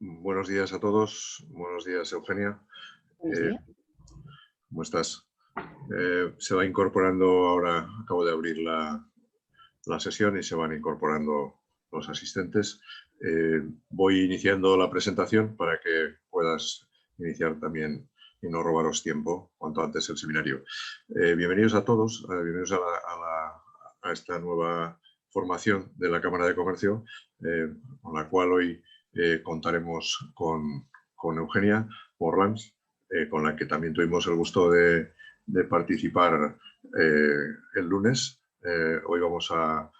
Buenos días a todos. Buenos días, Eugenia. Buenos días. ¿Cómo estás? Se va incorporando ahora, acabo de abrir la sesión y se van incorporando los asistentes. Voy iniciando la presentación para que puedas iniciar también y no robaros tiempo cuanto antes el seminario. Bienvenidos a todos, bienvenidos a esta nueva formación de la Cámara de Comercio, con la cual hoy contaremos con Eugenia Morlans, con la que también tuvimos el gusto de participar el lunes. Hoy vamos a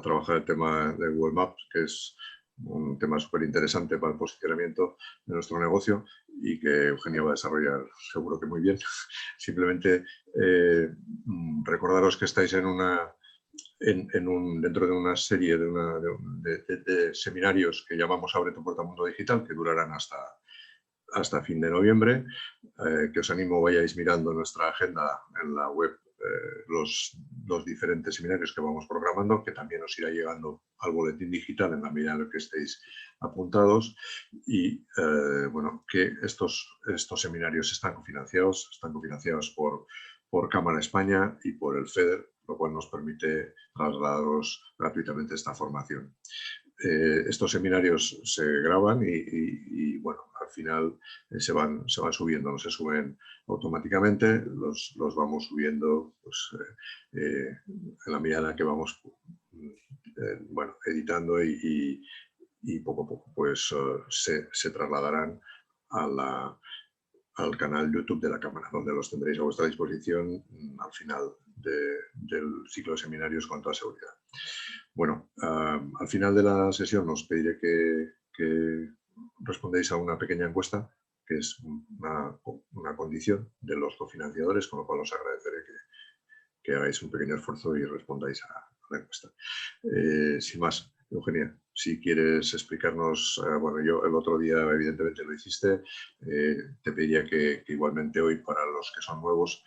trabajar el tema de Google Maps, que es un tema súper interesante para el posicionamiento de nuestro negocio y que Eugenia va a desarrollar seguro que muy bien. Simplemente recordaros que estáis dentro de una serie de seminarios que llamamos Abre tu puerta al mundo digital, que durarán hasta fin de noviembre, que os animo vayáis mirando nuestra agenda en la web, los diferentes seminarios que vamos programando, que también os irá llegando al boletín digital en la medida en la que estéis apuntados. Y bueno, que estos seminarios están cofinanciados por Cámara España y por el FEDER, lo cual nos permite trasladaros gratuitamente esta formación. Estos seminarios se graban y bueno, al final se van subiendo, no se suben automáticamente, los vamos subiendo pues, en la medida en la que vamos bueno, editando y poco a poco pues, se trasladarán al canal YouTube de la Cámara, donde los tendréis a vuestra disposición al final del ciclo de seminarios con toda seguridad. Bueno, al final de la sesión os pediré que respondéis a una pequeña encuesta, que es una condición de los cofinanciadores, con lo cual os agradeceré que hagáis un pequeño esfuerzo y respondáis a la encuesta. Sin más, Eugenia, si quieres explicarnos, bueno, yo el otro día evidentemente lo hiciste, te pediría que igualmente hoy, para los que son nuevos,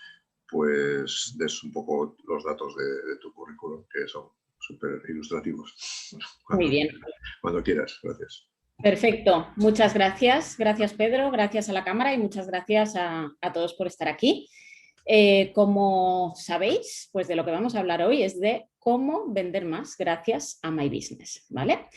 pues des un poco los datos de tu currículum, que son súper ilustrativos. Muy bien. Cuando quieras, gracias. Perfecto, muchas gracias. Gracias, Pedro, gracias a la Cámara y muchas gracias a todos por estar aquí. Como sabéis, pues de lo que vamos a hablar hoy es de cómo vender más gracias a My Business, ¿vale?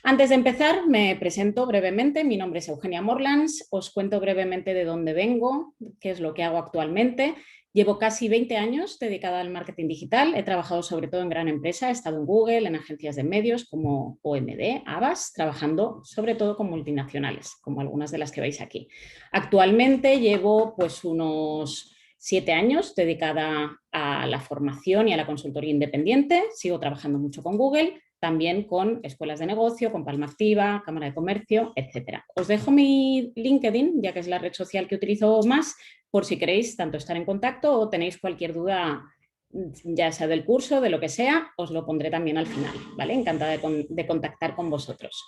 Antes de empezar, me presento brevemente. Mi nombre es Eugenia Morlans. Os cuento brevemente de dónde vengo, qué es lo que hago actualmente. Llevo casi 20 años dedicada al marketing digital. He trabajado sobre todo en gran empresa. He estado en Google, en agencias de medios como OMD, Havas, trabajando sobre todo con multinacionales, como algunas de las que veis aquí. Actualmente llevo pues unos 7 años dedicada a la formación y a la consultoría independiente. Sigo trabajando mucho con Google, también con escuelas de negocio, con Palma Activa, Cámara de Comercio, etc. Os dejo mi LinkedIn, ya que es la red social que utilizo más, por si queréis tanto estar en contacto o tenéis cualquier duda, ya sea del curso, de lo que sea, os lo pondré también al final, ¿vale? Encantada de contactar con vosotros.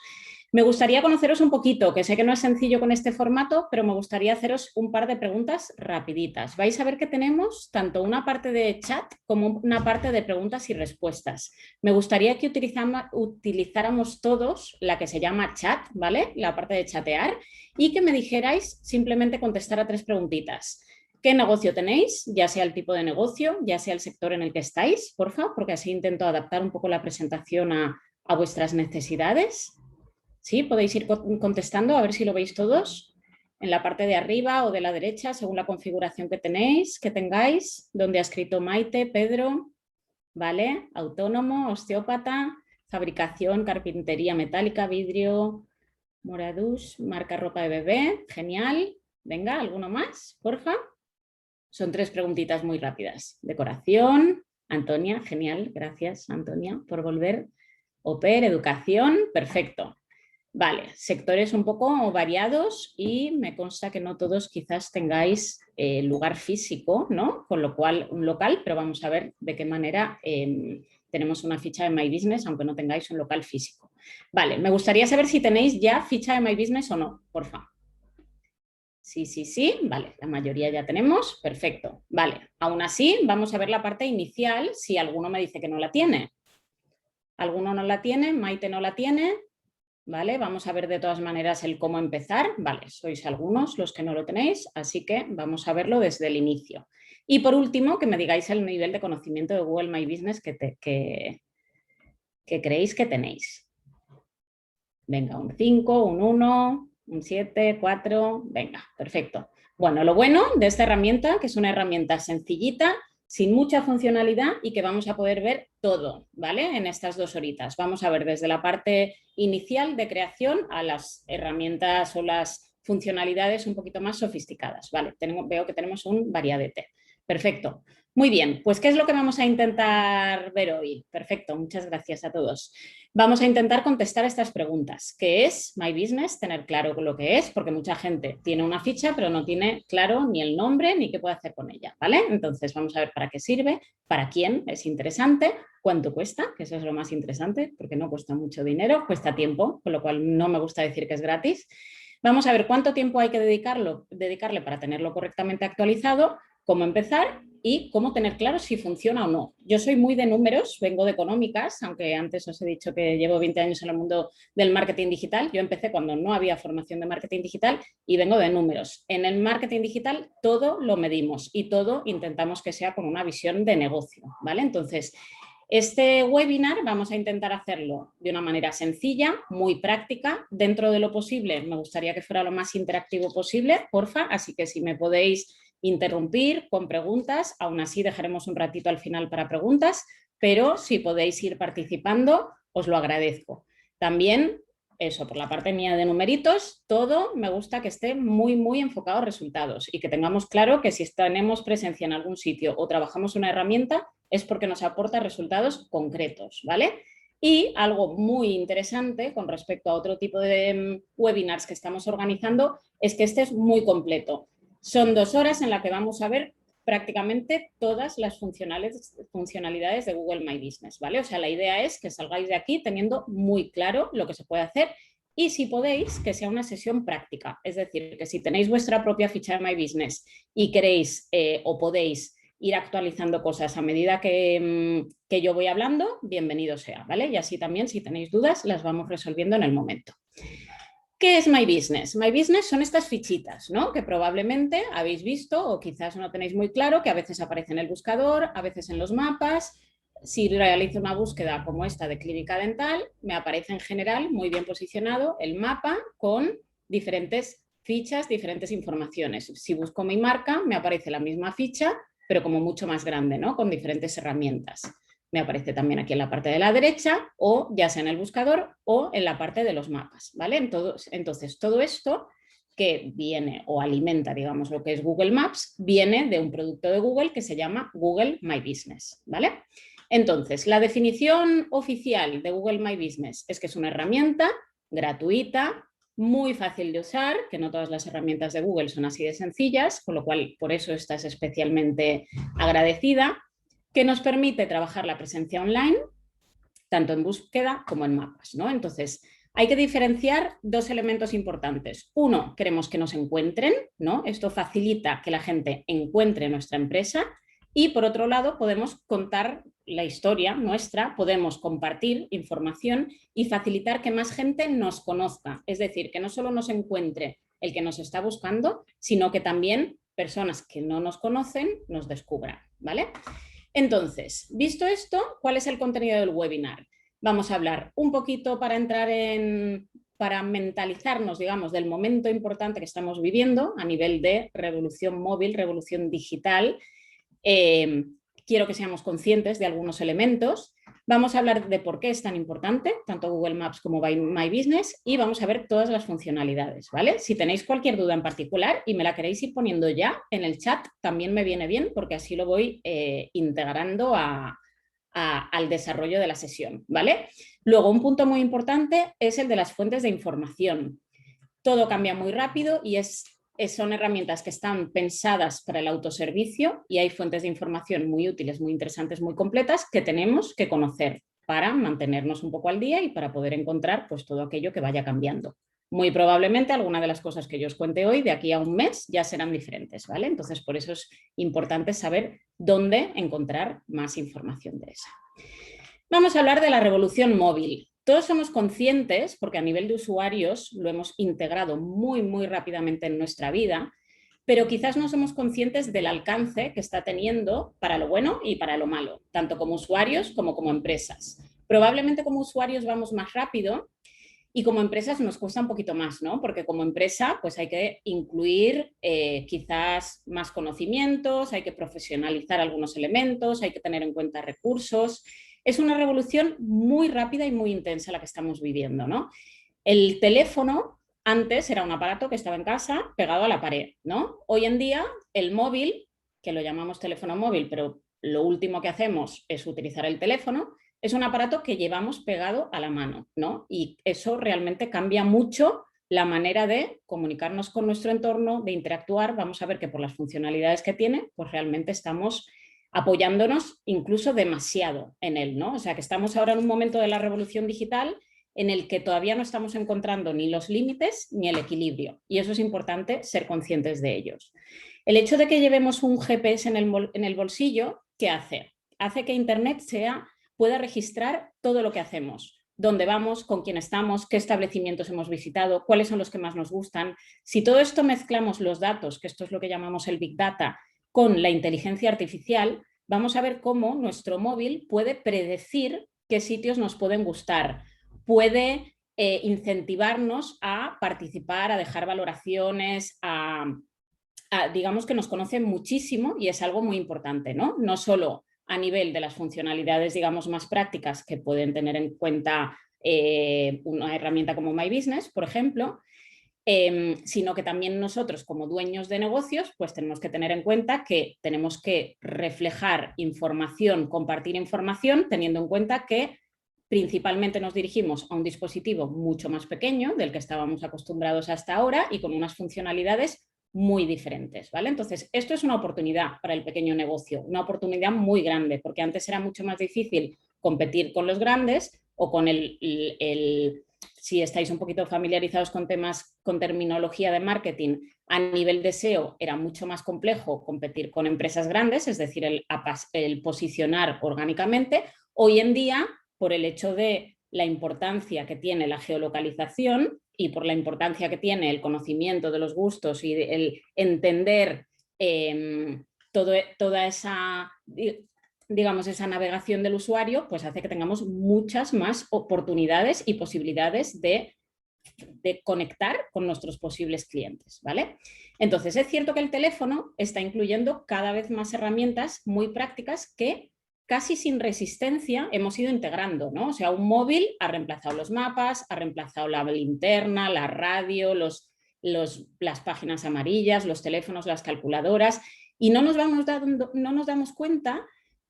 Me gustaría conoceros un poquito, que sé que no es sencillo con este formato, pero me gustaría haceros un par de preguntas rapiditas. Vais a ver que tenemos tanto una parte de chat como una parte de preguntas y respuestas. Me gustaría que utilizáramos todos la que se llama chat, ¿vale? La parte de chatear, y que me dijerais simplemente contestar a 3 preguntitas. ¿Qué negocio tenéis? Ya sea el tipo de negocio, ya sea el sector en el que estáis, porfa, porque así intento adaptar un poco la presentación a vuestras necesidades. ¿Sí? Podéis ir contestando, a ver si lo veis todos, en la parte de arriba o de la derecha, según la configuración que tengáis, donde ha escrito Maite, Pedro, ¿vale? Autónomo, osteópata, fabricación, carpintería metálica, vidrio, Moradús, marca ropa de bebé, genial. Venga, ¿alguno más, porfa? Son 3 preguntitas muy rápidas. Decoración, Antonia, genial, gracias Antonia por volver. Oper, educación, perfecto. Vale, sectores un poco variados y me consta que no todos quizás tengáis lugar físico, ¿no? Con lo cual un local, pero vamos a ver de qué manera tenemos una ficha de My Business, aunque no tengáis un local físico. Vale, me gustaría saber si tenéis ya ficha de My Business o no, por favor. Sí, vale, la mayoría ya tenemos, perfecto. Vale, aún así vamos a ver la parte inicial si alguno me dice que no la tiene. ¿Alguno no la tiene? Maite no la tiene. ¿vale? Vamos a ver de todas maneras el cómo empezar. Vale, sois algunos los que no lo tenéis, así que vamos a verlo desde el inicio. Y por último, que me digáis el nivel de conocimiento de Google My Business que creéis que tenéis. Venga, un 5, un 1, un 7, 4, venga, perfecto. Bueno, lo bueno de esta herramienta, que es una herramienta sencillita, sin mucha funcionalidad y que vamos a poder ver todo, ¿vale? En estas 2 horitas. Vamos a ver desde la parte inicial de creación a las herramientas o las funcionalidades un poquito más sofisticadas, ¿vale? Veo que tenemos un variadete. Perfecto. Muy bien, pues ¿qué es lo que vamos a intentar ver hoy? Perfecto, muchas gracias a todos. Vamos a intentar contestar estas preguntas. ¿Qué es My Business? Tener claro lo que es, porque mucha gente tiene una ficha, pero no tiene claro ni el nombre ni qué puede hacer con ella, ¿vale? Entonces vamos a ver para qué sirve, para quién es interesante, cuánto cuesta, que eso es lo más interesante, porque no cuesta mucho dinero, cuesta tiempo, con lo cual no me gusta decir que es gratis. Vamos a ver cuánto tiempo hay que dedicarle para tenerlo correctamente actualizado, cómo empezar y cómo tener claro si funciona o no. Yo soy muy de números, vengo de económicas, aunque antes os he dicho que llevo 20 años en el mundo del marketing digital. Yo empecé cuando no había formación de marketing digital y vengo de números. En el marketing digital todo lo medimos y todo intentamos que sea con una visión de negocio, ¿vale? Entonces, este webinar vamos a intentar hacerlo de una manera sencilla, muy práctica, dentro de lo posible. Me gustaría que fuera lo más interactivo posible, porfa, así que si me podéis interrumpir con preguntas, aún así dejaremos un ratito al final para preguntas, pero si podéis ir participando, os lo agradezco. También, eso, por la parte mía de numeritos, todo me gusta que esté muy, muy enfocado a resultados y que tengamos claro que si tenemos presencia en algún sitio o trabajamos una herramienta es porque nos aporta resultados concretos, ¿vale? Y algo muy interesante con respecto a otro tipo de webinars que estamos organizando es que este es muy completo. Son 2 horas en las que vamos a ver prácticamente todas las funcionalidades de Google My Business, ¿vale? O sea, la idea es que salgáis de aquí teniendo muy claro lo que se puede hacer y si podéis, que sea una sesión práctica. Es decir, que si tenéis vuestra propia ficha de My Business y queréis o podéis ir actualizando cosas a medida que yo voy hablando, bienvenido sea, ¿vale? Y así también, si tenéis dudas, las vamos resolviendo en el momento. ¿Qué es My Business? My Business son estas fichitas, ¿no? Que probablemente habéis visto o quizás no tenéis muy claro, que a veces aparece en el buscador, a veces en los mapas. Si realizo una búsqueda como esta de clínica dental, me aparece en general muy bien posicionado el mapa con diferentes fichas, diferentes informaciones. Si busco mi marca, me aparece la misma ficha, pero como mucho más grande, ¿no? Con diferentes herramientas. Me aparece también aquí en la parte de la derecha o ya sea en el buscador o en la parte de los mapas, ¿vale? Entonces, todo esto que viene o alimenta, digamos, lo que es Google Maps, viene de un producto de Google que se llama Google My Business, ¿vale? Entonces, la definición oficial de Google My Business es que es una herramienta gratuita, muy fácil de usar, que no todas las herramientas de Google son así de sencillas, con lo cual por eso esta es especialmente agradecida, que nos permite trabajar la presencia online, tanto en búsqueda como en mapas, ¿no? Entonces, hay que diferenciar 2 elementos importantes. Uno, queremos que nos encuentren, ¿no? Esto facilita que la gente encuentre nuestra empresa y, por otro lado, podemos contar la historia nuestra, podemos compartir información y facilitar que más gente nos conozca. Es decir, que no solo nos encuentre el que nos está buscando, sino que también personas que no nos conocen nos descubran, ¿vale? Entonces, visto esto, ¿cuál es el contenido del webinar? Vamos a hablar un poquito para mentalizarnos, digamos, del momento importante que estamos viviendo a nivel de revolución móvil, revolución digital. Quiero que seamos conscientes de algunos elementos. Vamos a hablar de por qué es tan importante, tanto Google Maps como My Business, y vamos a ver todas las funcionalidades, ¿vale? Si tenéis cualquier duda en particular y me la queréis ir poniendo ya en el chat, también me viene bien porque así lo voy integrando al desarrollo de la sesión, ¿vale? Luego, un punto muy importante es el de las fuentes de información. Todo cambia muy rápido y son herramientas que están pensadas para el autoservicio y hay fuentes de información muy útiles, muy interesantes, muy completas que tenemos que conocer para mantenernos un poco al día y para poder encontrar pues, todo aquello que vaya cambiando. Muy probablemente alguna de las cosas que yo os cuente hoy de aquí a un mes ya serán diferentes, ¿vale? Entonces, por eso es importante saber dónde encontrar más información de esa. Vamos a hablar de la revolución móvil. todos somos conscientes, porque a nivel de usuarios lo hemos integrado muy, muy rápidamente en nuestra vida, pero quizás no somos conscientes del alcance que está teniendo para lo bueno y para lo malo, tanto como usuarios como empresas. Probablemente como usuarios vamos más rápido y como empresas nos cuesta un poquito más, ¿no? Porque como empresa pues hay que incluir quizás más conocimientos, hay que profesionalizar algunos elementos, hay que tener en cuenta recursos. Es una revolución muy rápida y muy intensa la que estamos viviendo, ¿no? El teléfono antes era un aparato que estaba en casa pegado a la pared, ¿no? Hoy en día el móvil, que lo llamamos teléfono móvil, pero lo último que hacemos es utilizar el teléfono, es un aparato que llevamos pegado a la mano, ¿no? Y eso realmente cambia mucho la manera de comunicarnos con nuestro entorno, de interactuar. Vamos a ver que por las funcionalidades que tiene, pues realmente estamos apoyándonos incluso demasiado en él, ¿no? O sea que estamos ahora en un momento de la revolución digital en el que todavía no estamos encontrando ni los límites ni el equilibrio. Y eso es importante ser conscientes de ellos. El hecho de que llevemos un GPS en el bolsillo, ¿qué hace? Hace que Internet pueda registrar todo lo que hacemos, dónde vamos, con quién estamos, qué establecimientos hemos visitado, cuáles son los que más nos gustan. Si todo esto mezclamos los datos, que esto es lo que llamamos el Big Data, con la inteligencia artificial, vamos a ver cómo nuestro móvil puede predecir qué sitios nos pueden gustar, puede incentivarnos a participar, a dejar valoraciones, digamos que nos conoce muchísimo y es algo muy importante, ¿no? No solo a nivel de las funcionalidades, digamos, más prácticas que pueden tener en cuenta una herramienta como My Business, por ejemplo, sino que también nosotros como dueños de negocios pues tenemos que tener en cuenta que tenemos que reflejar información, compartir información, teniendo en cuenta que principalmente nos dirigimos a un dispositivo mucho más pequeño del que estábamos acostumbrados hasta ahora y con unas funcionalidades muy diferentes, ¿vale? Entonces, esto es una oportunidad para el pequeño negocio, una oportunidad muy grande, porque antes era mucho más difícil competir con los grandes o con si estáis un poquito familiarizados con temas, con terminología de marketing, a nivel de SEO era mucho más complejo competir con empresas grandes, es decir, el posicionar orgánicamente. Hoy en día, por el hecho de la importancia que tiene la geolocalización y por la importancia que tiene el conocimiento de los gustos y el entender toda esa, digamos, esa navegación del usuario, pues hace que tengamos muchas más oportunidades y posibilidades de conectar con nuestros posibles clientes, ¿vale? Entonces, es cierto que el teléfono está incluyendo cada vez más herramientas muy prácticas que casi sin resistencia hemos ido integrando, ¿no? O sea, un móvil ha reemplazado los mapas, ha reemplazado la linterna, la radio, las páginas amarillas, los teléfonos, las calculadoras, y no nos damos cuenta,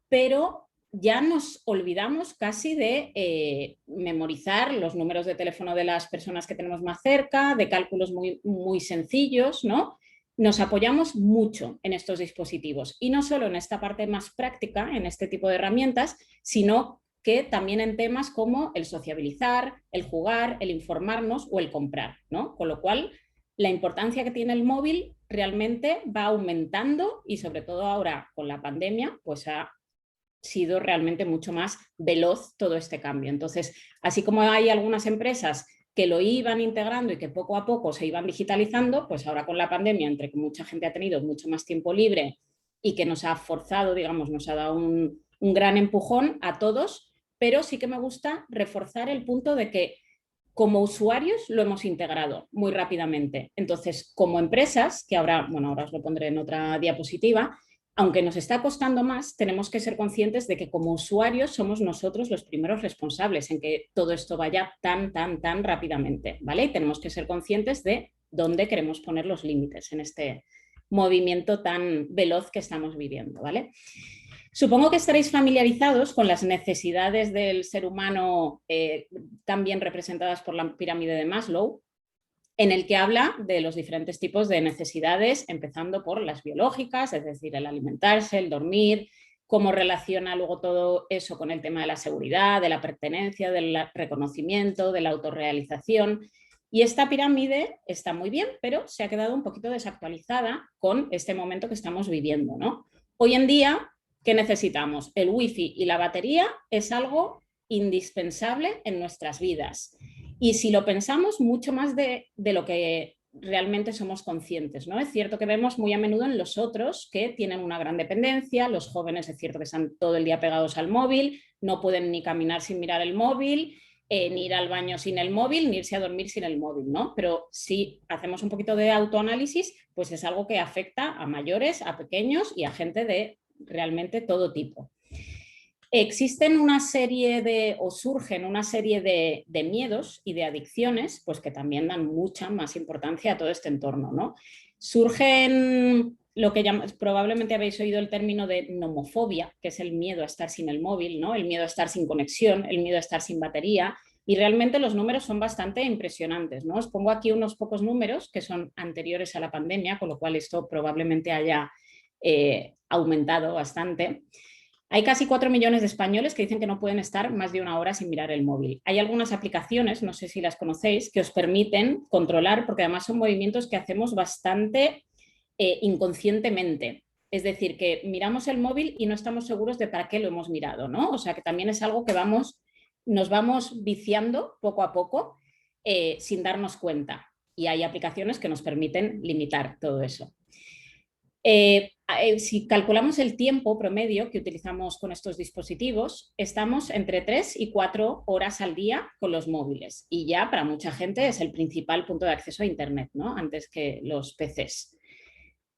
pero ya nos olvidamos casi de memorizar los números de teléfono de las personas que tenemos más cerca, de cálculos muy, muy sencillos, ¿no? Nos apoyamos mucho en estos dispositivos y no solo en esta parte más práctica, en este tipo de herramientas, sino que también en temas como el sociabilizar, el jugar, el informarnos o el comprar, ¿no? Con lo cual, la importancia que tiene el móvil realmente va aumentando y sobre todo ahora con la pandemia, pues ha sido realmente mucho más veloz todo este cambio. Entonces, así como hay algunas empresas que lo iban integrando y que poco a poco se iban digitalizando, pues ahora con la pandemia, entre que mucha gente ha tenido mucho más tiempo libre y que nos ha forzado, digamos, nos ha dado un gran empujón a todos, pero sí que me gusta reforzar el punto de que como usuarios lo hemos integrado muy rápidamente. Entonces, como empresas, que ahora, bueno, ahora os lo pondré en otra diapositiva, aunque nos está costando más, tenemos que ser conscientes de que como usuarios somos nosotros los primeros responsables en que todo esto vaya tan rápidamente, ¿vale? Y tenemos que ser conscientes de dónde queremos poner los límites en este movimiento tan veloz que estamos viviendo, ¿vale? Supongo que estaréis familiarizados con las necesidades del ser humano también representadas por la pirámide de Maslow, en el que habla de los diferentes tipos de necesidades, empezando por las biológicas, es decir, el alimentarse, el dormir, cómo relaciona luego todo eso con el tema de la seguridad, de la pertenencia, del reconocimiento, de la autorrealización. Y esta pirámide está muy bien, pero se ha quedado un poquito desactualizada con este momento que estamos viviendo, ¿no? Hoy en día, ¿qué necesitamos? El wifi y la batería es algo indispensable en nuestras vidas. Y si lo pensamos, mucho más de lo que realmente somos conscientes, ¿no? Es cierto que vemos muy a menudo en los otros que tienen una gran dependencia, los jóvenes es cierto que están todo el día pegados al móvil, no pueden ni caminar sin mirar el móvil, ni ir al baño sin el móvil, ni irse a dormir sin el móvil, ¿no? Pero si hacemos un poquito de autoanálisis, pues es algo que afecta a mayores, a pequeños y a gente de realmente todo tipo. Existen una serie o surgen una serie de miedos y de adicciones, pues que también dan mucha más importancia a todo este entorno, ¿no? Surgen lo que probablemente habéis oído el término de nomofobia, que es el miedo a estar sin el móvil, ¿no? El miedo a estar sin conexión, el miedo a estar sin batería, y realmente los números son bastante impresionantes, ¿no? Os pongo aquí unos pocos números que son anteriores a la pandemia, con lo cual esto probablemente haya aumentado bastante. Hay casi 4 millones de españoles que dicen que no pueden estar más de una hora sin mirar el móvil. Hay algunas aplicaciones, no sé si las conocéis, que os permiten controlar, porque además son movimientos que hacemos bastante inconscientemente. Es decir, que miramos el móvil y no estamos seguros de para qué lo hemos mirado, ¿no? O sea, que también es algo que nos vamos viciando poco a poco sin darnos cuenta. Y hay aplicaciones que nos permiten limitar todo eso. Si calculamos el tiempo promedio que utilizamos con estos dispositivos, estamos entre 3 y 4 horas al día con los móviles. Y ya para mucha gente es el principal punto de acceso a Internet, ¿no? Antes que los PCs.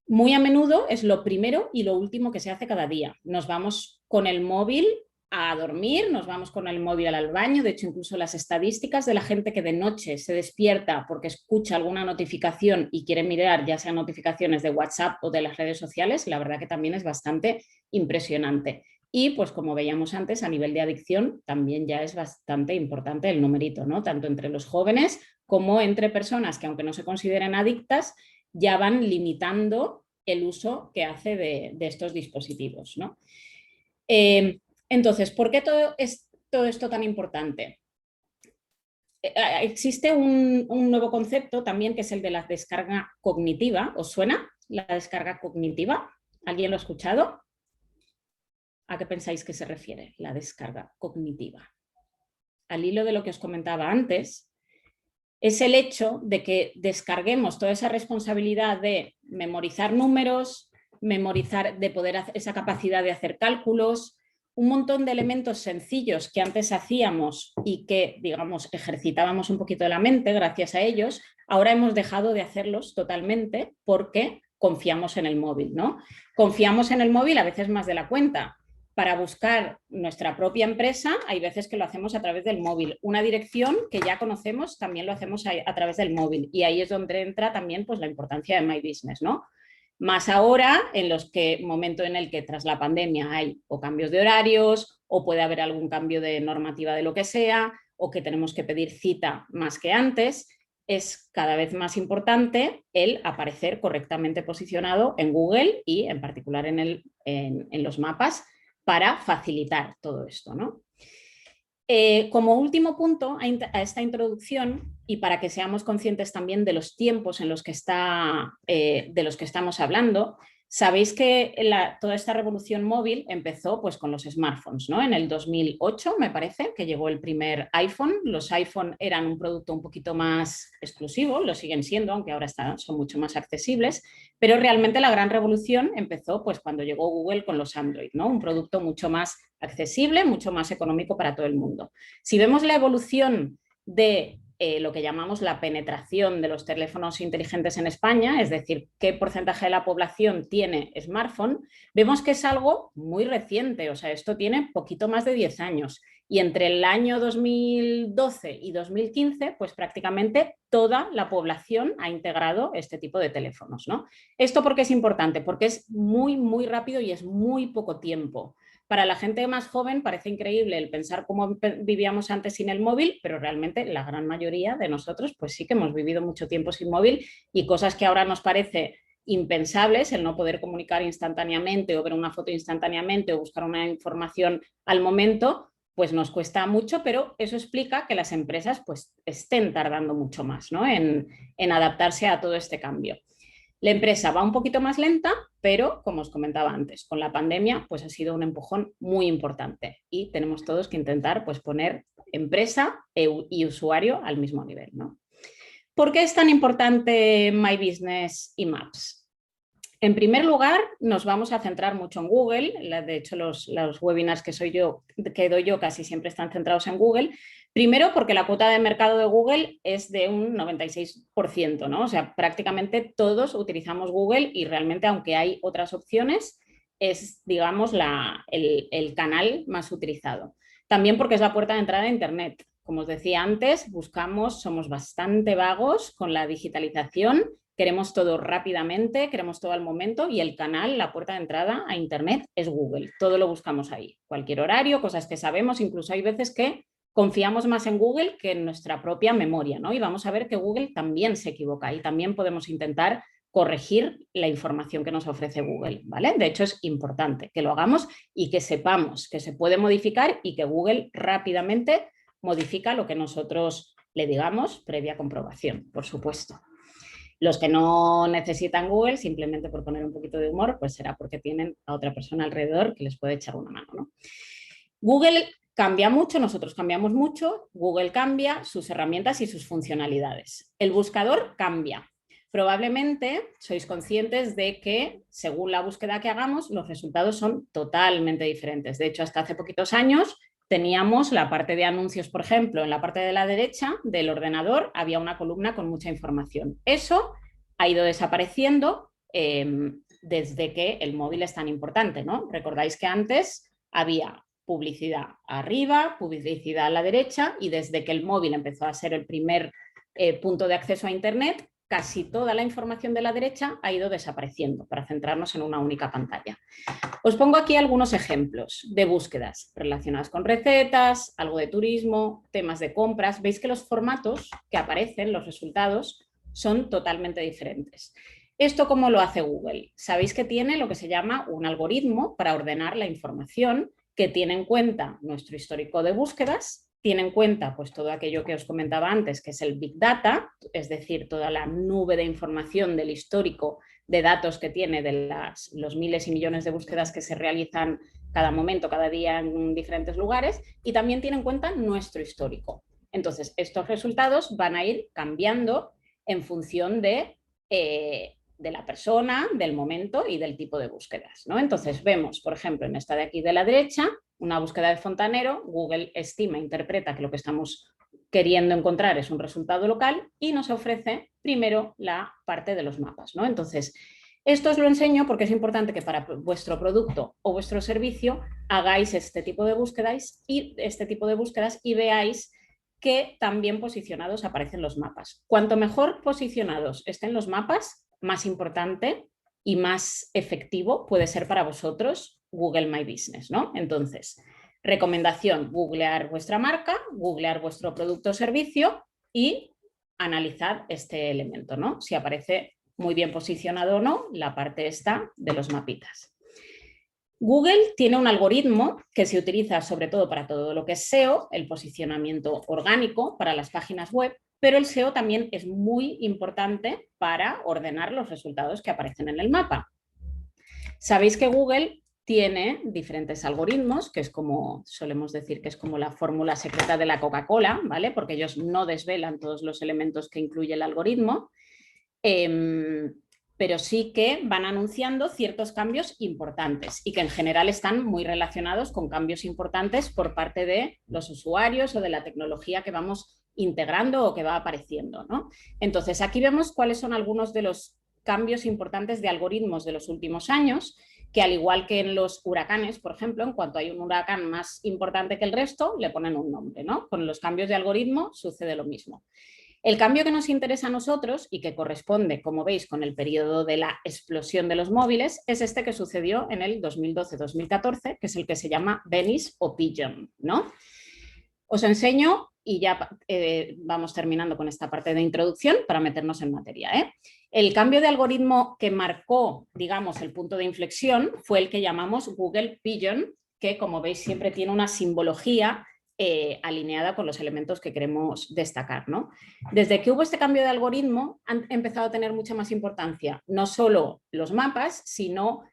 Muy a menudo es lo primero y lo último que se hace cada día. Nos vamos con el móvil a dormir, nos vamos con el móvil al baño. De hecho, incluso las estadísticas de la gente que de noche se despierta porque escucha alguna notificación y quiere mirar ya sean notificaciones de WhatsApp o de las redes sociales, la verdad que también es bastante impresionante. Y pues como veíamos antes, a nivel de adicción también ya es bastante importante el numerito, ¿no? Tanto entre los jóvenes como entre personas que, aunque no se consideren adictas, ya van limitando el uso que hace de estos dispositivos, ¿no? Entonces, ¿por qué todo esto tan importante? Existe un nuevo concepto también que es el de la descarga cognitiva. ¿Os suena la descarga cognitiva? ¿Alguien lo ha escuchado? ¿A qué pensáis que se refiere la descarga cognitiva? Al hilo de lo que os comentaba antes, es el hecho de que descarguemos toda esa responsabilidad de memorizar números, de poder hacer esa capacidad de hacer cálculos, un montón de elementos sencillos que antes hacíamos y que, digamos, ejercitábamos un poquito la mente gracias a ellos, ahora hemos dejado de hacerlos totalmente porque confiamos en el móvil, ¿no? Confiamos en el móvil a veces más de la cuenta. Para buscar nuestra propia empresa, hay veces que lo hacemos a través del móvil. Una dirección que ya conocemos también lo hacemos a través del móvil. Y ahí es donde entra también pues, la importancia de My Business, ¿no? Más ahora, momento en el que tras la pandemia hay o cambios de horarios, o puede haber algún cambio de normativa de lo que sea, o que tenemos que pedir cita más que antes, es cada vez más importante el aparecer correctamente posicionado en Google y en particular en los mapas para facilitar todo esto, ¿no? Como último punto a esta introducción, y para que seamos conscientes también de los tiempos en los que de los que estamos hablando, sabéis que toda esta revolución móvil empezó pues, con los smartphones, ¿no? En el 2008, me parece, que llegó el primer iPhone. Los iPhone eran un producto un poquito más exclusivo, lo siguen siendo, aunque ahora son mucho más accesibles, pero realmente la gran revolución empezó pues, cuando llegó Google con los Android, ¿no? Un producto mucho más accesible, mucho más económico para todo el mundo. Si vemos la evolución de lo que llamamos la penetración de los teléfonos inteligentes en España, es decir, qué porcentaje de la población tiene smartphone, vemos que es algo muy reciente, o sea, esto tiene poquito más de 10 años. Y entre el año 2012 y 2015, pues prácticamente toda la población ha integrado este tipo de teléfonos, ¿no? ¿Esto por qué es importante? Porque es muy, muy rápido y es muy poco tiempo. Para la gente más joven parece increíble el pensar cómo vivíamos antes sin el móvil, pero realmente la gran mayoría de nosotros pues sí que hemos vivido mucho tiempo sin móvil y cosas que ahora nos parece impensables, el no poder comunicar instantáneamente o ver una foto instantáneamente o buscar una información al momento, pues nos cuesta mucho, pero eso explica que las empresas pues estén tardando mucho más, ¿no? en adaptarse a todo este cambio. La empresa va un poquito más lenta, pero como os comentaba antes, con la pandemia pues ha sido un empujón muy importante y tenemos todos que intentar pues poner empresa y usuario al mismo nivel, ¿no? ¿Por qué es tan importante My Business y Maps? En primer lugar, nos vamos a centrar mucho en Google. De hecho, los webinars que doy yo casi siempre están centrados en Google. Primero, porque la cuota de mercado de Google es de un 96%, ¿no? O sea, prácticamente todos utilizamos Google y realmente, aunque hay otras opciones, es, digamos, el canal más utilizado. También porque es la puerta de entrada a Internet. Como os decía antes, somos bastante vagos con la digitalización. Queremos todo rápidamente, queremos todo al momento y el canal, la puerta de entrada a Internet es Google. Todo lo buscamos ahí. Cualquier horario, cosas que sabemos, incluso hay veces que confiamos más en Google que en nuestra propia memoria, ¿no? Y vamos a ver que Google también se equivoca y también podemos intentar corregir la información que nos ofrece Google, ¿vale? De hecho, es importante que lo hagamos y que sepamos que se puede modificar y que Google rápidamente modifica lo que nosotros le digamos previa comprobación, por supuesto. Los que no necesitan Google, simplemente por poner un poquito de humor, pues será porque tienen a otra persona alrededor que les puede echar una mano, ¿no? Google cambia mucho, nosotros cambiamos mucho, Google cambia sus herramientas y sus funcionalidades. El buscador cambia. Probablemente sois conscientes de que, según la búsqueda que hagamos, los resultados son totalmente diferentes. De hecho, hasta hace poquitos años teníamos la parte de anuncios, por ejemplo, en la parte de la derecha del ordenador había una columna con mucha información. Eso ha ido desapareciendo desde que el móvil es tan importante, ¿no? Recordáis que antes había publicidad arriba, publicidad a la derecha y desde que el móvil empezó a ser el primer punto de acceso a Internet, casi toda la información de la derecha ha ido desapareciendo para centrarnos en una única pantalla. Os pongo aquí algunos ejemplos de búsquedas relacionadas con recetas, algo de turismo, temas de compras. Veis que los formatos que aparecen, los resultados, son totalmente diferentes. ¿Esto cómo lo hace Google? Sabéis que tiene lo que se llama un algoritmo para ordenar la información que tiene en cuenta nuestro histórico de búsquedas, tiene en cuenta pues, todo aquello que os comentaba antes, que es el Big Data, es decir, toda la nube de información del histórico de datos que tiene de los miles y millones de búsquedas que se realizan cada momento, cada día en diferentes lugares, y también tiene en cuenta nuestro histórico. Entonces, estos resultados van a ir cambiando en función de la persona, del momento y del tipo de búsquedas, ¿no? Entonces vemos, por ejemplo, en esta de aquí de la derecha, una búsqueda de fontanero, Google estima, interpreta que lo que estamos queriendo encontrar es un resultado local y nos ofrece primero la parte de los mapas, ¿no? Entonces, esto os lo enseño porque es importante que para vuestro producto o vuestro servicio hagáis este tipo de búsquedas y veáis que también posicionados aparecen los mapas. Cuanto mejor posicionados estén los mapas, más importante y más efectivo puede ser para vosotros Google My Business, ¿no? Entonces, recomendación, googlear vuestra marca, googlear vuestro producto o servicio y analizar este elemento, ¿no? Si aparece muy bien posicionado o no la parte esta de los mapitas. Google tiene un algoritmo que se utiliza sobre todo para todo lo que es SEO, el posicionamiento orgánico para las páginas web, pero el SEO también es muy importante para ordenar los resultados que aparecen en el mapa. Sabéis que Google tiene diferentes algoritmos, que es como solemos decir que es como la fórmula secreta de la Coca-Cola, ¿vale? Porque ellos no desvelan todos los elementos que incluye el algoritmo, pero sí que van anunciando ciertos cambios importantes y que en general están muy relacionados con cambios importantes por parte de los usuarios o de la tecnología que vamos integrando o que va apareciendo, ¿no? Entonces, aquí vemos cuáles son algunos de los cambios importantes de algoritmos de los últimos años, que al igual que en los huracanes, por ejemplo, en cuanto hay un huracán más importante que el resto, le ponen un nombre, ¿no? Con los cambios de algoritmo sucede lo mismo. El cambio que nos interesa a nosotros y que corresponde, como veis, con el periodo de la explosión de los móviles, es este que sucedió en el 2012-2014, que es el que se llama Venice o Pigeon, ¿no? Os enseño y ya vamos terminando con esta parte de introducción para meternos en materia, ¿eh? El cambio de algoritmo que marcó, digamos, el punto de inflexión fue el que llamamos Google Pigeon, que como veis siempre tiene una simbología alineada con los elementos que queremos destacar, ¿no? Desde que hubo este cambio de algoritmo han empezado a tener mucha más importancia no solo los mapas, sino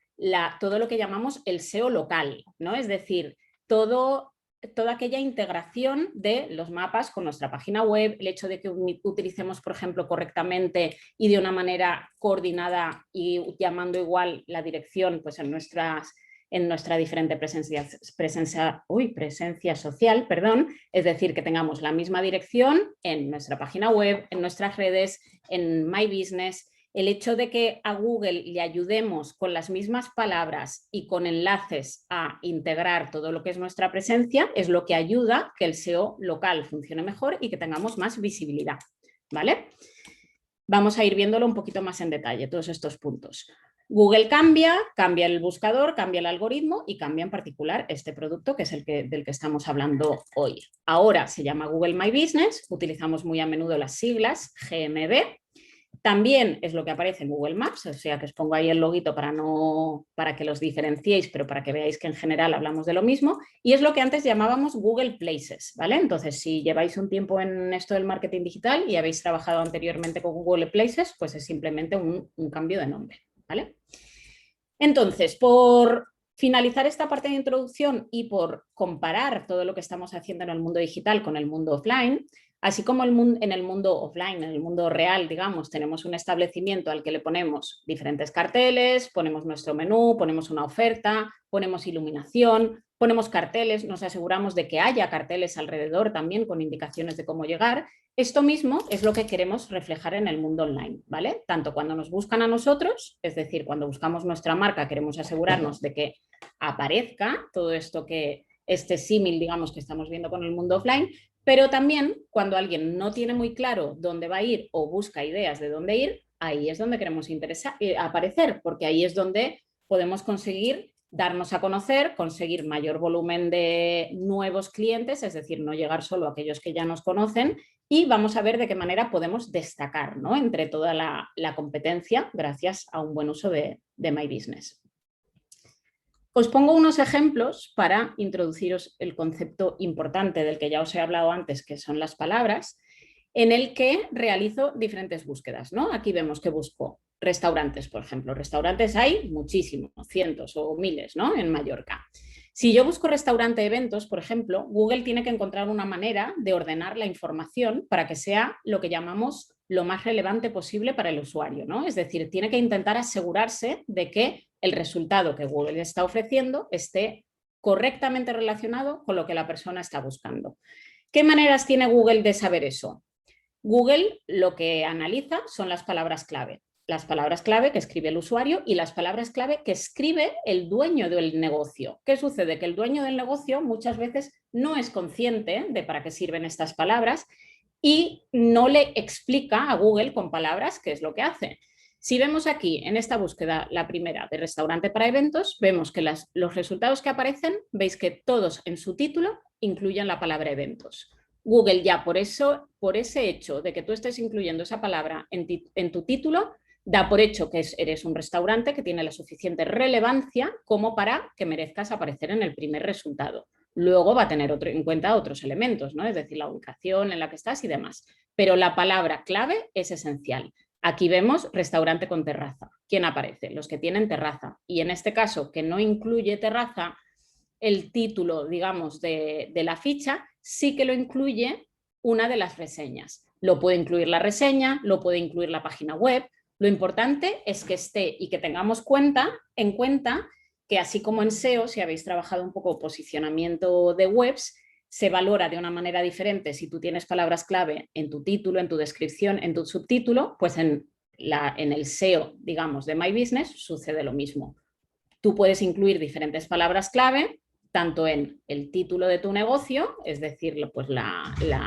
todo lo que llamamos el SEO local, ¿no? Es decir, toda aquella integración de los mapas con nuestra página web, el hecho de que utilicemos, por ejemplo, correctamente y de una manera coordinada y llamando igual la dirección pues en nuestra diferente presencia social, perdón, es decir, que tengamos la misma dirección en nuestra página web, en nuestras redes, en My Business. El hecho de que a Google le ayudemos con las mismas palabras y con enlaces a integrar todo lo que es nuestra presencia es lo que ayuda a que el SEO local funcione mejor y que tengamos más visibilidad, ¿vale? Vamos a ir viéndolo un poquito más en detalle, todos estos puntos. Google cambia el buscador, cambia el algoritmo y cambia en particular este producto que es del que estamos hablando hoy. Ahora se llama Google My Business, utilizamos muy a menudo las siglas GMB. También es lo que aparece en Google Maps, o sea que os pongo ahí el loguito para que los diferenciéis, pero para que veáis que en general hablamos de lo mismo. Y es lo que antes llamábamos Google Places, ¿vale? Entonces, si lleváis un tiempo en esto del marketing digital y habéis trabajado anteriormente con Google Places, pues es simplemente un cambio de nombre, ¿vale? Entonces, por finalizar esta parte de introducción y por comparar todo lo que estamos haciendo en el mundo digital con el mundo offline, así como en el mundo offline, en el mundo real, digamos, tenemos un establecimiento al que le ponemos diferentes carteles, ponemos nuestro menú, ponemos una oferta, ponemos iluminación, ponemos carteles, nos aseguramos de que haya carteles alrededor también con indicaciones de cómo llegar. Esto mismo es lo que queremos reflejar en el mundo online, ¿vale? Tanto cuando nos buscan a nosotros, es decir, cuando buscamos nuestra marca, queremos asegurarnos de que aparezca todo esto este símil, digamos, que estamos viendo con el mundo offline, pero también cuando alguien no tiene muy claro dónde va a ir o busca ideas de dónde ir, ahí es donde queremos aparecer, porque ahí es donde podemos conseguir darnos a conocer, conseguir mayor volumen de nuevos clientes, es decir, no llegar solo a aquellos que ya nos conocen, y vamos a ver de qué manera podemos destacar, ¿no?, entre toda la competencia gracias a un buen uso de My Business. Os pongo unos ejemplos para introduciros el concepto importante del que ya os he hablado antes, que son las palabras, en el que realizo diferentes búsquedas, ¿no? Aquí vemos que busco restaurantes, por ejemplo. Restaurantes hay muchísimos, cientos o miles, ¿no?, en Mallorca. Si yo busco restaurante eventos, por ejemplo, Google tiene que encontrar una manera de ordenar la información para que sea lo que llamamos lo más relevante posible para el usuario, ¿no? Es decir, tiene que intentar asegurarse de que el resultado que Google está ofreciendo esté correctamente relacionado con lo que la persona está buscando. ¿Qué maneras tiene Google de saber eso? Google lo que analiza son las palabras clave. Las palabras clave que escribe el usuario y las palabras clave que escribe el dueño del negocio. ¿Qué sucede? Que el dueño del negocio muchas veces no es consciente de para qué sirven estas palabras y no le explica a Google con palabras qué es lo que hace. Si vemos aquí en esta búsqueda, la primera de restaurante para eventos, vemos que los resultados que aparecen, veis que todos en su título incluyen la palabra eventos. Google ya por ese hecho de que tú estés incluyendo esa palabra en tu título, da por hecho que eres un restaurante que tiene la suficiente relevancia como para que merezcas aparecer en el primer resultado. Luego va a tener en cuenta otros elementos, ¿no?, es decir, la ubicación en la que estás y demás. Pero la palabra clave es esencial. Aquí vemos restaurante con terraza. ¿Quién aparece? Los que tienen terraza. Y en este caso, que no incluye terraza, el título, digamos, de la ficha, sí que lo incluye una de las reseñas. Lo puede incluir la reseña, lo puede incluir la página web. Lo importante es que esté y que tengamos en cuenta que así como en SEO, si habéis trabajado un poco posicionamiento de webs, se valora de una manera diferente si tú tienes palabras clave en tu título, en tu descripción, en tu subtítulo, pues en el SEO, digamos, de My Business sucede lo mismo. Tú puedes incluir diferentes palabras clave, tanto en el título de tu negocio, es decir, pues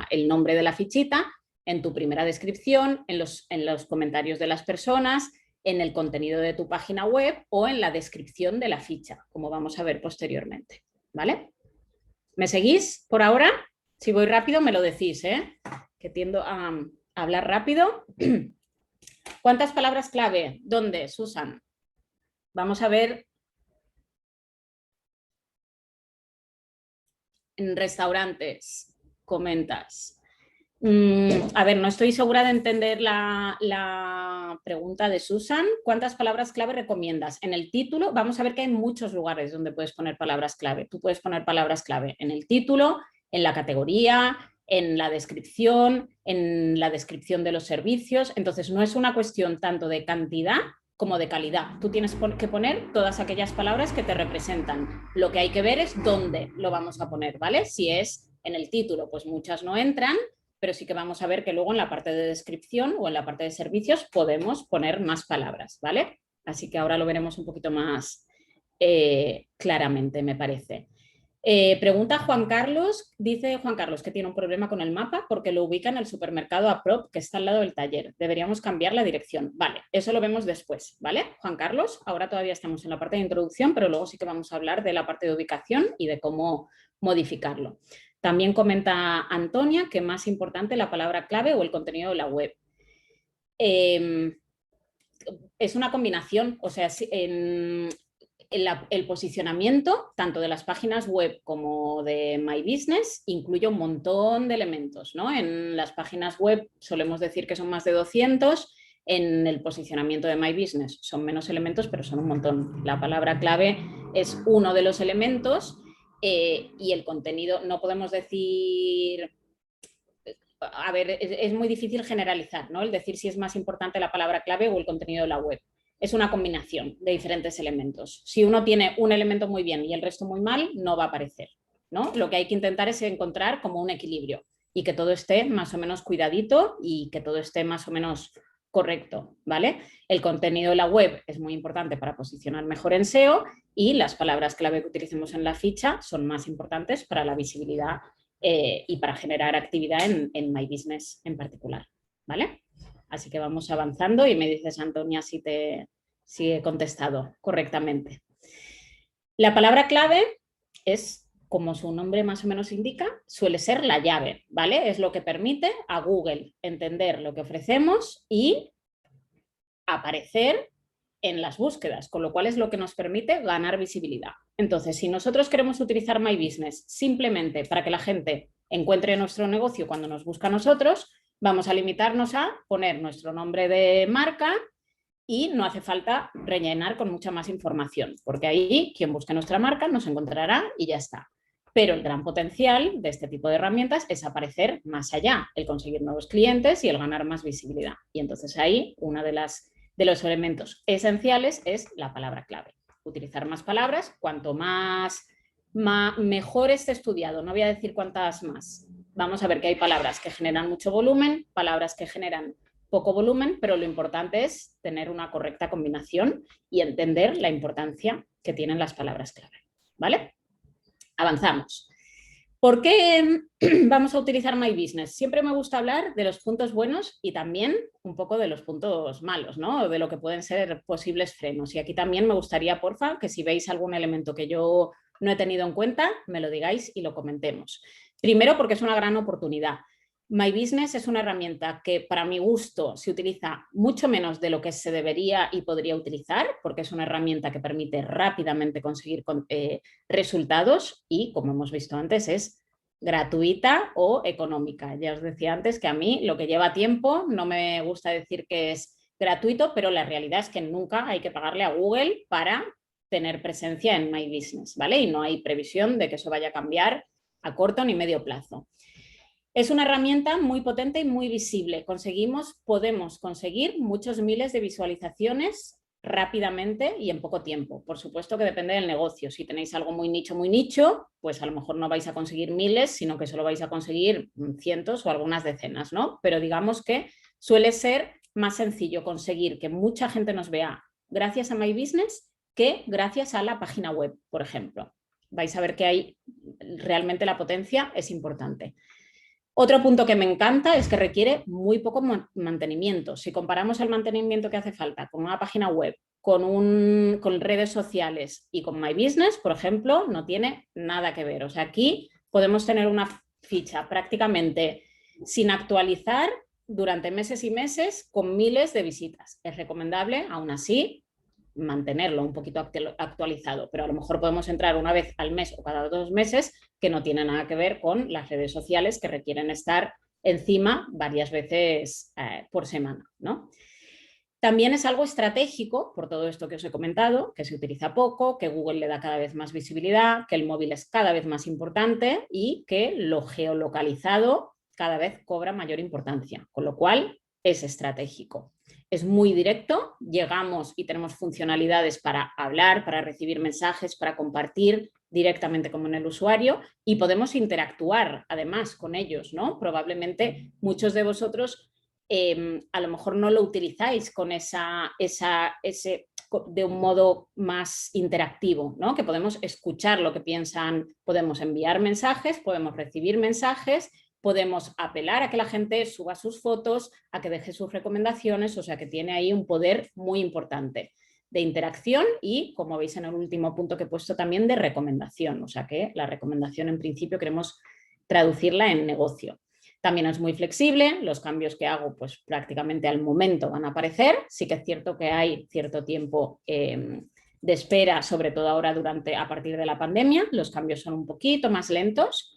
el nombre de la fichita, en tu primera descripción, en los comentarios de las personas, en el contenido de tu página web o en la descripción de la ficha, como vamos a ver posteriormente, ¿vale? ¿Me seguís por ahora? Si voy rápido me lo decís, ¿eh?, que tiendo a hablar rápido. ¿Cuántas palabras clave? ¿Dónde, Susan? Vamos a ver. En restaurantes, comentas. A ver, no estoy segura de entender la pregunta de Susan. ¿Cuántas palabras clave recomiendas? En el título, vamos a ver que hay muchos lugares donde puedes poner palabras clave. Tú puedes poner palabras clave en el título, en la categoría, en la descripción de los servicios. Entonces, no es una cuestión tanto de cantidad como de calidad. Tú tienes que poner todas aquellas palabras que te representan. Lo que hay que ver es dónde lo vamos a poner, ¿vale? Si es en el título, pues muchas no entran, pero sí que vamos a ver que luego en la parte de descripción o en la parte de servicios podemos poner más palabras, ¿vale? Así que ahora lo veremos un poquito más claramente, me parece. Pregunta Juan Carlos, dice Juan Carlos que tiene un problema con el mapa porque lo ubica en el supermercado Aprop que está al lado del taller. Deberíamos cambiar la dirección. Vale, eso lo vemos después, ¿vale? Juan Carlos, ahora todavía estamos en la parte de introducción, pero luego sí que vamos a hablar de la parte de ubicación y de cómo modificarlo. También comenta Antonia que más importante la palabra clave o el contenido de la web. Es una combinación, o sea, el posicionamiento tanto de las páginas web como de My Business incluye un montón de elementos, ¿no? En las páginas web solemos decir que son más de 200, en el posicionamiento de My Business son menos elementos, pero son un montón. La palabra clave es uno de los elementos y el contenido, no podemos decir... A ver, es muy difícil generalizar, ¿no? El decir si es más importante la palabra clave o el contenido de la web. Es una combinación de diferentes elementos. Si uno tiene un elemento muy bien y el resto muy mal, no va a aparecer, ¿no? Lo que hay que intentar es encontrar como un equilibrio y que todo esté más o menos cuidadito y que todo esté más o menos correcto, ¿vale? El contenido de la web es muy importante para posicionar mejor en SEO y las palabras clave que utilicemos en la ficha son más importantes para la visibilidad y para generar actividad en My Business en particular, ¿vale? Así que vamos avanzando y me dices, Antonia, si he contestado correctamente. La palabra clave es, como su nombre más o menos indica, suele ser la llave, ¿vale? Es lo que permite a Google entender lo que ofrecemos y aparecer en las búsquedas, con lo cual es lo que nos permite ganar visibilidad. Entonces, si nosotros queremos utilizar My Business simplemente para que la gente encuentre nuestro negocio cuando nos busca a nosotros, vamos a limitarnos a poner nuestro nombre de marca y no hace falta rellenar con mucha más información, porque ahí quien busque nuestra marca nos encontrará y ya está. Pero el gran potencial de este tipo de herramientas es aparecer más allá, el conseguir nuevos clientes y el ganar más visibilidad. Y entonces ahí una de los elementos esenciales es la palabra clave. Utilizar más palabras, cuanto mejor esté estudiado, no voy a decir cuántas más. Vamos a ver que hay palabras que generan mucho volumen, palabras que generan poco volumen, pero lo importante es tener una correcta combinación y entender la importancia que tienen las palabras clave, ¿vale? Avanzamos. ¿Por qué vamos a utilizar My Business? Siempre me gusta hablar de los puntos buenos y también un poco de los puntos malos, ¿no? De lo que pueden ser posibles frenos. Y aquí también me gustaría, porfa, que si veis algún elemento que yo no he tenido en cuenta, me lo digáis y lo comentemos. Primero, porque es una gran oportunidad. My Business es una herramienta que para mi gusto se utiliza mucho menos de lo que se debería y podría utilizar, porque es una herramienta que permite rápidamente conseguir resultados y, como hemos visto antes, es gratuita o económica. Ya os decía antes que a mí lo que lleva tiempo, no me gusta decir que es gratuito, pero la realidad es que nunca hay que pagarle a Google para tener presencia en My Business, ¿vale? Y no hay previsión de que eso vaya a cambiar a corto ni medio plazo. Es una herramienta muy potente y muy visible. Podemos conseguir muchos miles de visualizaciones rápidamente y en poco tiempo. Por supuesto que depende del negocio. Si tenéis algo muy nicho, pues a lo mejor no vais a conseguir miles, sino que solo vais a conseguir cientos o algunas decenas, ¿no? Pero digamos que suele ser más sencillo conseguir que mucha gente nos vea gracias a My Business que gracias a la página web, por ejemplo. Vais a ver que realmente la potencia es importante. Otro punto que me encanta es que requiere muy poco mantenimiento. Si comparamos el mantenimiento que hace falta con una página web, con redes sociales y con My Business, por ejemplo, no tiene nada que ver. O sea, aquí podemos tener una ficha prácticamente sin actualizar durante meses y meses con miles de visitas. Es recomendable, aún así, mantenerlo un poquito actualizado, pero a lo mejor podemos entrar una vez al mes o cada 2 meses, que no tiene nada que ver con las redes sociales que requieren estar encima varias veces por semana, ¿no? También es algo estratégico, por todo esto que os he comentado, que se utiliza poco, que Google le da cada vez más visibilidad, que el móvil es cada vez más importante y que lo geolocalizado cada vez cobra mayor importancia, con lo cual es estratégico. Es muy directo, llegamos y tenemos funcionalidades para hablar, para recibir mensajes, para compartir directamente con el usuario y podemos interactuar además con ellos, ¿no? Probablemente muchos de vosotros a lo mejor no lo utilizáis con de un modo más interactivo, ¿no? Que podemos escuchar lo que piensan, podemos enviar mensajes, podemos recibir mensajes, podemos apelar a que la gente suba sus fotos, a que deje sus recomendaciones, o sea que tiene ahí un poder muy importante de interacción y, como veis en el último punto que he puesto, también de recomendación, o sea que la recomendación en principio queremos traducirla en negocio. También es muy flexible, los cambios que hago pues prácticamente al momento van a aparecer, sí que es cierto que hay cierto tiempo de espera, sobre todo ahora a partir de la pandemia, los cambios son un poquito más lentos.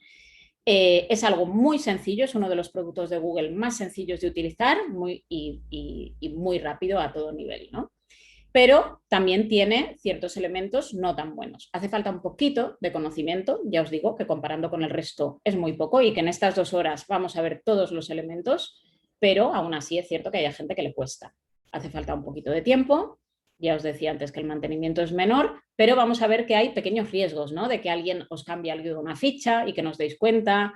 Es algo muy sencillo, es uno de los productos de Google más sencillos de utilizar y muy rápido a todo nivel, ¿no? Pero también tiene ciertos elementos no tan buenos. Hace falta un poquito de conocimiento, ya os digo que comparando con el resto es muy poco y que en estas 2 horas vamos a ver todos los elementos, pero aún así es cierto que hay gente que le cuesta. Hace falta un poquito de tiempo, ya os decía antes que el mantenimiento es menor, pero vamos a ver que hay pequeños riesgos, ¿no? De que alguien os cambie algo de una ficha y que no os deis cuenta,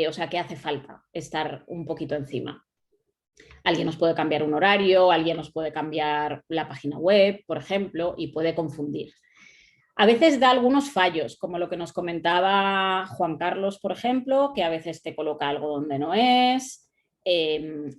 o sea que hace falta estar un poquito encima. Alguien nos puede cambiar un horario, alguien nos puede cambiar la página web, por ejemplo, y puede confundir. A veces da algunos fallos, como lo que nos comentaba Juan Carlos, por ejemplo, que a veces te coloca algo donde no es,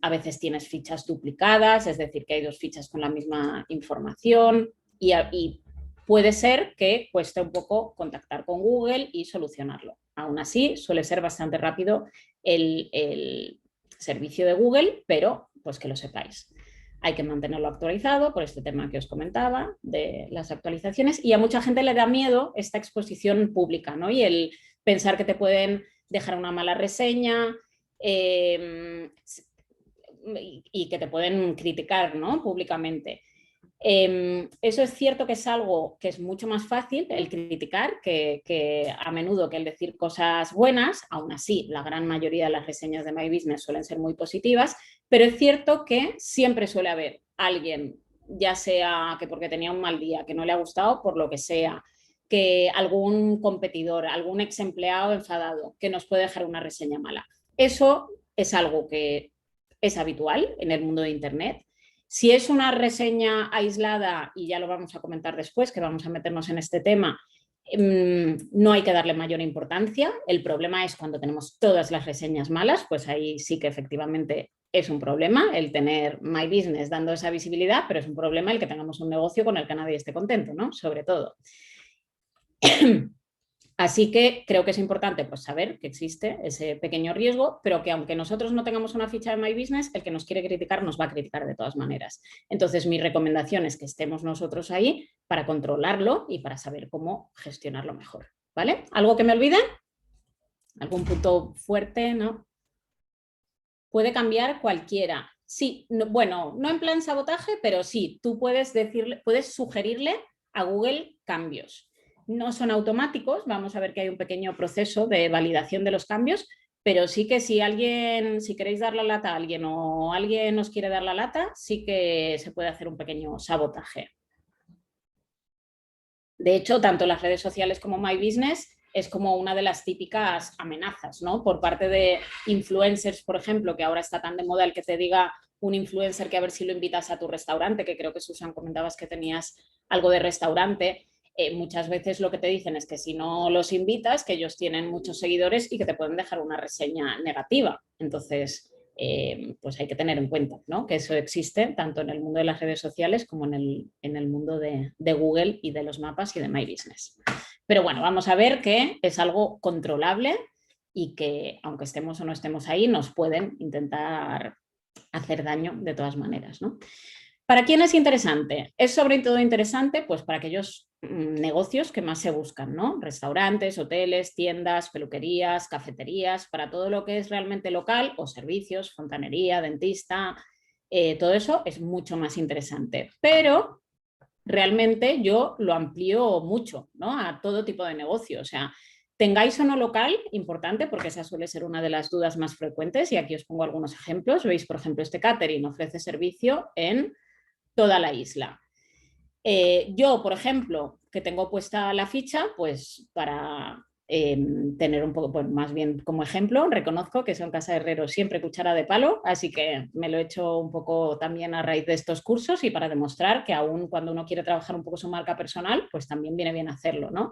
a veces tienes fichas duplicadas, es decir, que hay 2 fichas con la misma información y puede ser que cueste un poco contactar con Google y solucionarlo. Aún así, suele ser bastante rápido el servicio de Google, pero pues que lo sepáis. Hay que mantenerlo actualizado por este tema que os comentaba de las actualizaciones y a mucha gente le da miedo esta exposición pública, ¿no? Y el pensar que te pueden dejar una mala reseña y que te pueden criticar, ¿no? Públicamente. Eso es cierto que es algo que es mucho más fácil el criticar que a menudo que el decir cosas buenas. Aún así, la gran mayoría de las reseñas de My Business suelen ser muy positivas, pero es cierto que siempre suele haber alguien, ya sea que porque tenía un mal día, que no le ha gustado por lo que sea, que algún competidor, algún ex empleado enfadado que nos puede dejar una reseña mala. Eso es algo que es habitual en el mundo de Internet. Si es una reseña aislada, y ya lo vamos a comentar después, que vamos a meternos en este tema, no hay que darle mayor importancia. El problema es cuando tenemos todas las reseñas malas, pues ahí sí que efectivamente es un problema el tener My Business dando esa visibilidad, pero es un problema el que tengamos un negocio con el que nadie esté contento, ¿no? Sobre todo. Así que creo que es importante pues, saber que existe ese pequeño riesgo, pero que aunque nosotros no tengamos una ficha de My Business, el que nos quiere criticar nos va a criticar de todas maneras. Entonces, mi recomendación es que estemos nosotros ahí para controlarlo y para saber cómo gestionarlo mejor. ¿Vale? ¿Algo que me olvide? ¿Algún punto fuerte? ¿No? Puede cambiar cualquiera. Sí, no, bueno, no en plan sabotaje, pero sí, tú puedes sugerirle a Google cambios. No son automáticos, vamos a ver que hay un pequeño proceso de validación de los cambios, pero sí que si queréis dar la lata a alguien o alguien os quiere dar la lata, sí que se puede hacer un pequeño sabotaje. De hecho, tanto las redes sociales como My Business es como una de las típicas amenazas, ¿no? Por parte de influencers, por ejemplo, que ahora está tan de moda el que te diga un influencer que a ver si lo invitas a tu restaurante, que creo que Susan comentabas que tenías algo de restaurante. Muchas veces lo que te dicen es que si no los invitas, que ellos tienen muchos seguidores y que te pueden dejar una reseña negativa. Entonces, pues hay que tener en cuenta, ¿no? Que eso existe tanto en el mundo de las redes sociales como en el mundo de Google y de los mapas y de My Business. Pero bueno, vamos a ver que es algo controlable y que aunque estemos o no estemos ahí, nos pueden intentar hacer daño de todas maneras, ¿no? ¿Para quién es interesante? Es sobre todo interesante pues para aquellos negocios que más se buscan, ¿no? Restaurantes, hoteles, tiendas, peluquerías, cafeterías, para todo lo que es realmente local o servicios, fontanería, dentista, todo eso es mucho más interesante. Pero realmente yo lo amplío mucho, ¿no? A todo tipo de negocio. O sea, tengáis o no local, importante, porque esa suele ser una de las dudas más frecuentes y aquí os pongo algunos ejemplos. Veis, por ejemplo, este catering ofrece servicio en toda la isla. Yo, por ejemplo, que tengo puesta la ficha, pues para tener un poco, pues más bien como ejemplo, reconozco que son Casa Herrero siempre cuchara de palo, así que me lo he hecho un poco también a raíz de estos cursos y para demostrar que aún cuando uno quiere trabajar un poco su marca personal, pues también viene bien hacerlo, ¿no?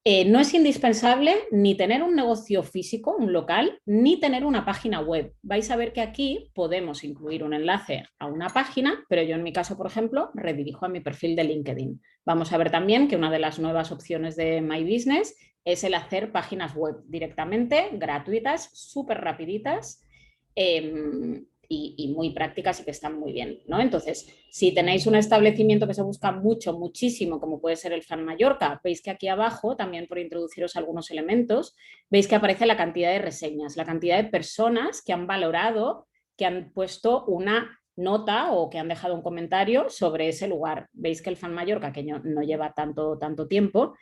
No es indispensable ni tener un negocio físico, un local, ni tener una página web. Vais a ver que aquí podemos incluir un enlace a una página, pero yo en mi caso, por ejemplo, redirijo a mi perfil de LinkedIn. Vamos a ver también que una de las nuevas opciones de My Business es el hacer páginas web directamente, gratuitas, súper rapiditas, y muy prácticas y que están muy bien, ¿no? Entonces, si tenéis un establecimiento que se busca mucho, muchísimo, como puede ser el Fan Mallorca, veis que aquí abajo, también por introduciros algunos elementos, veis que aparece la cantidad de reseñas, la cantidad de personas que han valorado, que han puesto una nota o que han dejado un comentario sobre ese lugar. Veis que el Fan Mallorca, que no lleva tanto tiempo,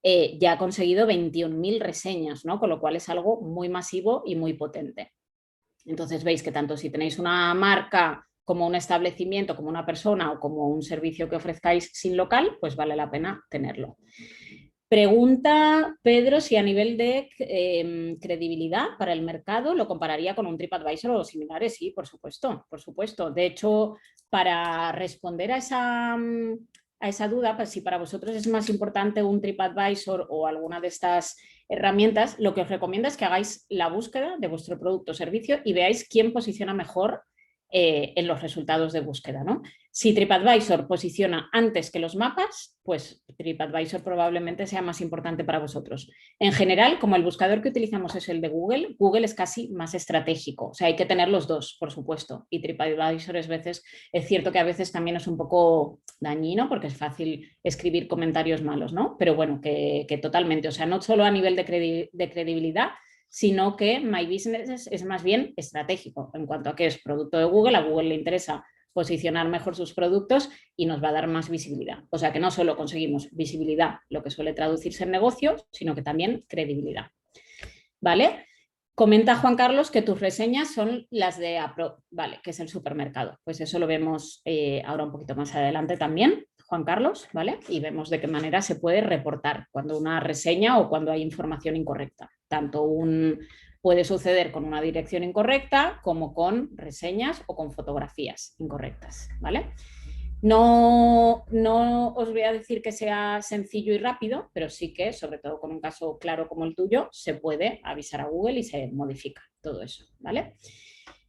ya ha conseguido 21.000 reseñas, ¿no? Con lo cual es algo muy masivo y muy potente. Entonces veis que tanto si tenéis una marca como un establecimiento, como una persona o como un servicio que ofrezcáis sin local, pues vale la pena tenerlo. Pregunta Pedro si a nivel de credibilidad para el mercado lo compararía con un TripAdvisor o similares. Sí, por supuesto, por supuesto. De hecho, para responder a esa duda, pues si para vosotros es más importante un TripAdvisor o alguna de estas herramientas, lo que os recomiendo es que hagáis la búsqueda de vuestro producto o servicio y veáis quién posiciona mejor en los resultados de búsqueda, ¿no? Si TripAdvisor posiciona antes que los mapas, pues TripAdvisor probablemente sea más importante para vosotros. En general, como el buscador que utilizamos es el de Google, Google es casi más estratégico. O sea, hay que tener los dos, por supuesto. Y TripAdvisor es cierto que a veces también es un poco dañino porque es fácil escribir comentarios malos, ¿no? Pero bueno, que totalmente. O sea, no solo a nivel de credibilidad, sino que My Business es más bien estratégico en cuanto a que es producto de Google. A Google le interesa posicionar mejor sus productos y nos va a dar más visibilidad. O sea que no solo conseguimos visibilidad, lo que suele traducirse en negocios, sino que también credibilidad. ¿Vale? Comenta Juan Carlos que tus reseñas son las de Apro, vale, que es el supermercado. Pues eso lo vemos ahora un poquito más adelante también, Juan Carlos, ¿vale? Y vemos de qué manera se puede reportar cuando una reseña o cuando hay información incorrecta. Puede suceder con una dirección incorrecta como con reseñas o con fotografías incorrectas, ¿vale? No os voy a decir que sea sencillo y rápido, pero sí que, sobre todo con un caso claro como el tuyo, se puede avisar a Google y se modifica todo eso, ¿vale?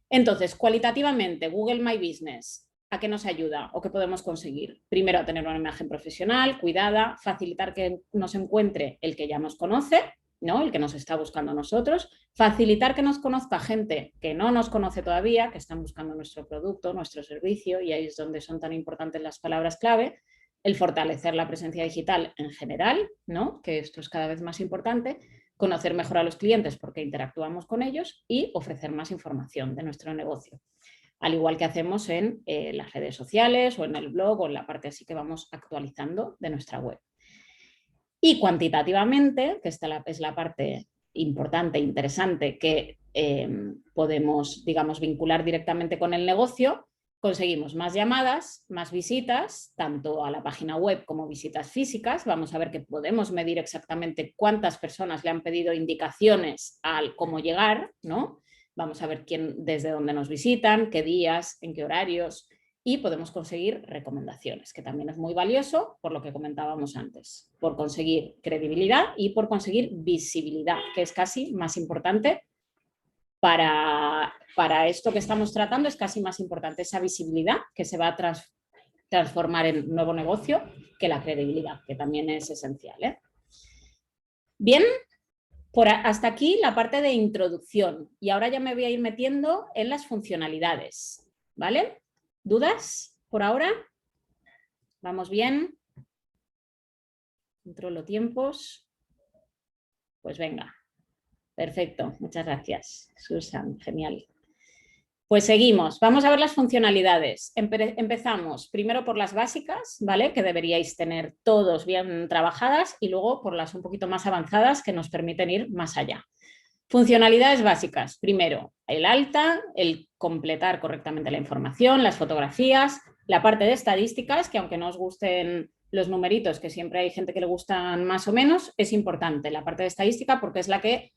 Entonces, cualitativamente, Google My Business, ¿a qué nos ayuda o qué podemos conseguir? Primero, a tener una imagen profesional, cuidada, facilitar que nos encuentre el que ya nos conoce, ¿no? El que nos está buscando a nosotros, facilitar que nos conozca gente que no nos conoce todavía, que están buscando nuestro producto, nuestro servicio, y ahí es donde son tan importantes las palabras clave, el fortalecer la presencia digital en general, ¿no? Que esto es cada vez más importante, conocer mejor a los clientes porque interactuamos con ellos y ofrecer más información de nuestro negocio. Al igual que hacemos en las redes sociales o en el blog o en la parte así que vamos actualizando de nuestra web. Y cuantitativamente, que esta es la parte importante, interesante, que podemos, digamos, vincular directamente con el negocio, conseguimos más llamadas, más visitas, tanto a la página web como visitas físicas. Vamos a ver que podemos medir exactamente cuántas personas le han pedido indicaciones al cómo llegar, ¿no? Vamos a ver desde dónde nos visitan, qué días, en qué horarios, y podemos conseguir recomendaciones, que también es muy valioso por lo que comentábamos antes, por conseguir credibilidad y por conseguir visibilidad, que es casi más importante para esto que estamos tratando, es casi más importante esa visibilidad que se va a transformar en nuevo negocio que la credibilidad, que también es esencial, ¿eh? Bien, hasta aquí la parte de introducción y ahora ya me voy a ir metiendo en las funcionalidades, ¿vale? ¿Dudas? por ahora? ¿Vamos bien? Controlo tiempos. Pues venga. Perfecto. Muchas gracias, Susan. Genial. Pues seguimos. Vamos a ver las funcionalidades. Empezamos primero por las básicas, ¿vale? Que deberíais tener todos bien trabajadas y luego por las un poquito más avanzadas que nos permiten ir más allá. Funcionalidades básicas. Primero, el alta, el completar correctamente la información, las fotografías, la parte de estadísticas, que aunque no os gusten los numeritos, que siempre hay gente que le gustan más o menos, es importante la parte de estadística porque es la que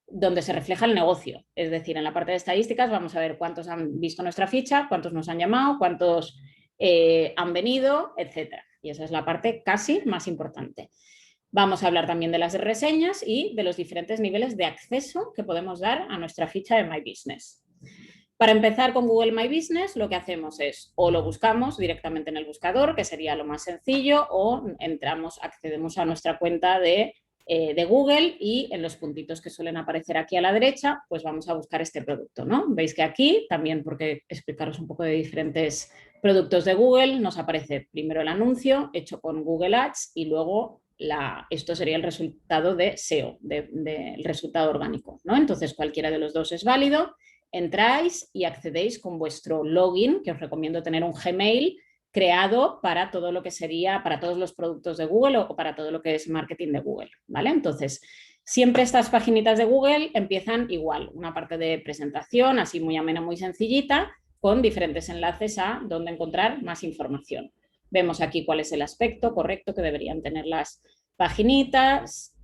donde se refleja el negocio. Es decir, en la parte de estadísticas vamos a ver cuántos han visto nuestra ficha, cuántos nos han llamado, cuántos han venido, etcétera. Y esa es la parte casi más importante. Vamos a hablar también de las reseñas y de los diferentes niveles de acceso que podemos dar a nuestra ficha de My Business. Para empezar con Google My Business, lo que hacemos es o lo buscamos directamente en el buscador, que sería lo más sencillo, o accedemos a nuestra cuenta de Google y en los puntitos que suelen aparecer aquí a la derecha, pues vamos a buscar este producto, ¿no? Veis que aquí, también porque explicaros un poco de diferentes productos de Google, nos aparece primero el anuncio hecho con Google Ads y luego esto sería el resultado de SEO, del resultado orgánico, ¿no? Entonces cualquiera de los dos es válido, entráis y accedéis con vuestro login, que os recomiendo tener un Gmail creado para todo lo que sería, para todos los productos de Google o para todo lo que es marketing de Google, ¿vale? Entonces, siempre estas paginitas de Google empiezan igual, una parte de presentación, así muy amena, muy sencillita, con diferentes enlaces a donde encontrar más información. Vemos aquí cuál es el aspecto correcto que deberían tener las paginitas,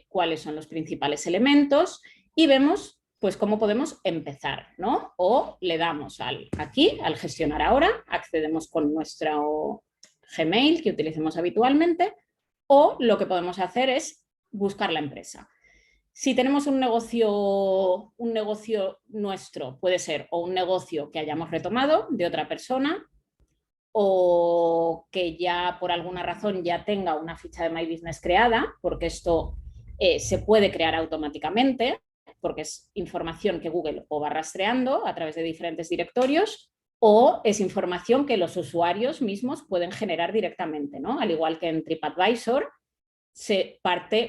cuáles son los principales elementos y vemos pues cómo podemos empezar, ¿no? O le damos aquí, al gestionar ahora, accedemos con nuestro Gmail que utilicemos habitualmente, o lo que podemos hacer es buscar la empresa. Si tenemos un negocio nuestro, puede ser o un negocio que hayamos retomado de otra persona, o que ya por alguna razón ya tenga una ficha de My Business creada, porque esto se puede crear automáticamente, porque es información que Google o va rastreando a través de diferentes directorios o es información que los usuarios mismos pueden generar directamente, ¿no? Al igual que en TripAdvisor,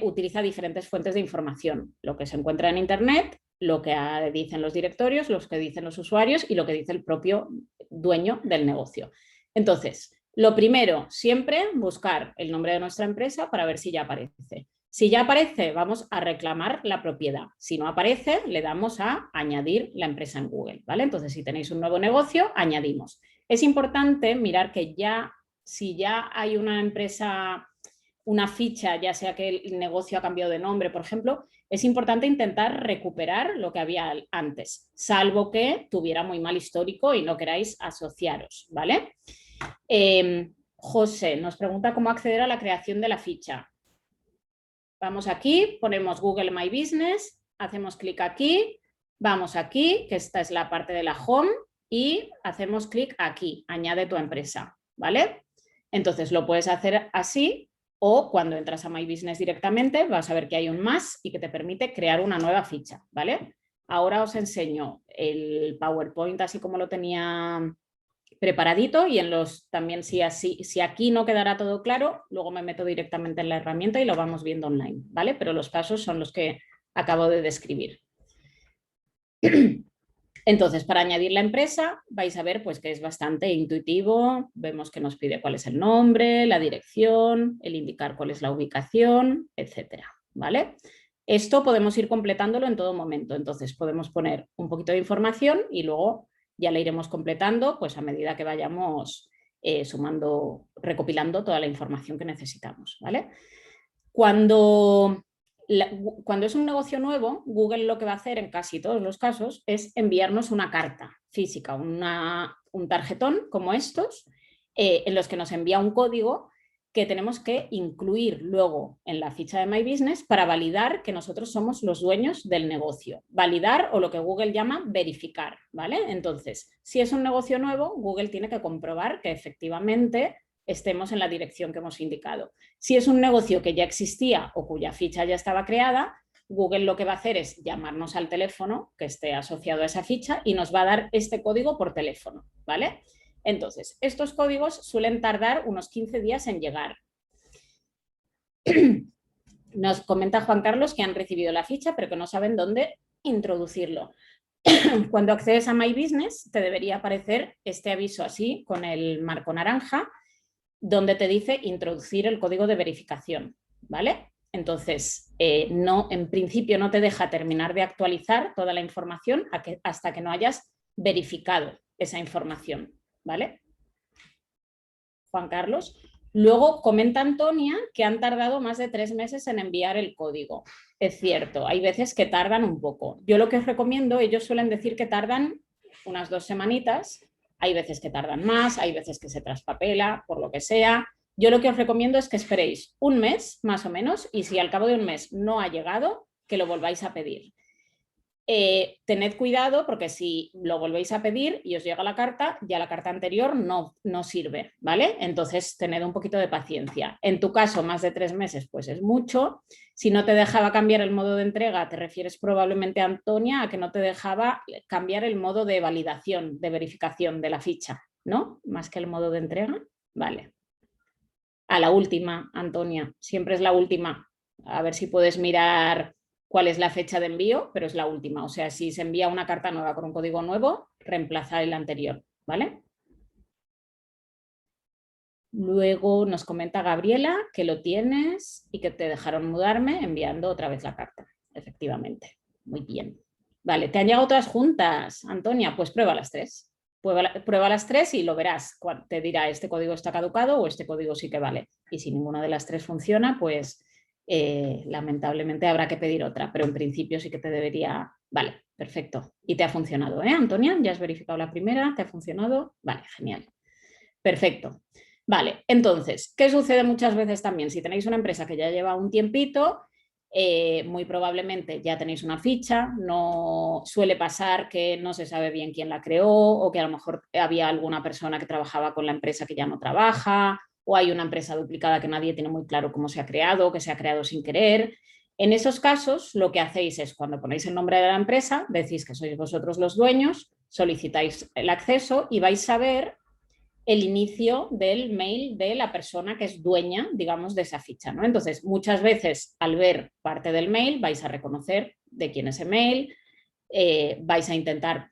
utiliza diferentes fuentes de información, lo que se encuentra en Internet, lo que dicen los directorios, lo que dicen los usuarios y lo que dice el propio dueño del negocio. Entonces, lo primero, siempre buscar el nombre de nuestra empresa para ver si ya aparece. Si ya aparece, vamos a reclamar la propiedad. Si no aparece, le damos a añadir la empresa en Google, ¿vale? Entonces, si tenéis un nuevo negocio, añadimos. Es importante mirar que si ya hay una empresa, una ficha, ya sea que el negocio ha cambiado de nombre, por ejemplo, es importante intentar recuperar lo que había antes, salvo que tuviera muy mal histórico y no queráis asociaros, ¿vale? José nos pregunta cómo acceder a la creación de la ficha. Vamos aquí, ponemos Google My Business, hacemos clic aquí, vamos aquí, que esta es la parte de la home, y hacemos clic aquí, añade tu empresa, ¿vale? Entonces lo puedes hacer así o cuando entras a My Business directamente vas a ver que hay un más y que te permite crear una nueva ficha, ¿vale? Ahora os enseño el PowerPoint así como lo tenía preparadito y también si aquí no quedará todo claro, luego me meto directamente en la herramienta y lo vamos viendo online, ¿vale? Pero los pasos son los que acabo de describir. Entonces, para añadir la empresa, vais a ver pues, que es bastante intuitivo. Vemos que nos pide cuál es el nombre, la dirección, el indicar cuál es la ubicación, etcétera, ¿vale? Esto podemos ir completándolo en todo momento. Entonces, podemos poner un poquito de información y luego ya la iremos completando pues, a medida que vayamos recopilando toda la información que necesitamos, ¿vale? Cuando es un negocio nuevo, Google lo que va a hacer en casi todos los casos es enviarnos una carta física, un tarjetón como estos, en los que nos envía un código que tenemos que incluir luego en la ficha de My Business para validar que nosotros somos los dueños del negocio. Validar o lo que Google llama verificar, ¿vale? Entonces, si es un negocio nuevo, Google tiene que comprobar que efectivamente estemos en la dirección que hemos indicado. Si es un negocio que ya existía o cuya ficha ya estaba creada, Google lo que va a hacer es llamarnos al teléfono que esté asociado a esa ficha y nos va a dar este código por teléfono, ¿vale? Entonces, estos códigos suelen tardar unos 15 días en llegar. Nos comenta Juan Carlos que han recibido la ficha, pero que no saben dónde introducirlo. Cuando accedes a My Business, te debería aparecer este aviso así, con el marco naranja, donde te dice introducir el código de verificación, ¿vale? Entonces, en principio no te deja terminar de actualizar toda la información hasta que no hayas verificado esa información, ¿vale? Juan Carlos. Luego comenta Antonia que han tardado más de 3 meses en enviar el código. Es cierto, hay veces que tardan un poco. Yo lo que os recomiendo, ellos suelen decir que tardan unas 2 semanitas, hay veces que tardan más, hay veces que se traspapela, por lo que sea. Yo lo que os recomiendo es que esperéis un mes más o menos y si al cabo de un mes no ha llegado, que lo volváis a pedir. Tened cuidado porque si lo volvéis a pedir y os llega la carta, ya la carta anterior no sirve, ¿vale? Entonces tened un poquito de paciencia. En tu caso, más de 3 meses, pues es mucho. Si no te dejaba cambiar el modo de entrega, te refieres probablemente, Antonia, a que no te dejaba cambiar el modo de validación, de verificación de la ficha, ¿no? Más que el modo de entrega, vale. A la última, Antonia, siempre es la última. A ver si puedes mirar cuál es la fecha de envío, pero es la última. O sea, si se envía una carta nueva con un código nuevo, reemplazar el anterior, ¿vale? Luego nos comenta Gabriela que lo tienes y que te dejaron mudarme enviando otra vez la carta. Efectivamente, muy bien. Vale, ¿te han llegado todas juntas, Antonia? Pues prueba las 3. Prueba las 3 y lo verás. Te dirá este código está caducado o este código sí que vale. Y si ninguna de las 3 funciona, pues lamentablemente habrá que pedir otra, pero en principio sí que te debería... Vale, perfecto. Y te ha funcionado, Antonia? ¿Ya has verificado la primera? ¿Te ha funcionado? Vale, genial. Perfecto. Vale, entonces, ¿qué sucede muchas veces también? Si tenéis una empresa que ya lleva un tiempito, muy probablemente ya tenéis una ficha, no suele pasar que no se sabe bien quién la creó o que a lo mejor había alguna persona que trabajaba con la empresa que ya no trabaja o hay una empresa duplicada que nadie tiene muy claro cómo se ha creado, que se ha creado sin querer. En esos casos, lo que hacéis es cuando ponéis el nombre de la empresa, decís que sois vosotros los dueños, solicitáis el acceso y vais a ver el inicio del mail de la persona que es dueña, digamos, de esa ficha, ¿no? Entonces, muchas veces al ver parte del mail vais a reconocer de quién es el mail, vais a intentar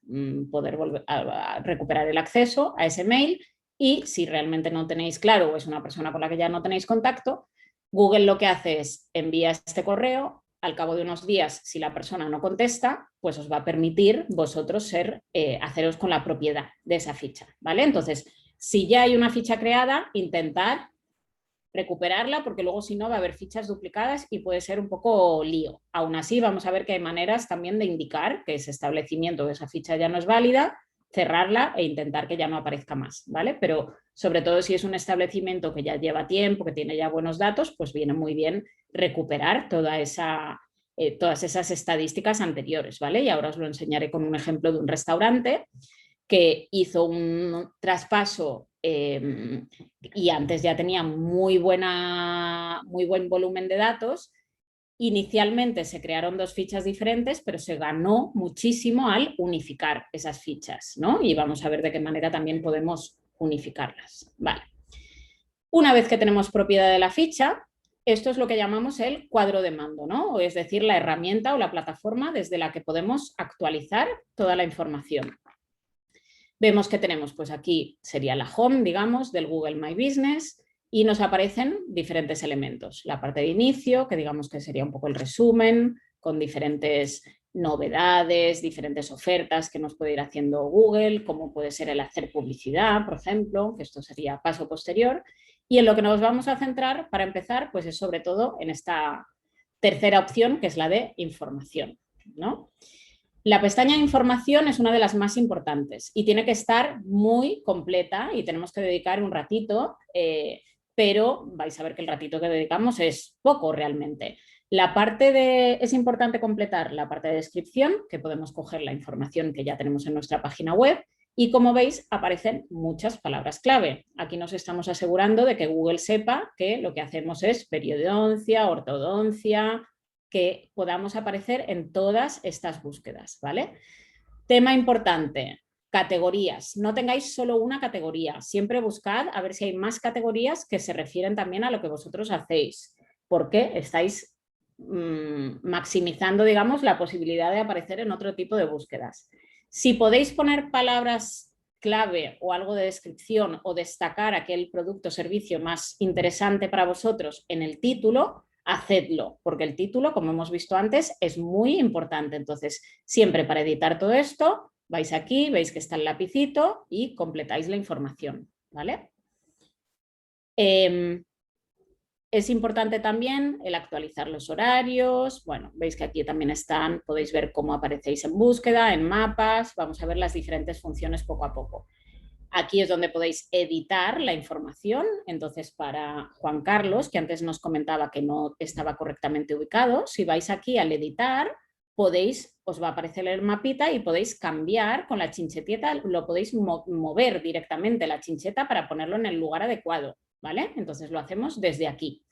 poder volver a recuperar el acceso a ese mail y si realmente no tenéis claro o es una persona con la que ya no tenéis contacto, Google lo que hace es envía este correo, al cabo de unos días, si la persona no contesta, pues os va a permitir vosotros haceros con la propiedad de esa ficha, ¿vale? Entonces, si ya hay una ficha creada, intentad recuperarla porque luego si no va a haber fichas duplicadas y puede ser un poco lío. Aún así vamos a ver que hay maneras también de indicar que ese establecimiento de esa ficha ya no es válida, cerrarla e intentar que ya no aparezca más, ¿vale? Pero sobre todo si es un establecimiento que ya lleva tiempo, que tiene ya buenos datos, pues viene muy bien recuperar todas esas estadísticas anteriores, ¿vale? Y ahora os lo enseñaré con un ejemplo de un restaurante que hizo un traspaso y antes ya tenía muy buen volumen de datos. Inicialmente se crearon 2 fichas diferentes, pero se ganó muchísimo al unificar esas fichas, ¿no? Y vamos a ver de qué manera también podemos unificarlas. Vale. Una vez que tenemos propiedad de la ficha, esto es lo que llamamos el cuadro de mando, ¿no? Es decir, la herramienta o la plataforma desde la que podemos actualizar toda la información. Vemos que tenemos, pues aquí sería la home, digamos, del Google My Business y nos aparecen diferentes elementos. La parte de inicio, que digamos que sería un poco el resumen, con diferentes novedades, diferentes ofertas que nos puede ir haciendo Google, como puede ser el hacer publicidad, por ejemplo, que esto sería paso posterior. Y en lo que nos vamos a centrar para empezar, pues es sobre todo en esta tercera opción, que es la de información, ¿no? La pestaña de información es una de las más importantes y tiene que estar muy completa y tenemos que dedicar un ratito, pero vais a ver que el ratito que dedicamos es poco realmente. Es importante completar la parte de descripción, que podemos coger la información que ya tenemos en nuestra página web y como veis aparecen muchas palabras clave. Aquí nos estamos asegurando de que Google sepa que lo que hacemos es periodoncia, ortodoncia, que podamos aparecer en todas estas búsquedas, ¿vale? Tema importante, categorías. No tengáis solo una categoría, siempre buscad a ver si hay más categorías que se refieren también a lo que vosotros hacéis, porque estáis maximizando, digamos, la posibilidad de aparecer en otro tipo de búsquedas. Si podéis poner palabras clave o algo de descripción o destacar aquel producto o servicio más interesante para vosotros en el título, hacedlo, porque el título, como hemos visto antes, es muy importante. Entonces, siempre para editar todo esto, vais aquí, veis que está el lapicito y completáis la información, ¿vale? Es importante también el actualizar los horarios. Bueno, veis que aquí también están, podéis ver cómo aparecéis en búsqueda, en mapas. Vamos a ver las diferentes funciones poco a poco. Aquí es donde podéis editar la información. Entonces, para Juan Carlos, que antes nos comentaba que no estaba correctamente ubicado, si vais aquí al editar, os va a aparecer el mapita y podéis cambiar con la chincheta, lo podéis mover directamente la chincheta para ponerlo en el lugar adecuado, ¿vale? Entonces lo hacemos desde aquí.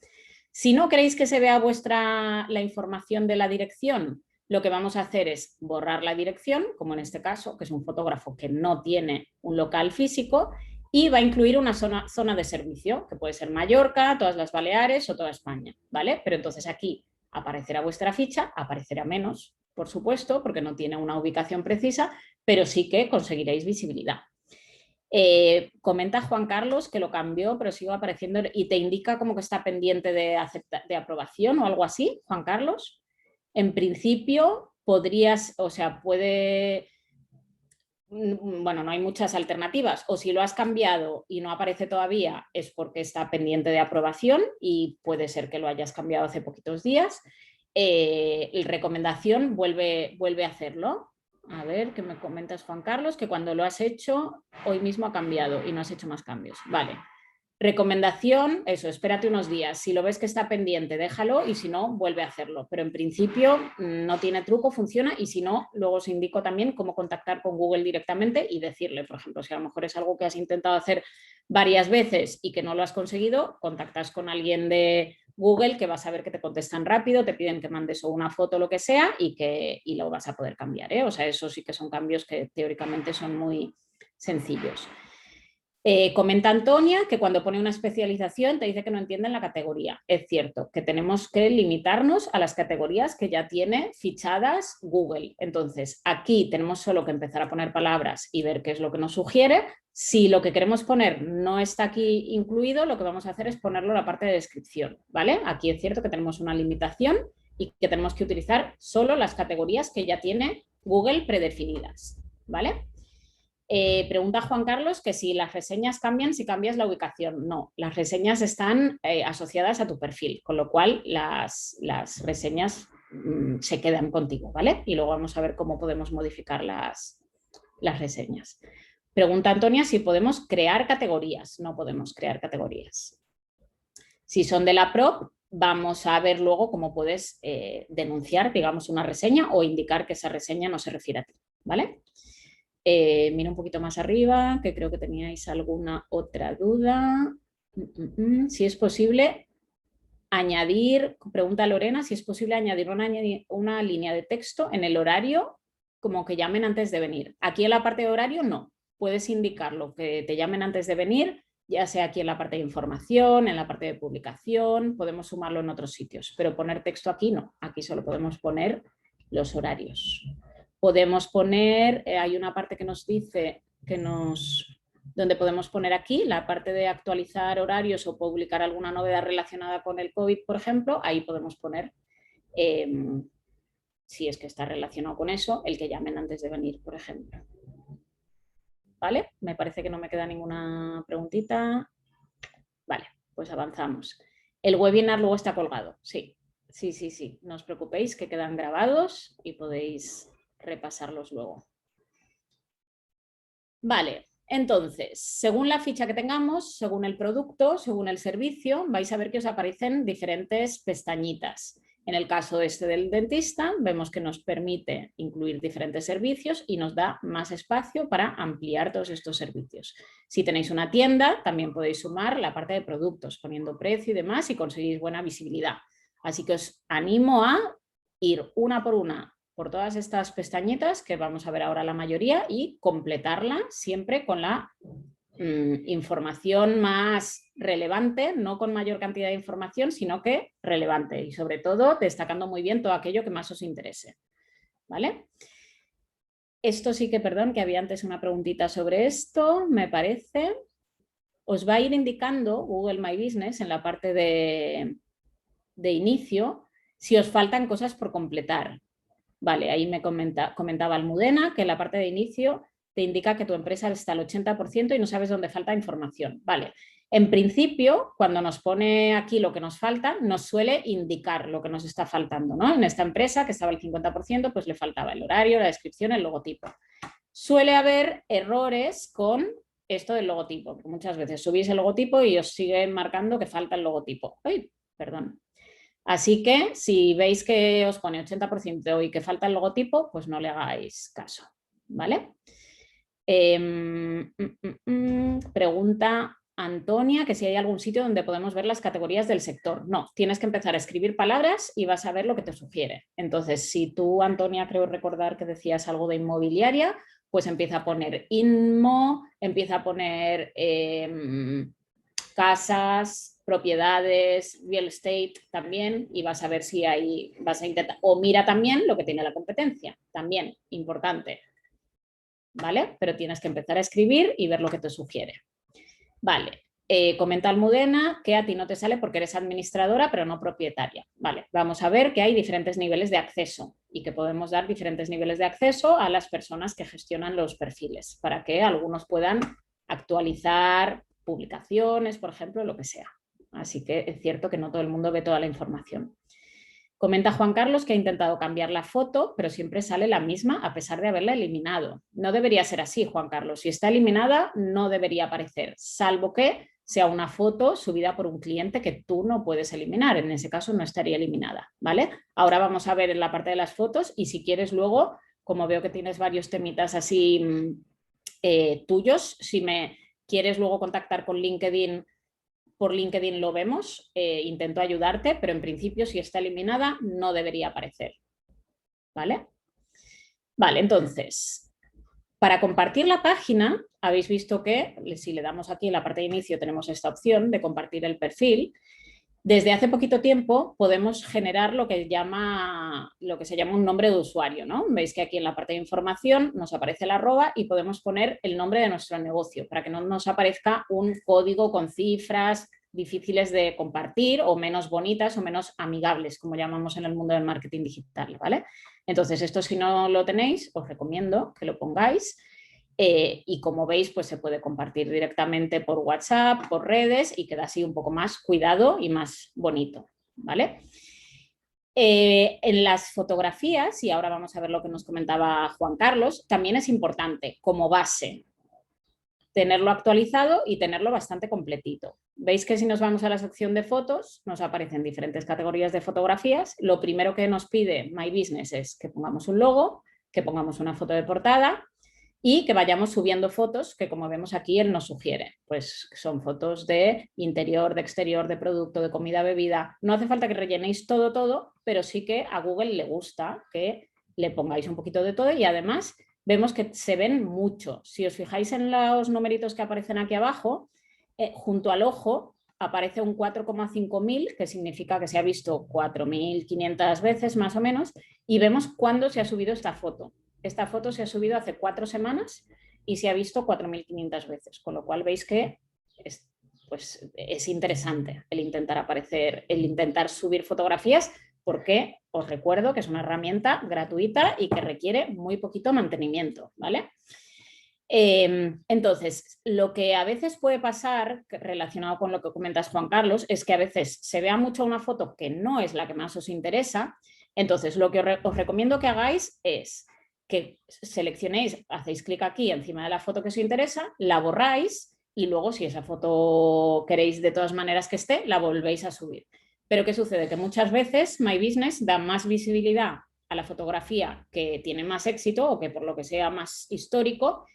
Si no queréis que se vea la información de la dirección, lo que vamos a hacer es borrar la dirección, como en este caso, que es un fotógrafo que no tiene un local físico, y va a incluir una zona de servicio, que puede ser Mallorca, todas las Baleares o toda España, ¿vale? Pero entonces aquí aparecerá vuestra ficha, aparecerá menos, por supuesto, porque no tiene una ubicación precisa, pero sí que conseguiréis visibilidad. Comenta Juan Carlos que lo cambió, pero sigue apareciendo y te indica como que está pendiente de aprobación o algo así, Juan Carlos. En principio podrías, o sea, bueno, no hay muchas alternativas, o si lo has cambiado y no aparece todavía es porque está pendiente de aprobación y puede ser que lo hayas cambiado hace poquitos días. Recomendación, vuelve a hacerlo. A ver, ¿qué me comentas, Juan Carlos? Que cuando lo has hecho, hoy mismo ha cambiado y no has hecho más cambios. Vale. Recomendación, eso, espérate unos días. Si lo ves que está pendiente, déjalo y si no, vuelve a hacerlo. Pero en principio no tiene truco, funciona y si no, luego os indico también cómo contactar con Google directamente y decirle, por ejemplo, si a lo mejor es algo que has intentado hacer varias veces y que no lo has conseguido, contactas con alguien de Google que vas a ver que te contestan rápido, te piden que mandes o una foto o lo que sea y lo vas a poder cambiar, ¿eh? O sea, eso sí que son cambios que teóricamente son muy sencillos. Comenta Antonia que cuando pone una especialización te dice que no entienden la categoría. Es cierto que tenemos que limitarnos a las categorías que ya tiene fichadas Google. Entonces, aquí tenemos solo que empezar a poner palabras y ver qué es lo que nos sugiere. Si lo que queremos poner no está aquí incluido, lo que vamos a hacer es ponerlo en la parte de descripción, ¿vale? Aquí es cierto que tenemos una limitación y que tenemos que utilizar solo las categorías que ya tiene Google predefinidas, ¿vale? Pregunta Juan Carlos que si las reseñas cambian si cambias la ubicación. No, las reseñas están asociadas a tu perfil, con lo cual las reseñas se quedan contigo, ¿vale? Y luego vamos a ver cómo podemos modificar las reseñas. Pregunta Antonia si podemos crear categorías. No podemos crear categorías. Si son de la prop, vamos a ver luego cómo puedes denunciar, digamos, una reseña o indicar que esa reseña no se refiere a ti, ¿vale? Mira un poquito más arriba, que creo que teníais alguna otra duda. Si es posible añadir, pregunta Lorena, si es posible añadir una línea de texto en el horario como que llamen antes de venir. Aquí en la parte de horario no, puedes indicarlo, que te llamen antes de venir, ya sea aquí en la parte de información, en la parte de publicación, podemos sumarlo en otros sitios, pero poner texto aquí no, aquí solo podemos poner los horarios. Podemos poner, hay una parte que nos dice donde podemos poner aquí la parte de actualizar horarios o publicar alguna novedad relacionada con el COVID, por ejemplo, ahí podemos poner, si es que está relacionado con eso, el que llamen antes de venir, por ejemplo. ¿Vale? Me parece que no me queda ninguna preguntita. Vale, pues avanzamos. El webinar luego está colgado, sí. Sí, no os preocupéis que quedan grabados y podéis repasarlos luego. Vale, entonces, según la ficha que tengamos, según el producto, según el servicio, vais a ver que os aparecen diferentes pestañitas. En el caso este del dentista, vemos que nos permite incluir diferentes servicios y nos da más espacio para ampliar todos estos servicios. Si tenéis una tienda, también podéis sumar la parte de productos, poniendo precio y demás y conseguís buena visibilidad. Así que os animo a ir una por una por todas estas pestañitas, que vamos a ver ahora la mayoría, y completarla siempre con la información más relevante, no con mayor cantidad de información, sino que relevante, y sobre todo destacando muy bien todo aquello que más os interese. ¿Vale? Esto sí que, perdón, que había antes una preguntita sobre esto, me parece. Os va a ir indicando Google My Business en la parte de inicio si os faltan cosas por completar. Vale, ahí me comentaba Almudena que en la parte de inicio te indica que tu empresa está al 80% y no sabes dónde falta información. Vale, en principio, cuando nos pone aquí lo que nos falta, nos suele indicar lo que nos está faltando, ¿no? En esta empresa, que estaba al 50%, pues le faltaba el horario, la descripción, el logotipo. Suele haber errores con esto del logotipo, porque muchas veces subís el logotipo y os sigue marcando que falta el logotipo. ¡Ay! Perdón. Así que si veis que os pone 80% y que falta el logotipo, pues no le hagáis caso, ¿vale? Pregunta Antonia que si hay algún sitio donde podemos ver las categorías del sector. No, tienes que empezar a escribir palabras y vas a ver lo que te sugiere. Entonces, si tú, Antonia, creo recordar que decías algo de inmobiliaria, pues empieza a poner inmo, empieza a poner casas, propiedades, real estate también, y vas a ver si hay, vas a intentar, o mira también lo que tiene la competencia, también importante, ¿vale? Pero tienes que empezar a escribir y ver lo que te sugiere. Vale, comenta Almudena que a ti no te sale porque eres administradora pero no propietaria. Vale, vamos a ver que hay diferentes niveles de acceso y que podemos dar diferentes niveles de acceso a las personas que gestionan los perfiles para que algunos puedan actualizar publicaciones, por ejemplo, lo que sea. Así que es cierto que no todo el mundo ve toda la información. Comenta Juan Carlos que ha intentado cambiar la foto, pero siempre sale la misma a pesar de haberla eliminado. No debería ser así, Juan Carlos. Si está eliminada, no debería aparecer, salvo que sea una foto subida por un cliente que tú no puedes eliminar. En ese caso no estaría eliminada, ¿vale? Ahora vamos a ver en la parte de las fotos y si quieres luego, como veo que tienes varios temitas así tuyos, si me quieres luego contactar con LinkedIn, por LinkedIn lo vemos, intento ayudarte, pero en principio si está eliminada no debería aparecer. ¿Vale? Vale, entonces, para compartir la página, habéis visto que si le damos aquí en la parte de inicio tenemos esta opción de compartir el perfil. Desde hace poquito tiempo podemos generar lo que se llama un nombre de usuario, ¿no? Veis que aquí en la parte de información nos aparece el arroba y podemos poner el nombre de nuestro negocio para que no nos aparezca un código con cifras difíciles de compartir o menos bonitas o menos amigables, como llamamos en el mundo del marketing digital, ¿vale? Entonces, esto si no lo tenéis, os recomiendo que lo pongáis. Y como veis, pues se puede compartir directamente por WhatsApp, por redes y queda así un poco más cuidado y más bonito, ¿vale? En las fotografías, y ahora vamos a ver lo que nos comentaba Juan Carlos, también es importante como base tenerlo actualizado y tenerlo bastante completito. Veis que si nos vamos a la sección de fotos, nos aparecen diferentes categorías de fotografías. Lo primero que nos pide My Business es que pongamos un logo, que pongamos una foto de portada y que vayamos subiendo fotos que, como vemos aquí, él nos sugiere. Pues son fotos de interior, de exterior, de producto, de comida, bebida. No hace falta que rellenéis todo, pero sí que a Google le gusta que le pongáis un poquito de todo y además vemos que se ven mucho. Si os fijáis en los numeritos que aparecen aquí abajo, junto al ojo aparece un 4,5 que significa que se ha visto 4.500 veces más o menos, y vemos cuándo se ha subido esta foto. Esta foto se ha subido hace 4 semanas y se ha visto 4.500 veces, con lo cual veis que es interesante el intentar aparecer, el intentar subir fotografías, porque os recuerdo que es una herramienta gratuita y que requiere muy poquito mantenimiento, ¿vale? Entonces, lo que a veces puede pasar, relacionado con lo que comentas, Juan Carlos, es que a veces se vea mucho una foto que no es la que más os interesa. Entonces, lo que os recomiendo que hagáis es que seleccionéis, hacéis clic aquí encima de la foto que os interesa, la borráis y luego, si esa foto queréis de todas maneras que esté, la volvéis a subir. Pero ¿qué sucede? Que muchas veces My Business da más visibilidad a la fotografía que tiene más éxito o que por lo que sea más histórico,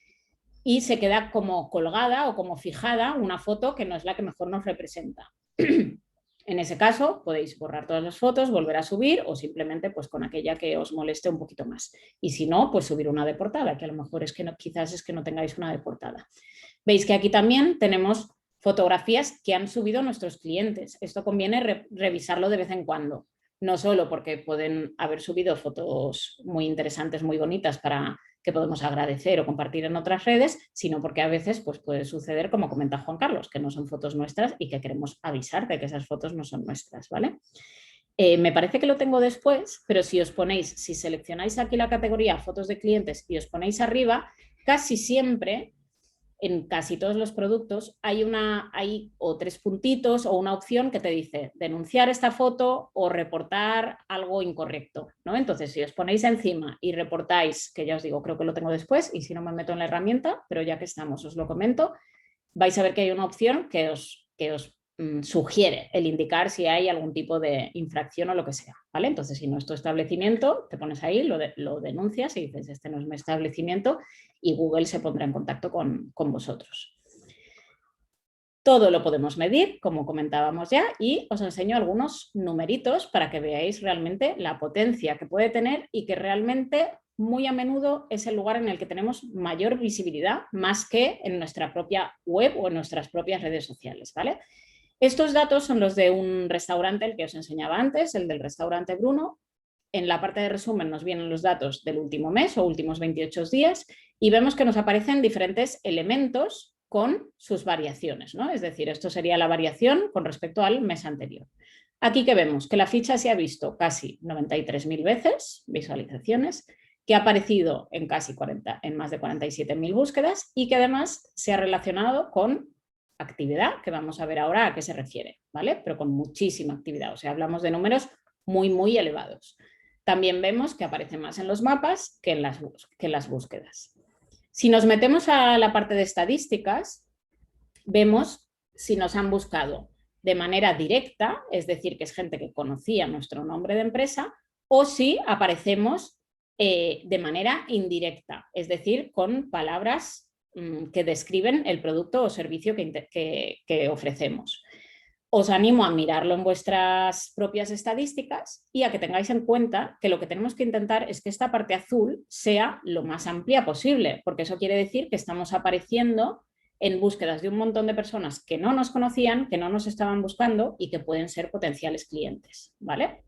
y se queda como colgada o como fijada una foto que no es la que mejor nos representa. En ese caso podéis borrar todas las fotos, volver a subir o simplemente pues con aquella que os moleste un poquito más. Y si no, pues subir una de portada, que a lo mejor es que no, quizás es que no tengáis una de portada. Veis que aquí también tenemos fotografías que han subido nuestros clientes. Esto conviene revisarlo de vez en cuando. No solo porque pueden haber subido fotos muy interesantes, muy bonitas para que podemos agradecer o compartir en otras redes, sino porque a veces pues, puede suceder, como comenta Juan Carlos, que no son fotos nuestras y que queremos avisar de que esas fotos no son nuestras, ¿vale? Me parece que lo tengo después, pero si os ponéis, si seleccionáis aquí la categoría fotos de clientes y os ponéis arriba, casi siempre en casi todos los productos hay o 3 puntitos o una opción que te dice denunciar esta foto o reportar algo incorrecto, ¿no? Entonces, si os ponéis encima y reportáis, que ya os digo, creo que lo tengo después y si no me meto en la herramienta, pero ya que estamos os lo comento, vais a ver que hay una opción que os sugiere el indicar si hay algún tipo de infracción o lo que sea, ¿vale? Entonces, si no es tu establecimiento, te pones ahí, lo denuncias y dices, este no es mi establecimiento y Google se pondrá en contacto con vosotros. Todo lo podemos medir, como comentábamos ya, y os enseño algunos numeritos para que veáis realmente la potencia que puede tener y que realmente muy a menudo es el lugar en el que tenemos mayor visibilidad, más que en nuestra propia web o en nuestras propias redes sociales, ¿vale? Estos datos son los de un restaurante, el que os enseñaba antes, el del restaurante Bruno. En la parte de resumen nos vienen los datos del último mes o últimos 28 días y vemos que nos aparecen diferentes elementos con sus variaciones, ¿no? Es decir, esto sería la variación con respecto al mes anterior. Aquí que vemos que la ficha se ha visto casi 93.000 veces, visualizaciones, que ha aparecido en más de 47.000 búsquedas y que además se ha relacionado con actividad, que vamos a ver ahora a qué se refiere, ¿vale? Pero con muchísima actividad, o sea, hablamos de números muy, muy elevados. También vemos que aparece más en los mapas que en las búsquedas. Si nos metemos a la parte de estadísticas, vemos si nos han buscado de manera directa, es decir, que es gente que conocía nuestro nombre de empresa, o si aparecemos de manera indirecta, es decir, con palabras que describen el producto o servicio que ofrecemos. Os animo a mirarlo en vuestras propias estadísticas y a que tengáis en cuenta que lo que tenemos que intentar es que esta parte azul sea lo más amplia posible, porque eso quiere decir que estamos apareciendo en búsquedas de un montón de personas que no nos conocían, que no nos estaban buscando y que pueden ser potenciales clientes, ¿vale?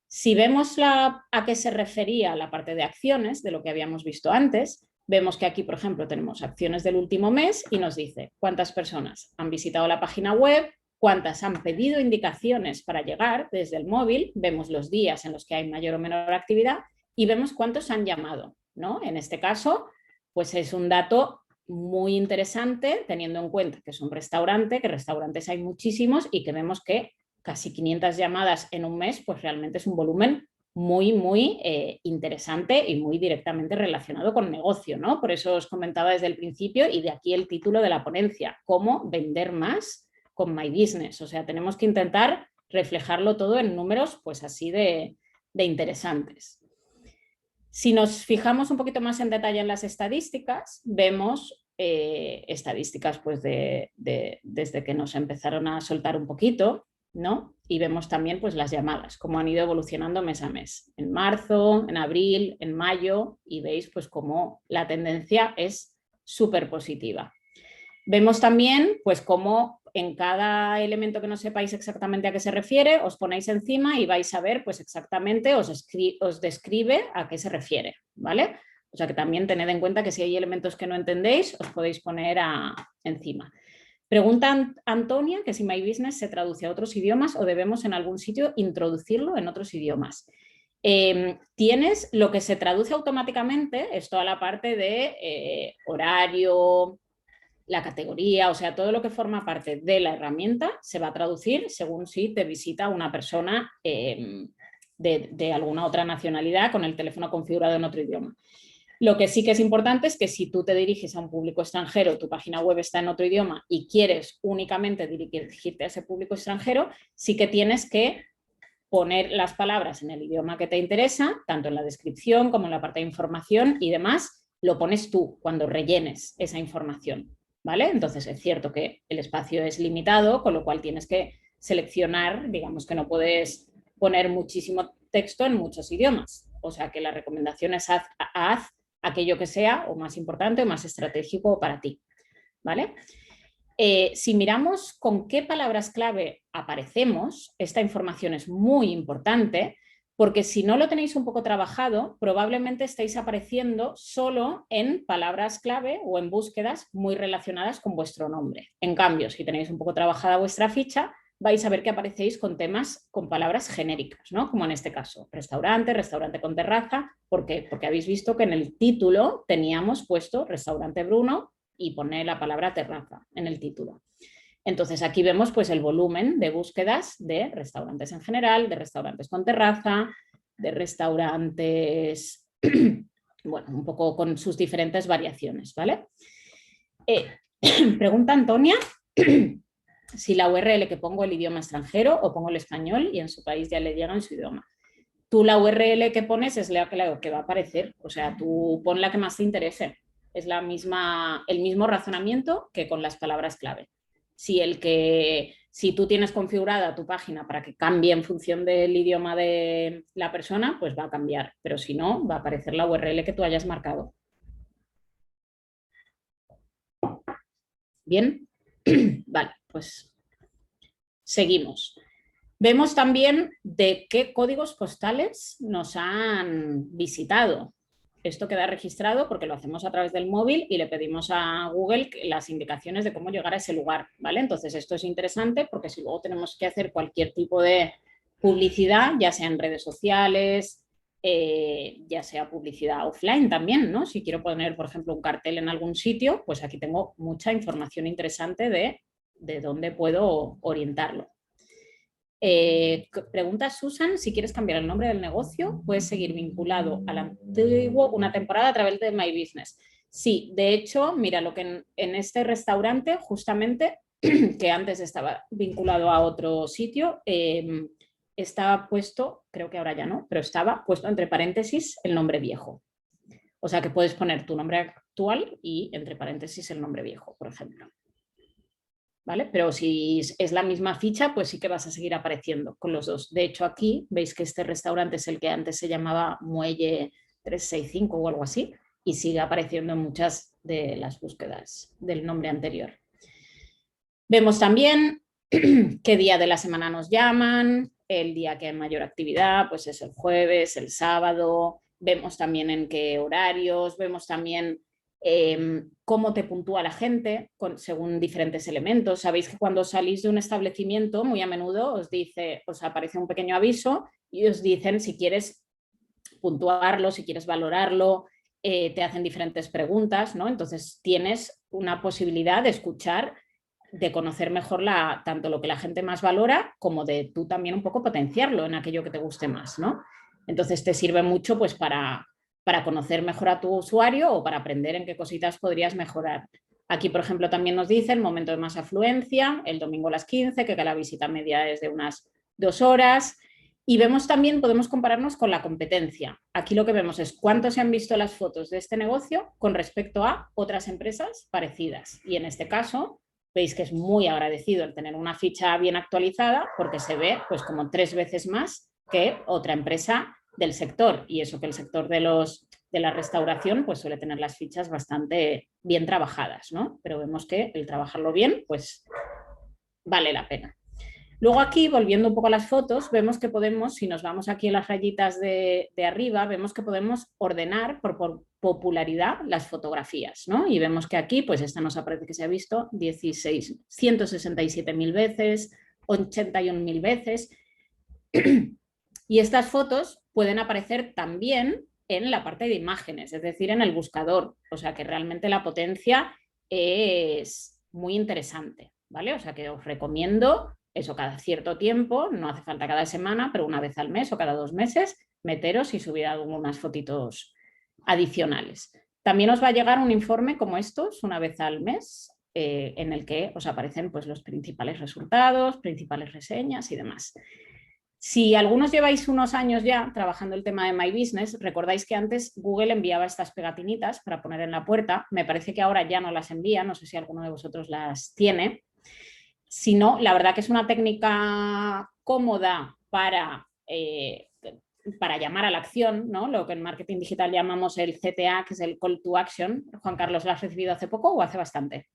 Si vemos a qué se refería la parte de acciones, de lo que habíamos visto antes, vemos que aquí, por ejemplo, tenemos acciones del último mes y nos dice cuántas personas han visitado la página web, cuántas han pedido indicaciones para llegar desde el móvil, vemos los días en los que hay mayor o menor actividad y vemos cuántos han llamado, ¿no? En este caso, pues es un dato muy interesante teniendo en cuenta que es un restaurante, que restaurantes hay muchísimos y que vemos que casi 500 llamadas en un mes, pues realmente es un volumen muy, muy interesante y muy directamente relacionado con negocio, ¿no? Por eso os comentaba desde el principio y de aquí el título de la ponencia, cómo vender más con My Business. O sea, tenemos que intentar reflejarlo todo en números pues así de interesantes. Si nos fijamos un poquito más en detalle en las estadísticas, vemos estadísticas pues desde que nos empezaron a soltar un poquito, ¿no? Y vemos también pues las llamadas, cómo han ido evolucionando mes a mes, en marzo, en abril, en mayo, y veis pues cómo la tendencia es súper positiva. Vemos también pues cómo en cada elemento que no sepáis exactamente a qué se refiere, os ponéis encima y vais a ver pues exactamente, os describe a qué se refiere, ¿vale? O sea que también tened en cuenta que si hay elementos que no entendéis, os podéis poner encima. Pregunta Antonia que si My Business se traduce a otros idiomas o debemos en algún sitio introducirlo en otros idiomas. Tienes lo que se traduce automáticamente, es toda la parte de horario, la categoría, o sea, todo lo que forma parte de la herramienta se va a traducir según si te visita una persona de alguna otra nacionalidad con el teléfono configurado en otro idioma. Lo que sí que es importante es que si tú te diriges a un público extranjero, tu página web está en otro idioma y quieres únicamente dirigirte a ese público extranjero, sí que tienes que poner las palabras en el idioma que te interesa, tanto en la descripción como en la parte de información y demás, lo pones tú cuando rellenes esa información, ¿vale? Entonces es cierto que el espacio es limitado, con lo cual tienes que seleccionar, digamos que no puedes poner muchísimo texto en muchos idiomas. O sea que la recomendación es haz aquello que sea o más importante o más estratégico para ti, ¿vale? Si miramos con qué palabras clave aparecemos, esta información es muy importante porque si no lo tenéis un poco trabajado, probablemente estéis apareciendo solo en palabras clave o en búsquedas muy relacionadas con vuestro nombre. En cambio, si tenéis un poco trabajada vuestra ficha, vais a ver que aparecéis con temas, con palabras genéricas, ¿no? Como en este caso, restaurante, restaurante con terraza. ¿Por qué? Porque habéis visto que en el título teníamos puesto restaurante Bruno y pone la palabra terraza en el título. Entonces aquí vemos pues el volumen de búsquedas de restaurantes en general, de restaurantes con terraza, de restaurantes, bueno, un poco con sus diferentes variaciones, ¿vale? Pregunta Antonia si la URL que pongo el idioma extranjero o pongo el español y en su país ya le llega en su idioma. Tú la URL que pones es la que va a aparecer, o sea, tú pon la que más te interese. Es el mismo razonamiento que con las palabras clave. Si tú tienes configurada tu página para que cambie en función del idioma de la persona, pues va a cambiar, pero si no, va a aparecer la URL que tú hayas marcado. ¿Bien? Vale, pues seguimos. Vemos también de qué códigos postales nos han visitado. Esto queda registrado porque lo hacemos a través del móvil y le pedimos a Google las indicaciones de cómo llegar a ese lugar, ¿vale? Entonces esto es interesante porque si luego tenemos que hacer cualquier tipo de publicidad, ya sea en redes sociales, ya sea publicidad offline también, ¿no? Si quiero poner, por ejemplo, un cartel en algún sitio, pues aquí tengo mucha información interesante de dónde puedo orientarlo. Pregunta Susan si quieres cambiar el nombre del negocio, puedes seguir vinculado al antiguo una temporada a través de My Business. Sí, de hecho, mira, lo que en este restaurante, justamente, que antes estaba vinculado a otro sitio, estaba puesto, creo que ahora ya no, pero estaba puesto entre paréntesis el nombre viejo. O sea que puedes poner tu nombre actual y entre paréntesis el nombre viejo, por ejemplo. ¿Vale? Pero si es la misma ficha, pues sí que vas a seguir apareciendo con los dos. De hecho, aquí veis que este restaurante es el que antes se llamaba Muelle 365 o algo así y sigue apareciendo en muchas de las búsquedas del nombre anterior. Vemos también qué día de la semana nos llaman, el día que hay mayor actividad, pues es el jueves, el sábado. Vemos también en qué horarios, vemos también cómo te puntúa la gente según diferentes elementos. Sabéis que cuando salís de un establecimiento muy a menudo os aparece un pequeño aviso y os dicen si quieres puntuarlo, si quieres valorarlo, te hacen diferentes preguntas, ¿no? Entonces tienes una posibilidad de escuchar, de conocer mejor tanto lo que la gente más valora como de tú también un poco potenciarlo en aquello que te guste más, ¿no? Entonces te sirve mucho pues para conocer mejor a tu usuario o para aprender en qué cositas podrías mejorar. Aquí, por ejemplo, también nos dice el momento de más afluencia, el domingo a las 15, que la visita media es de unas 2 horas. Y vemos también, podemos compararnos con la competencia. Aquí lo que vemos es cuánto se han visto las fotos de este negocio con respecto a otras empresas parecidas. Y en este caso, veis que es muy agradecido el tener una ficha bien actualizada porque se ve pues como 3 veces más que otra empresa del sector, y eso que el sector de la restauración pues suele tener las fichas bastante bien trabajadas, ¿no? Pero vemos que el trabajarlo bien pues vale la pena. Luego aquí, volviendo un poco a las fotos, vemos que podemos, si nos vamos aquí en las rayitas de arriba, vemos que podemos ordenar por popularidad las fotografías, ¿no? Y vemos que aquí, pues esta nos aparece que se ha visto 167.000 veces, 81.000 veces. Y estas fotos pueden aparecer también en la parte de imágenes, es decir, en el buscador. O sea que realmente la potencia es muy interesante, ¿vale? O sea que os recomiendo eso cada cierto tiempo, no hace falta cada semana, pero una vez al mes o cada 2 meses, meteros y subir algunas fotitos adicionales. También os va a llegar un informe como estos una vez al mes, en el que os aparecen pues, los principales resultados, principales reseñas y demás. Si algunos lleváis unos años ya trabajando el tema de My Business, recordáis que antes Google enviaba estas pegatinitas para poner en la puerta. Me parece que ahora ya no las envía, no sé si alguno de vosotros las tiene. Si no, la verdad que es una técnica cómoda para llamar a la acción, ¿no? Lo que en marketing digital llamamos el CTA, que es el Call to Action. Juan Carlos, ¿lo has recibido hace poco o hace bastante?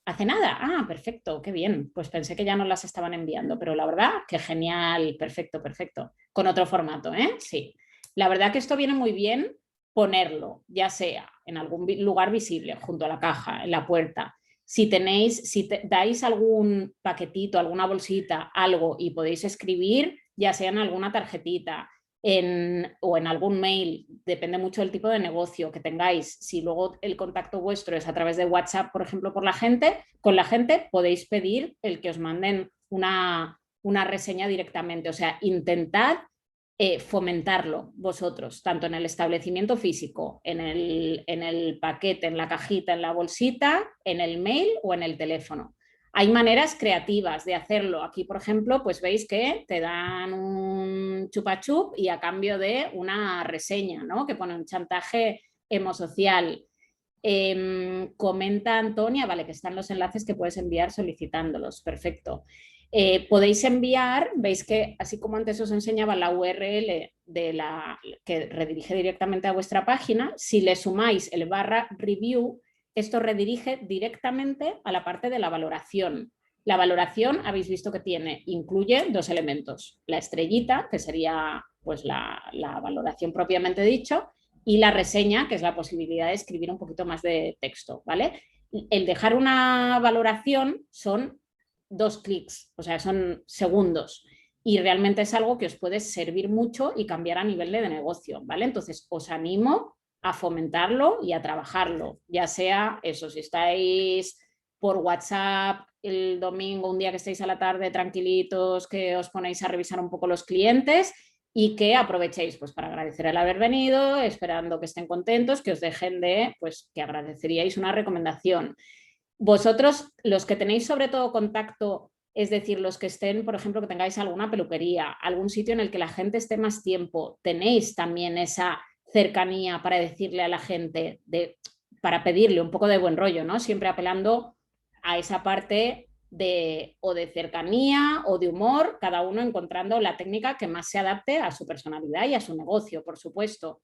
¿Hace nada? Ah, perfecto, qué bien. Pues pensé que ya nos las estaban enviando, pero la verdad que genial, perfecto, perfecto. Con otro formato, ¿eh? Sí. La verdad que esto viene muy bien ponerlo, ya sea en algún lugar visible, junto a la caja, en la puerta. Si dais algún paquetito, alguna bolsita, algo y podéis escribir, ya sea en alguna tarjetita, o en algún mail, depende mucho del tipo de negocio que tengáis. Si luego el contacto vuestro es a través de WhatsApp, por ejemplo, con la gente podéis pedir el que os manden una reseña directamente. O sea, intentad fomentarlo vosotros, tanto en el establecimiento físico, en el paquete, en la cajita, en la bolsita, en el mail o en el teléfono. Hay maneras creativas de hacerlo. Aquí, por ejemplo, pues veis que te dan un chupa chup y a cambio de una reseña, ¿no? Que pone un chantaje emosocial. Comenta Antonia, vale, que están los enlaces que puedes enviar solicitándolos. Perfecto. Podéis enviar, veis que así como antes os enseñaba la URL que redirige directamente a vuestra página, si le sumáis el /review, esto redirige directamente a la parte de la valoración. La valoración, habéis visto que incluye dos elementos, la estrellita, que sería pues la valoración propiamente dicho, y la reseña, que es la posibilidad de escribir un poquito más de texto, ¿vale? El dejar una valoración son 2 clics, o sea, son segundos. Y realmente es algo que os puede servir mucho y cambiar a nivel de negocio, ¿vale? Entonces, os animo a fomentarlo y a trabajarlo, ya sea eso, si estáis por WhatsApp el domingo, un día que estéis a la tarde tranquilitos, que os ponéis a revisar un poco los clientes y que aprovechéis pues para agradecer el haber venido, esperando que estén contentos, que os dejen pues que agradeceríais una recomendación. Vosotros, los que tenéis sobre todo contacto, es decir, los que estén, por ejemplo, que tengáis alguna peluquería, algún sitio en el que la gente esté más tiempo, tenéis también esa cercanía para decirle a la gente, para pedirle un poco de buen rollo, ¿no? Siempre apelando a esa parte o de cercanía o de humor, cada uno encontrando la técnica que más se adapte a su personalidad y a su negocio, por supuesto.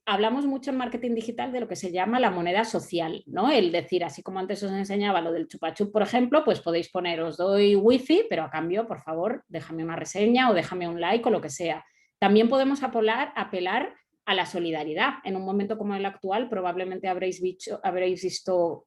Hablamos mucho en marketing digital de lo que se llama la moneda social, ¿no? El decir, así como antes os enseñaba lo del chupachup, por ejemplo, pues podéis poner, os doy wifi, pero a cambio, por favor, déjame una reseña o déjame un like o lo que sea. También podemos apelar a la solidaridad. En un momento como el actual, probablemente habréis visto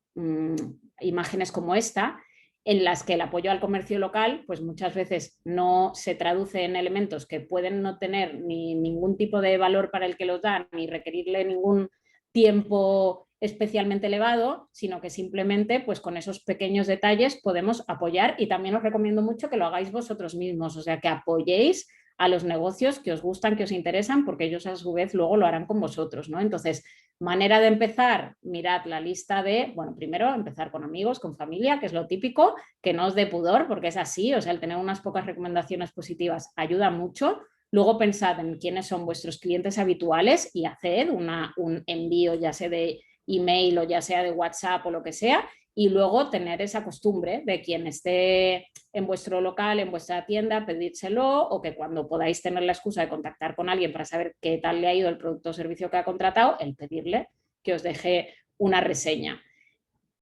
imágenes como esta, en las que el apoyo al comercio local pues muchas veces no se traduce en elementos que pueden no tener ni ningún tipo de valor para el que los dan, ni requerirle ningún tiempo especialmente elevado, sino que simplemente pues con esos pequeños detalles podemos apoyar, y también os recomiendo mucho que lo hagáis vosotros mismos, o sea, que apoyéis a los negocios que os gustan, que os interesan, porque ellos a su vez luego lo harán con vosotros, ¿no? Entonces, manera de empezar, mirad la lista bueno, primero empezar con amigos, con familia, que es lo típico, que no os dé pudor, porque es así, o sea, el tener unas pocas recomendaciones positivas ayuda mucho. Luego pensad en quiénes son vuestros clientes habituales y haced un envío, ya sea de email o ya sea de WhatsApp o lo que sea, y luego tener esa costumbre de quien esté en vuestro local, en vuestra tienda, pedírselo, o que cuando podáis tener la excusa de contactar con alguien para saber qué tal le ha ido el producto o servicio que ha contratado, el pedirle que os deje una reseña.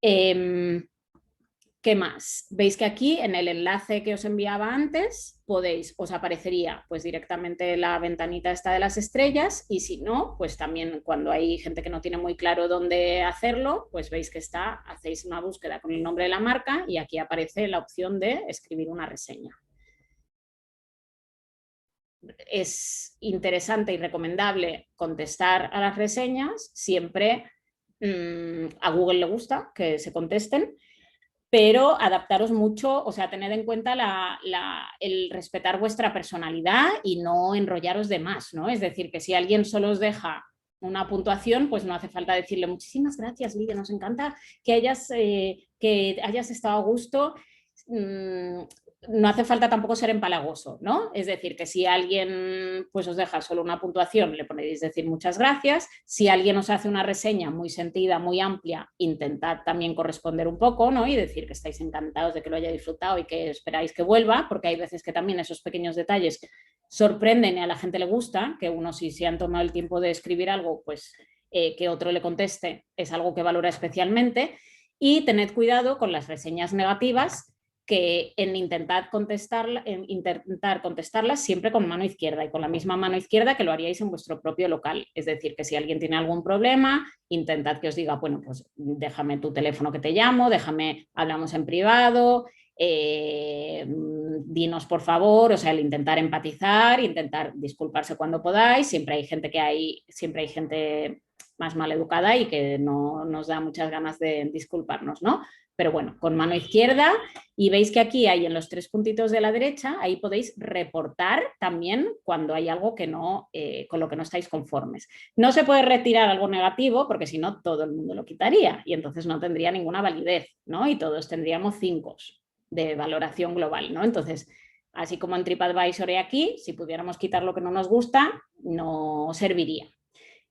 ¿Qué más? Veis que aquí en el enlace que os enviaba antes os aparecería pues directamente la ventanita esta de las estrellas, y si no, pues también cuando hay gente que no tiene muy claro dónde hacerlo, pues veis que hacéis una búsqueda con el nombre de la marca y aquí aparece la opción de escribir una reseña. Es interesante y recomendable contestar a las reseñas, siempre a Google le gusta que se contesten, pero adaptaros mucho, o sea, tened en cuenta el respetar vuestra personalidad y no enrollaros de más, ¿no? Es decir, que si alguien solo os deja una puntuación, pues no hace falta decirle muchísimas gracias, Lidia, nos encanta que hayas estado a gusto. no hace falta tampoco ser empalagoso, ¿no? Es decir, que si alguien pues os deja solo una puntuación, le podéis decir muchas gracias. Si alguien os hace una reseña muy sentida, muy amplia, intentad también corresponder un poco, ¿no? Y decir que estáis encantados de que lo haya disfrutado y que esperáis que vuelva, porque hay veces que también esos pequeños detalles sorprenden y a la gente le gusta, que uno si se han tomado el tiempo de escribir algo, pues que otro le conteste es algo que valora especialmente. Y tened cuidado con las reseñas negativas, que en intentar contestarlas siempre con mano izquierda y con la misma mano izquierda que lo haríais en vuestro propio local. Es decir, que si alguien tiene algún problema, intentad que os diga, bueno, pues déjame tu teléfono que te llamo, déjame, hablamos en privado, dinos por favor, o sea, el intentar empatizar, intentar disculparse cuando podáis. Siempre hay gente más mal educada y que no nos da muchas ganas de disculparnos, ¿no? Pero bueno, con mano izquierda, y veis que aquí hay en los 3 puntitos de la derecha, ahí podéis reportar también cuando hay algo que no, con lo que no estáis conformes. No se puede retirar algo negativo porque si no todo el mundo lo quitaría y entonces no tendría ninguna validez, ¿no? Y todos tendríamos 5 de valoración global, ¿no? Entonces, así como en TripAdvisor y aquí, si pudiéramos quitar lo que no nos gusta, no serviría.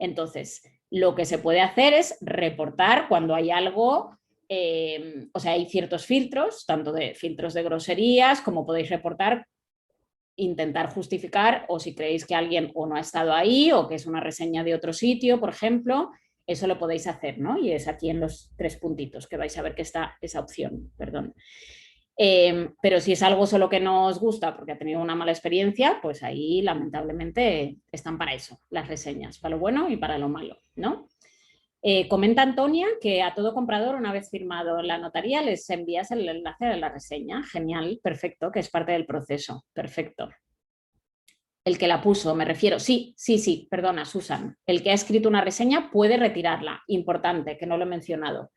Entonces, lo que se puede hacer es reportar cuando hay algo. O sea, hay ciertos filtros, tanto de filtros de groserías, como podéis reportar, intentar justificar, o si creéis que alguien o no ha estado ahí o que es una reseña de otro sitio, por ejemplo, eso lo podéis hacer, ¿no? Y es aquí en los 3 puntitos que vais a ver que está esa opción, perdón. Pero si es algo solo que no os gusta porque ha tenido una mala experiencia, pues ahí lamentablemente están para eso, las reseñas, para lo bueno y para lo malo, ¿no? Comenta Antonia que a todo comprador, una vez firmado en la notaría, les envías el enlace de la reseña. Genial, perfecto, que es parte del proceso. Perfecto. El que la puso, me refiero. Sí, perdona, Susan. El que ha escrito una reseña puede retirarla. Importante, que no lo he mencionado.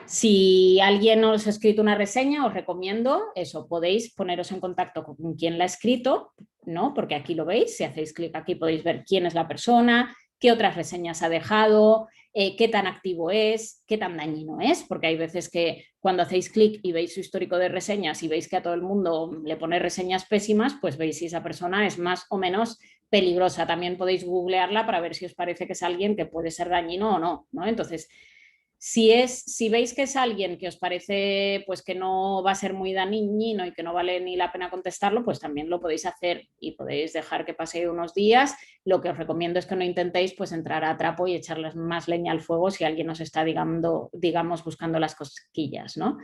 Si alguien os ha escrito una reseña, os recomiendo eso, podéis poneros en contacto con quien la ha escrito, ¿no? Porque aquí lo veis, si hacéis clic aquí podéis ver quién es la persona, qué otras reseñas ha dejado, qué tan activo es, qué tan dañino es, porque hay veces que cuando hacéis clic y veis su histórico de reseñas y veis que a todo el mundo le pone reseñas pésimas, pues veis si esa persona es más o menos peligrosa. También podéis googlearla para ver si os parece que es alguien que puede ser dañino o no, ¿no? Entonces, si veis que es alguien que os parece pues que no va a ser muy dañino y que no vale ni la pena contestarlo, pues también lo podéis hacer y podéis dejar que pase unos días. Lo que os recomiendo es que no intentéis pues entrar a trapo y echarles más leña al fuego si alguien os está digamos buscando las cosquillas, ¿no?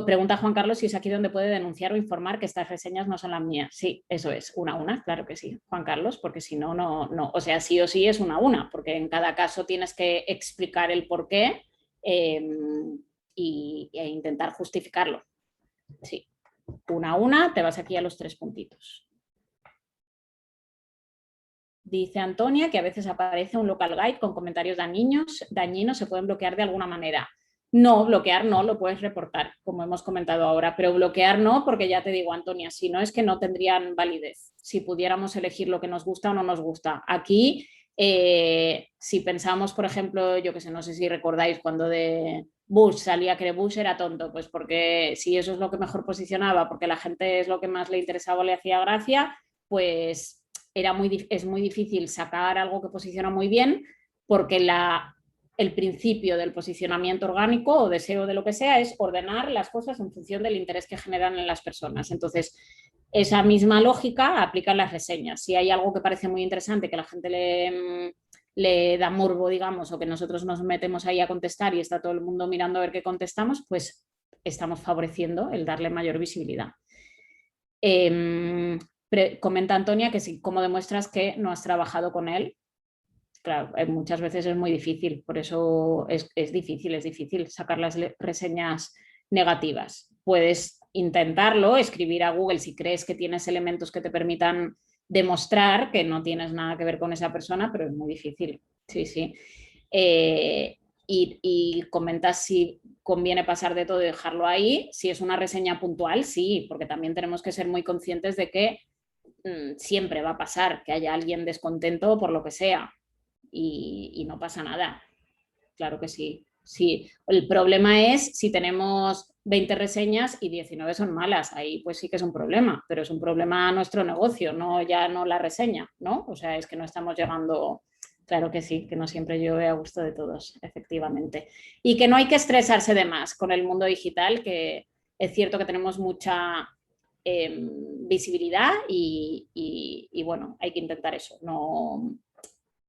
Pregunta Juan Carlos si es aquí donde puede denunciar o informar que estas reseñas no son las mías. Sí, eso es, una a una, claro que sí, Juan Carlos, porque si no, no, o sea, sí o sí es una a una, porque en cada caso tienes que explicar el porqué e intentar justificarlo. Sí, una a una, te vas aquí a los 3 puntitos. Dice Antonia que a veces aparece un local guide con comentarios dañinos, se pueden bloquear de alguna manera. No, bloquear no, lo puedes reportar, como hemos comentado ahora, pero bloquear no, porque ya te digo, Antonia, si no es que no tendrían validez, si pudiéramos elegir lo que nos gusta o no nos gusta. Aquí, si pensamos, por ejemplo, yo que sé, no sé si recordáis cuando de Bush salía que Bush era tonto, pues porque si eso es lo que mejor posicionaba, porque la gente es lo que más le interesaba o le hacía gracia, pues es muy difícil sacar algo que posiciona muy bien, porque el principio del posicionamiento orgánico o deseo de lo que sea es ordenar las cosas en función del interés que generan en las personas. Entonces, esa misma lógica aplica en las reseñas. Si hay algo que parece muy interesante, que la gente le da morbo, digamos, o que nosotros nos metemos ahí a contestar y está todo el mundo mirando a ver qué contestamos, pues estamos favoreciendo el darle mayor visibilidad. Comenta Antonia que si, ¿cómo demuestras que no has trabajado con él? Claro, muchas veces es muy difícil, por eso es difícil sacar las reseñas negativas. Puedes intentarlo, escribir a Google si crees que tienes elementos que te permitan demostrar que no tienes nada que ver con esa persona, pero es muy difícil. Sí, sí. Y comentas si conviene pasar de todo y dejarlo ahí. Si es una reseña puntual, sí, porque también tenemos que ser muy conscientes de que siempre va a pasar que haya alguien descontento por lo que sea. Y no pasa nada. Claro que sí. Sí. El problema es si tenemos 20 reseñas y 19 son malas. Ahí pues sí que es un problema, pero es un problema a nuestro negocio, no ya no la reseña, ¿no? O sea, es que no estamos llegando... Claro que sí, que no siempre llueve a gusto de todos, efectivamente. Y que no hay que estresarse de más con el mundo digital, que es cierto que tenemos mucha visibilidad y bueno, hay que intentar eso,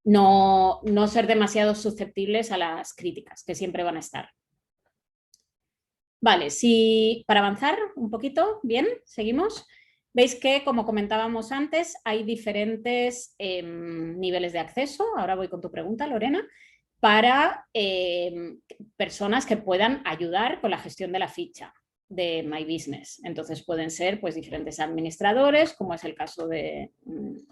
no ser demasiado susceptibles a las críticas, que siempre van a estar. Vale, para avanzar un poquito, bien, seguimos. Veis que, como comentábamos antes, hay diferentes niveles de acceso. Ahora voy con tu pregunta, Lorena, para personas que puedan ayudar con la gestión de la ficha de My Business. Entonces pueden ser pues diferentes administradores, como es el caso de,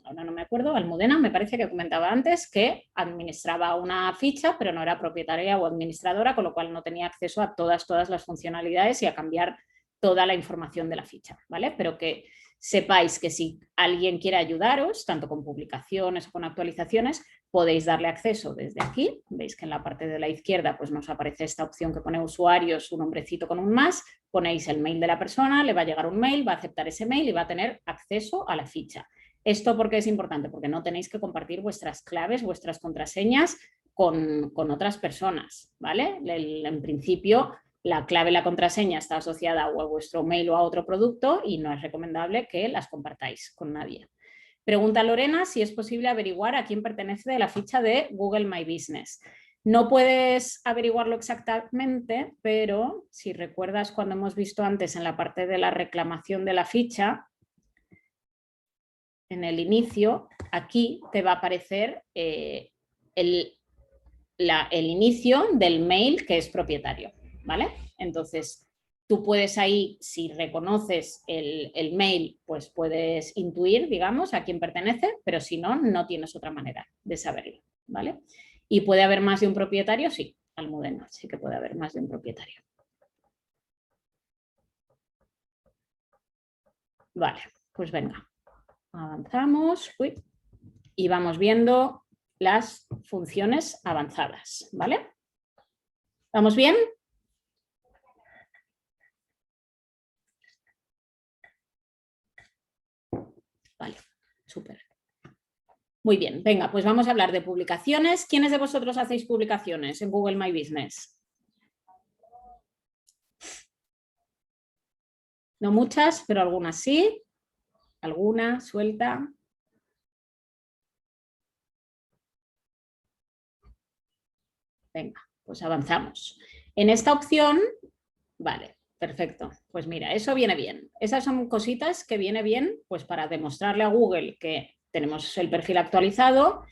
ahora no me acuerdo, Almudena, me parece que comentaba antes, que administraba una ficha, pero no era propietaria o administradora, con lo cual no tenía acceso a todas las funcionalidades y a cambiar toda la información de la ficha, ¿vale? Pero que sepáis que si alguien quiere ayudaros, tanto con publicaciones o con actualizaciones, podéis darle acceso desde aquí. Veis que en la parte de la izquierda pues nos aparece esta opción que pone usuarios, un nombrecito con un más, ponéis el mail de la persona, le va a llegar un mail, va a aceptar ese mail y va a tener acceso a la ficha. ¿Esto por qué es importante? Porque no tenéis que compartir vuestras claves, vuestras contraseñas con otras personas, ¿vale? En principio, la clave y la contraseña está asociada o a vuestro mail o a otro producto y no es recomendable que las compartáis con nadie. Pregunta Lorena si es posible averiguar a quién pertenece la ficha de Google My Business. No puedes averiguarlo exactamente, pero si recuerdas cuando hemos visto antes en la parte de la reclamación de la ficha, en el inicio, aquí te va a aparecer el inicio del mail que es propietario, ¿vale? Entonces, tú puedes ahí, si reconoces el mail, pues puedes intuir, digamos, a quién pertenece, pero si no, no tienes otra manera de saberlo, ¿vale? ¿Y puede haber más de un propietario? Sí, Almudena, sí que puede haber más de un propietario. Vale, pues venga, avanzamos y vamos viendo las funciones avanzadas, ¿vale? ¿Vamos bien? Vale, súper. Muy bien, venga, pues vamos a hablar de publicaciones. ¿Quiénes de vosotros hacéis publicaciones en Google My Business? No muchas, pero algunas sí. ¿Alguna suelta? Venga, pues avanzamos. En esta opción, vale, perfecto. Pues mira, eso viene bien. Esas son cositas que viene bien pues para demostrarle a Google que tenemos el perfil actualizado,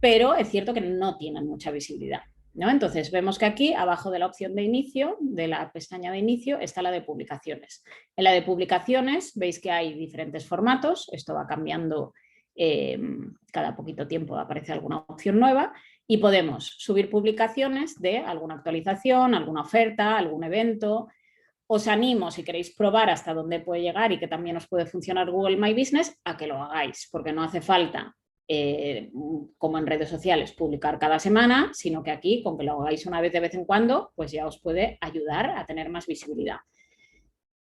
pero es cierto que no tienen mucha visibilidad, ¿no? Entonces vemos que aquí abajo de la opción de inicio, de la pestaña de inicio, está la de publicaciones. En la de publicaciones veis que hay diferentes formatos, esto va cambiando cada poquito tiempo, aparece alguna opción nueva y podemos subir publicaciones de alguna actualización, alguna oferta, algún evento. Os animo, si queréis probar hasta dónde puede llegar y que también os puede funcionar Google My Business, a que lo hagáis, porque no hace falta, como en redes sociales, publicar cada semana, sino que aquí, con que lo hagáis una vez de vez en cuando, pues ya os puede ayudar a tener más visibilidad.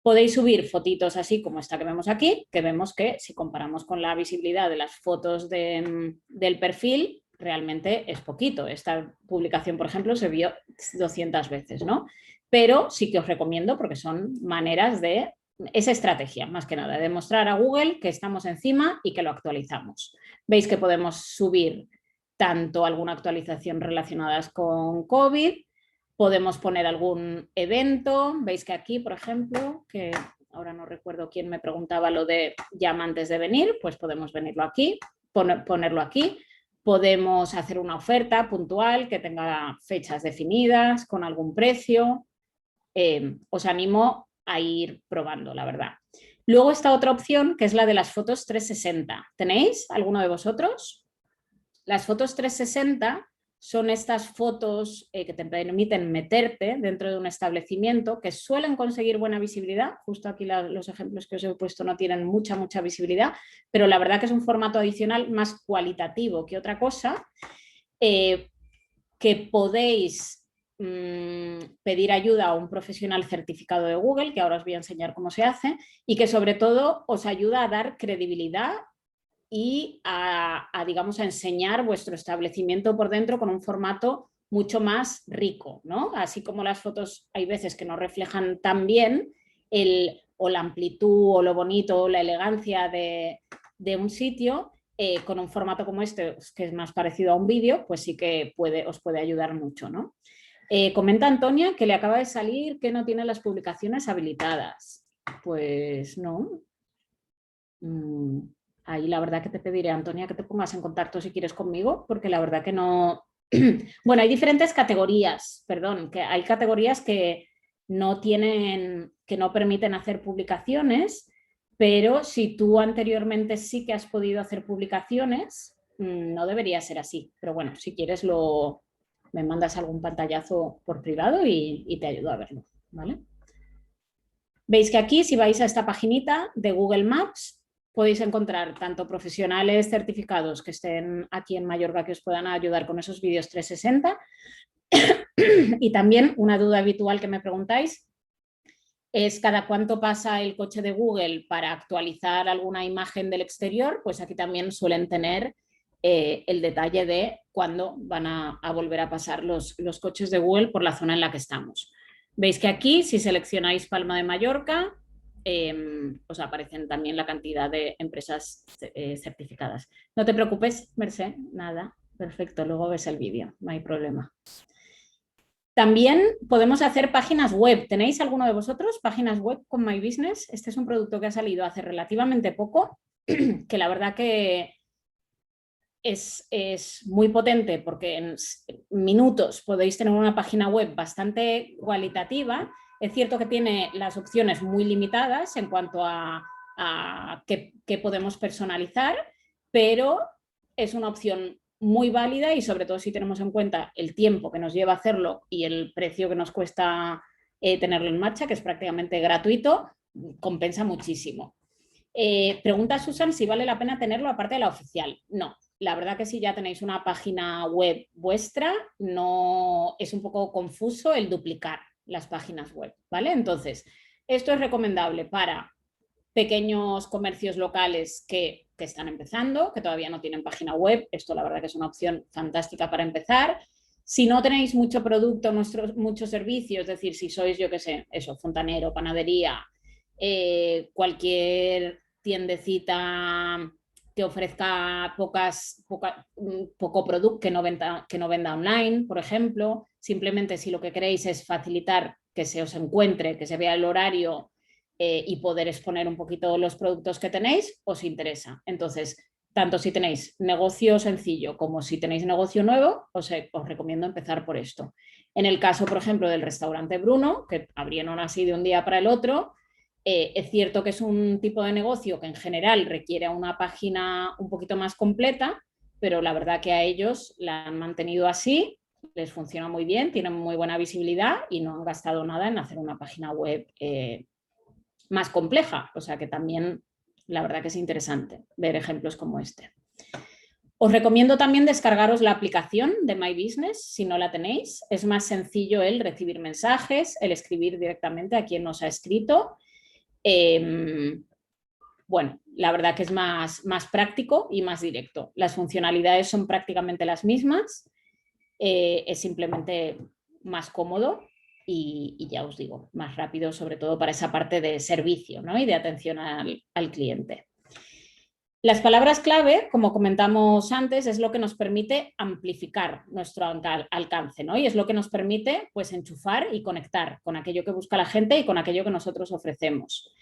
Podéis subir fotitos así como esta que vemos aquí, que vemos que si comparamos con la visibilidad de las fotos del perfil, realmente es poquito. Esta publicación, por ejemplo, se vio 200 veces, ¿no? Pero sí que os recomiendo porque son maneras de... Esa estrategia, más que nada, de mostrar a Google que estamos encima y que lo actualizamos. Veis que podemos subir tanto alguna actualización relacionada con COVID, podemos poner algún evento. Veis que aquí, por ejemplo, que ahora no recuerdo quién me preguntaba lo de llama antes de venir, pues podemos venirlo aquí, ponerlo aquí. Podemos hacer una oferta puntual que tenga fechas definidas, con algún precio. Os animo a ir probando, la verdad. Luego está otra opción que es la de las fotos 360. ¿Tenéis alguno de vosotros? Las fotos 360 son estas fotos que te permiten meterte dentro de un establecimiento que suelen conseguir buena visibilidad. Justo aquí los ejemplos que os he puesto no tienen mucha visibilidad, pero la verdad que es un formato adicional más cualitativo que otra cosa, que podéis pedir ayuda a un profesional certificado de Google, que ahora os voy a enseñar cómo se hace, y que sobre todo os ayuda a dar credibilidad y digamos, a enseñar vuestro establecimiento por dentro con un formato mucho más rico, ¿no? Así como las fotos hay veces que no reflejan tan bien o la amplitud o lo bonito o la elegancia de un sitio, con un formato como este, que es más parecido a un vídeo, pues sí que os puede ayudar mucho, ¿no? Comenta Antonia que le acaba de salir que no tiene las publicaciones habilitadas. Pues no. Ahí la verdad que te pediré, Antonia, que te pongas en contacto si quieres conmigo, porque la verdad que no... Bueno, hay diferentes categorías, perdón, que hay categorías que no tienen, que no permiten hacer publicaciones, pero si tú anteriormente sí que has podido hacer publicaciones, no debería ser así. Pero bueno, si quieres me mandas algún pantallazo por privado y te ayudo a verlo, ¿vale? Veis que aquí, si vais a esta paginita de Google Maps, podéis encontrar tanto profesionales certificados que estén aquí en Mallorca que os puedan ayudar con esos vídeos 360 y también una duda habitual que me preguntáis es cada cuánto pasa el coche de Google para actualizar alguna imagen del exterior, pues aquí también suelen tener el detalle de cuándo van a volver a pasar los coches de Google por la zona en la que estamos. Veis que aquí, si seleccionáis Palma de Mallorca, os aparecen también la cantidad de empresas certificadas. No te preocupes, Mercé, nada, perfecto, luego ves el vídeo, no hay problema. También podemos hacer páginas web. ¿Tenéis alguno de vosotros páginas web con My Business? Este es un producto que ha salido hace relativamente poco, que la verdad que es muy potente porque en minutos podéis tener una página web bastante cualitativa. Es cierto que tiene las opciones muy limitadas en cuanto a qué podemos personalizar, pero es una opción muy válida y sobre todo si tenemos en cuenta el tiempo que nos lleva hacerlo y el precio que nos cuesta tenerlo en marcha, que es prácticamente gratuito, compensa muchísimo. Pregunta Susan si vale la pena tenerlo aparte de la oficial. No, la verdad que si ya tenéis una página web vuestra, no es un poco confuso el duplicar las páginas web, ¿vale? Entonces, esto es recomendable para pequeños comercios locales que están empezando, que todavía no tienen página web. Esto la verdad que es una opción fantástica para empezar. Si no tenéis mucho producto, muchos servicios, es decir, si sois, yo qué sé, eso, fontanero, panadería, cualquier tiendecita que ofrezca poco producto, que no venda online, por ejemplo. Simplemente si lo que queréis es facilitar que se os encuentre, que se vea el horario y poder exponer un poquito los productos que tenéis, os interesa. Entonces, tanto si tenéis negocio sencillo como si tenéis negocio nuevo, os recomiendo empezar por esto. En el caso, por ejemplo, del restaurante Bruno, que abrieron así de un día para el otro, es cierto que es un tipo de negocio que en general requiere una página un poquito más completa, pero la verdad que a ellos la han mantenido así, les funciona muy bien, tienen muy buena visibilidad y no han gastado nada en hacer una página web más compleja. O sea que también la verdad que es interesante ver ejemplos como este. Os recomiendo también descargaros la aplicación de My Business si no la tenéis. Es más sencillo el recibir mensajes, el escribir directamente a quien nos ha escrito. Bueno, la verdad que es más práctico y más directo. Las funcionalidades son prácticamente las mismas, es simplemente más cómodo y ya os digo, más rápido, sobre todo para esa parte de servicio, ¿no? Y de atención al cliente. Las palabras clave, como comentamos antes, es lo que nos permite amplificar nuestro alcance, ¿no? Y es lo que nos permite, pues, enchufar y conectar con aquello que busca la gente y con aquello que nosotros ofrecemos.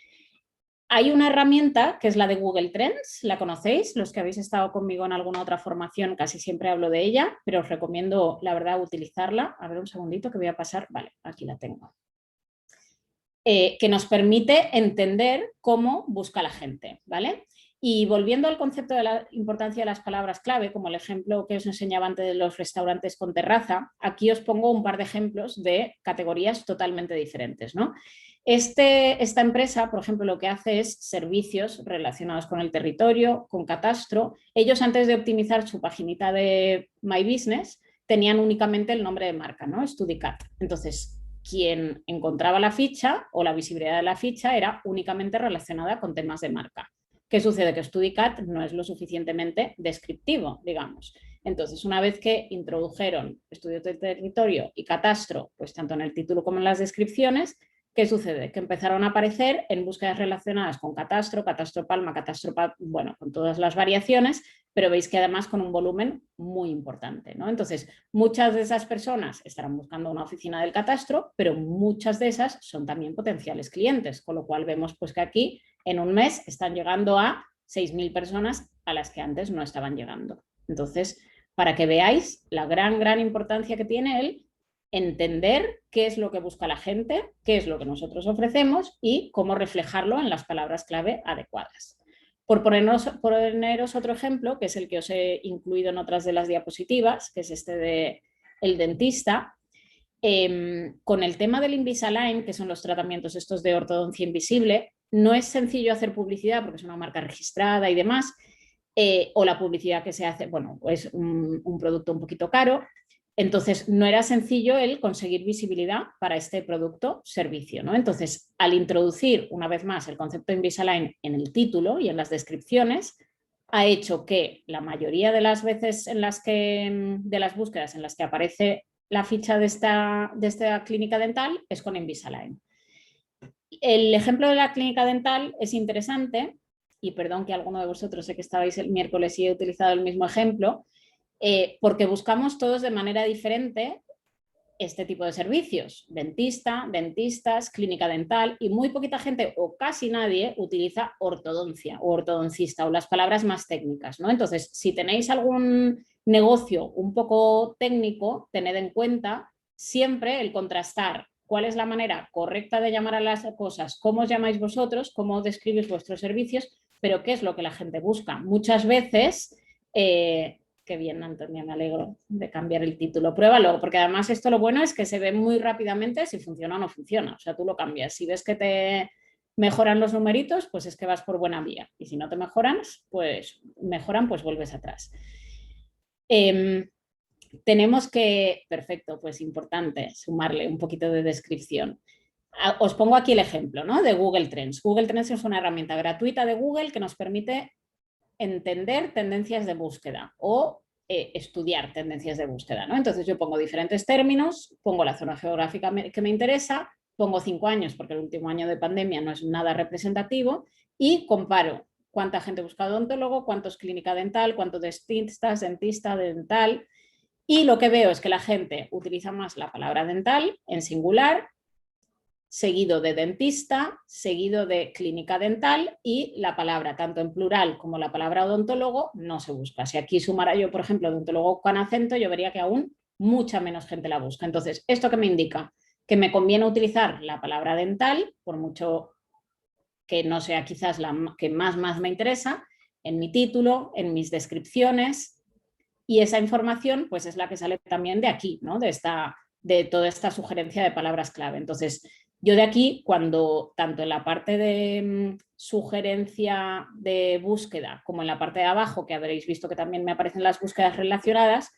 Hay una herramienta que es la de Google Trends, ¿la conocéis? Los que habéis estado conmigo en alguna otra formación casi siempre hablo de ella, pero os recomiendo, la verdad, utilizarla. A ver un segundito que voy a pasar. Vale, aquí la tengo. Que nos permite entender cómo busca la gente, ¿vale? Y volviendo al concepto de la importancia de las palabras clave, como el ejemplo que os enseñaba antes de los restaurantes con terraza, aquí os pongo un par de ejemplos de categorías totalmente diferentes, ¿no? Esta empresa, por ejemplo, lo que hace es servicios relacionados con el territorio, con catastro. Ellos, antes de optimizar su paginita de My Business, tenían únicamente el nombre de marca, ¿no? StudyCat. Entonces, quien encontraba la ficha o la visibilidad de la ficha era únicamente relacionada con temas de marca. ¿Qué sucede? Que StudyCat no es lo suficientemente descriptivo, digamos. Entonces, una vez que introdujeron estudios de territorio y catastro, pues tanto en el título como en las descripciones, ¿qué sucede? Que empezaron a aparecer en búsquedas relacionadas con catastro, catastro palma, bueno, con todas las variaciones, pero veis que además con un volumen muy importante, ¿no? Entonces, muchas de esas personas estarán buscando una oficina del catastro, pero muchas de esas son también potenciales clientes, con lo cual vemos pues que aquí en un mes están llegando a 6.000 personas a las que antes no estaban llegando. Entonces, para que veáis la gran importancia que tiene el entender qué es lo que busca la gente, qué es lo que nosotros ofrecemos y cómo reflejarlo en las palabras clave adecuadas. Por poneros otro ejemplo, que es el que os he incluido en otras de las diapositivas, que es este de el dentista, con el tema del Invisalign, que son los tratamientos estos de ortodoncia invisible, no es sencillo hacer publicidad porque es una marca registrada y demás, o la publicidad que se hace, bueno, es un producto un poquito caro. Entonces, no era sencillo el conseguir visibilidad para este producto-servicio, ¿no? Entonces, al introducir una vez más el concepto Invisalign en el título y en las descripciones, ha hecho que la mayoría de las veces de las búsquedas en las que aparece la ficha de esta clínica dental es con Invisalign. El ejemplo de la clínica dental es interesante, y perdón que alguno de vosotros, sé que estabais el miércoles y he utilizado el mismo ejemplo, porque buscamos todos de manera diferente este tipo de servicios, dentista, dentistas, clínica dental, y muy poquita gente o casi nadie utiliza ortodoncia o ortodoncista o las palabras más técnicas, ¿no? Entonces, si tenéis algún negocio un poco técnico, tened en cuenta siempre el contrastar cuál es la manera correcta de llamar a las cosas, cómo os llamáis vosotros, cómo describís vuestros servicios, pero qué es lo que la gente busca. Muchas veces qué bien, Antonia, me alegro de cambiar el título. Pruébalo, porque además esto lo bueno es que se ve muy rápidamente si funciona o no funciona. O sea, tú lo cambias. Si ves que te mejoran los numeritos, pues es que vas por buena vía. Y si no te mejoran, pues vuelves atrás. Tenemos que, perfecto, pues importante sumarle un poquito de descripción. Os pongo aquí el ejemplo, ¿no? De Google Trends. Google Trends es una herramienta gratuita de Google que nos permite entender tendencias de búsqueda o estudiar tendencias de búsqueda, ¿no? Entonces yo pongo diferentes términos, pongo la zona geográfica que me interesa, pongo 5 años porque el último año de pandemia no es nada representativo y comparo cuánta gente busca odontólogo, cuántos clínica dental, cuántos dentistas, dentista, dental, y lo que veo es que la gente utiliza más la palabra dental en singular, seguido de dentista, seguido de clínica dental y la palabra, tanto en plural como la palabra odontólogo, no se busca. Si aquí sumara yo, por ejemplo, odontólogo con acento, yo vería que aún mucha menos gente la busca. Entonces, ¿esto qué me indica? Que me conviene utilizar la palabra dental, por mucho que no sea quizás la que más me interesa, en mi título, en mis descripciones, y esa información pues es la que sale también de aquí, ¿no? De toda esta sugerencia de palabras clave. Entonces, yo de aquí, cuando tanto en la parte de sugerencia de búsqueda como en la parte de abajo, que habréis visto que también me aparecen las búsquedas relacionadas,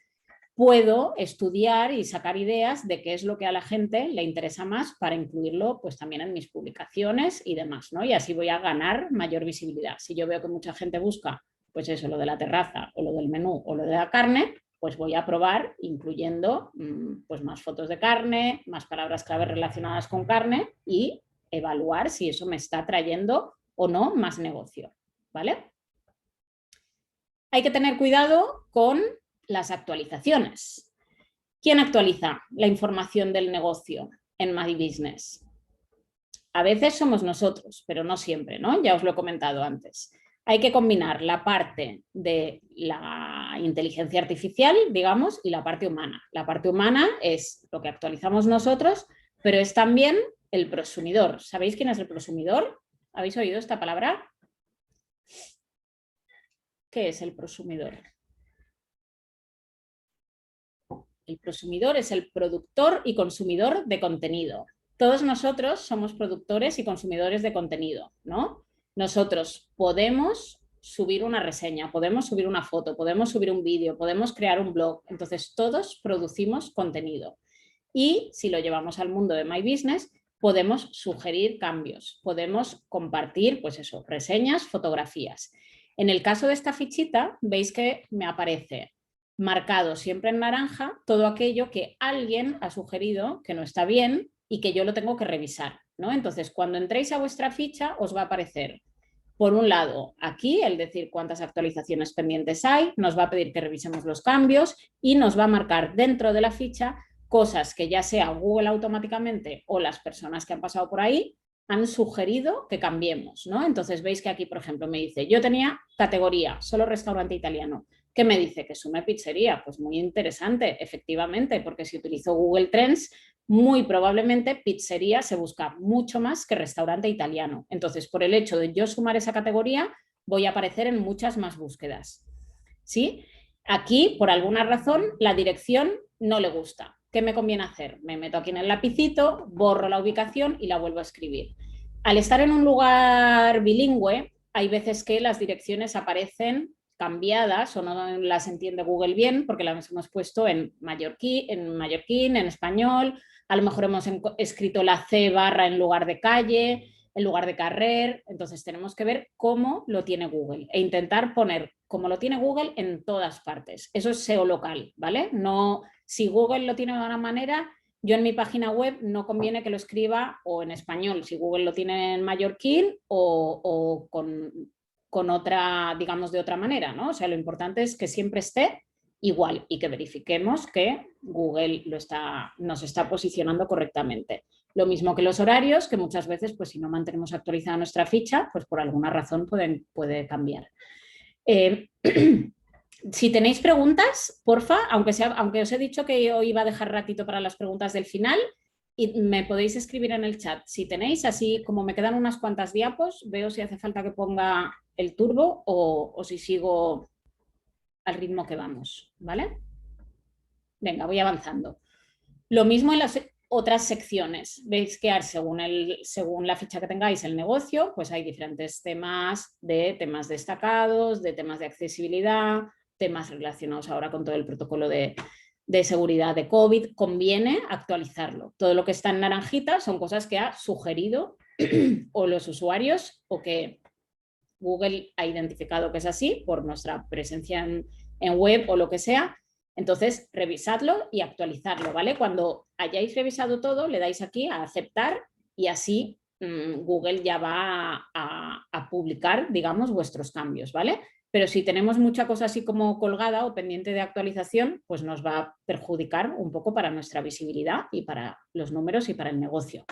puedo estudiar y sacar ideas de qué es lo que a la gente le interesa más para incluirlo pues también en mis publicaciones y demás, ¿no? Y así voy a ganar mayor visibilidad. Si yo veo que mucha gente busca pues eso, lo de la terraza o lo del menú o lo de la carne, pues voy a probar incluyendo pues más fotos de carne, más palabras clave relacionadas con carne y evaluar si eso me está trayendo o no más negocio, ¿vale? Hay que tener cuidado con las actualizaciones. ¿Quién actualiza la información del negocio en My Business? A veces somos nosotros, pero no siempre, ¿no? Ya os lo he comentado antes. Hay que combinar la parte de la inteligencia artificial, digamos, y la parte humana. La parte humana es lo que actualizamos nosotros, pero es también el prosumidor. ¿Sabéis quién es el prosumidor? ¿Habéis oído esta palabra? ¿Qué es el prosumidor? El prosumidor es el productor y consumidor de contenido. Todos nosotros somos productores y consumidores de contenido, ¿no? Nosotros podemos subir una reseña, podemos subir una foto, podemos subir un vídeo, podemos crear un blog. Entonces, todos producimos contenido. Y si lo llevamos al mundo de My Business, podemos sugerir cambios, podemos compartir, pues eso, reseñas, fotografías. En el caso de esta fichita, veis que me aparece marcado siempre en naranja todo aquello que alguien ha sugerido que no está bien y que yo lo tengo que revisar, ¿no? Entonces, cuando entréis a vuestra ficha, os va a aparecer, por un lado, aquí, el decir cuántas actualizaciones pendientes hay, nos va a pedir que revisemos los cambios y nos va a marcar dentro de la ficha cosas que ya sea Google automáticamente o las personas que han pasado por ahí han sugerido que cambiemos, ¿no? Entonces veis que aquí, por ejemplo, me dice, yo tenía categoría, solo restaurante italiano. ¿Qué me dice? Que sume pizzería. Pues muy interesante, efectivamente, porque si utilizo Google Trends, muy probablemente pizzería se busca mucho más que restaurante italiano. Entonces, por el hecho de yo sumar esa categoría, voy a aparecer en muchas más búsquedas. ¿Sí? Aquí, por alguna razón, la dirección no le gusta. ¿Qué me conviene hacer? Me meto aquí en el lapicito, borro la ubicación y la vuelvo a escribir. Al estar en un lugar bilingüe, hay veces que las direcciones aparecen cambiadas o no las entiende Google bien porque las hemos puesto en mallorquín, en español, a lo mejor hemos escrito la C barra en lugar de calle, en lugar de carrer. Entonces tenemos que ver cómo lo tiene Google e intentar poner como lo tiene Google en todas partes. Eso es SEO local, ¿vale? No, si Google lo tiene de una manera, yo en mi página web no conviene que lo escriba o en español, si Google lo tiene en mallorquín o con otra, digamos, de otra manera, ¿no? O sea, lo importante es que siempre esté igual y que verifiquemos que Google nos está posicionando correctamente. Lo mismo que los horarios, que muchas veces, pues si no mantenemos actualizada nuestra ficha, pues por alguna razón puede cambiar. Si tenéis preguntas, porfa, aunque os he dicho que yo iba a dejar ratito para las preguntas del final, y me podéis escribir en el chat si tenéis, así como me quedan unas cuantas diapos, veo si hace falta que ponga el turbo o si sigo al ritmo que vamos, ¿vale? Venga, voy avanzando. Lo mismo en las otras secciones. Veis que según la ficha que tengáis el negocio, pues hay diferentes temas destacados, de temas de accesibilidad, temas relacionados ahora con todo el protocolo de seguridad de COVID. Conviene actualizarlo. Todo lo que está en naranjita son cosas que ha sugerido o los usuarios o que Google ha identificado que es así por nuestra presencia en web o lo que sea. Entonces, revisadlo y actualizarlo, ¿vale? Cuando hayáis revisado todo, le dais aquí a aceptar y así Google ya va a publicar, digamos, vuestros cambios, ¿vale? Pero si tenemos mucha cosa así como colgada o pendiente de actualización, pues nos va a perjudicar un poco para nuestra visibilidad y para los números y para el negocio.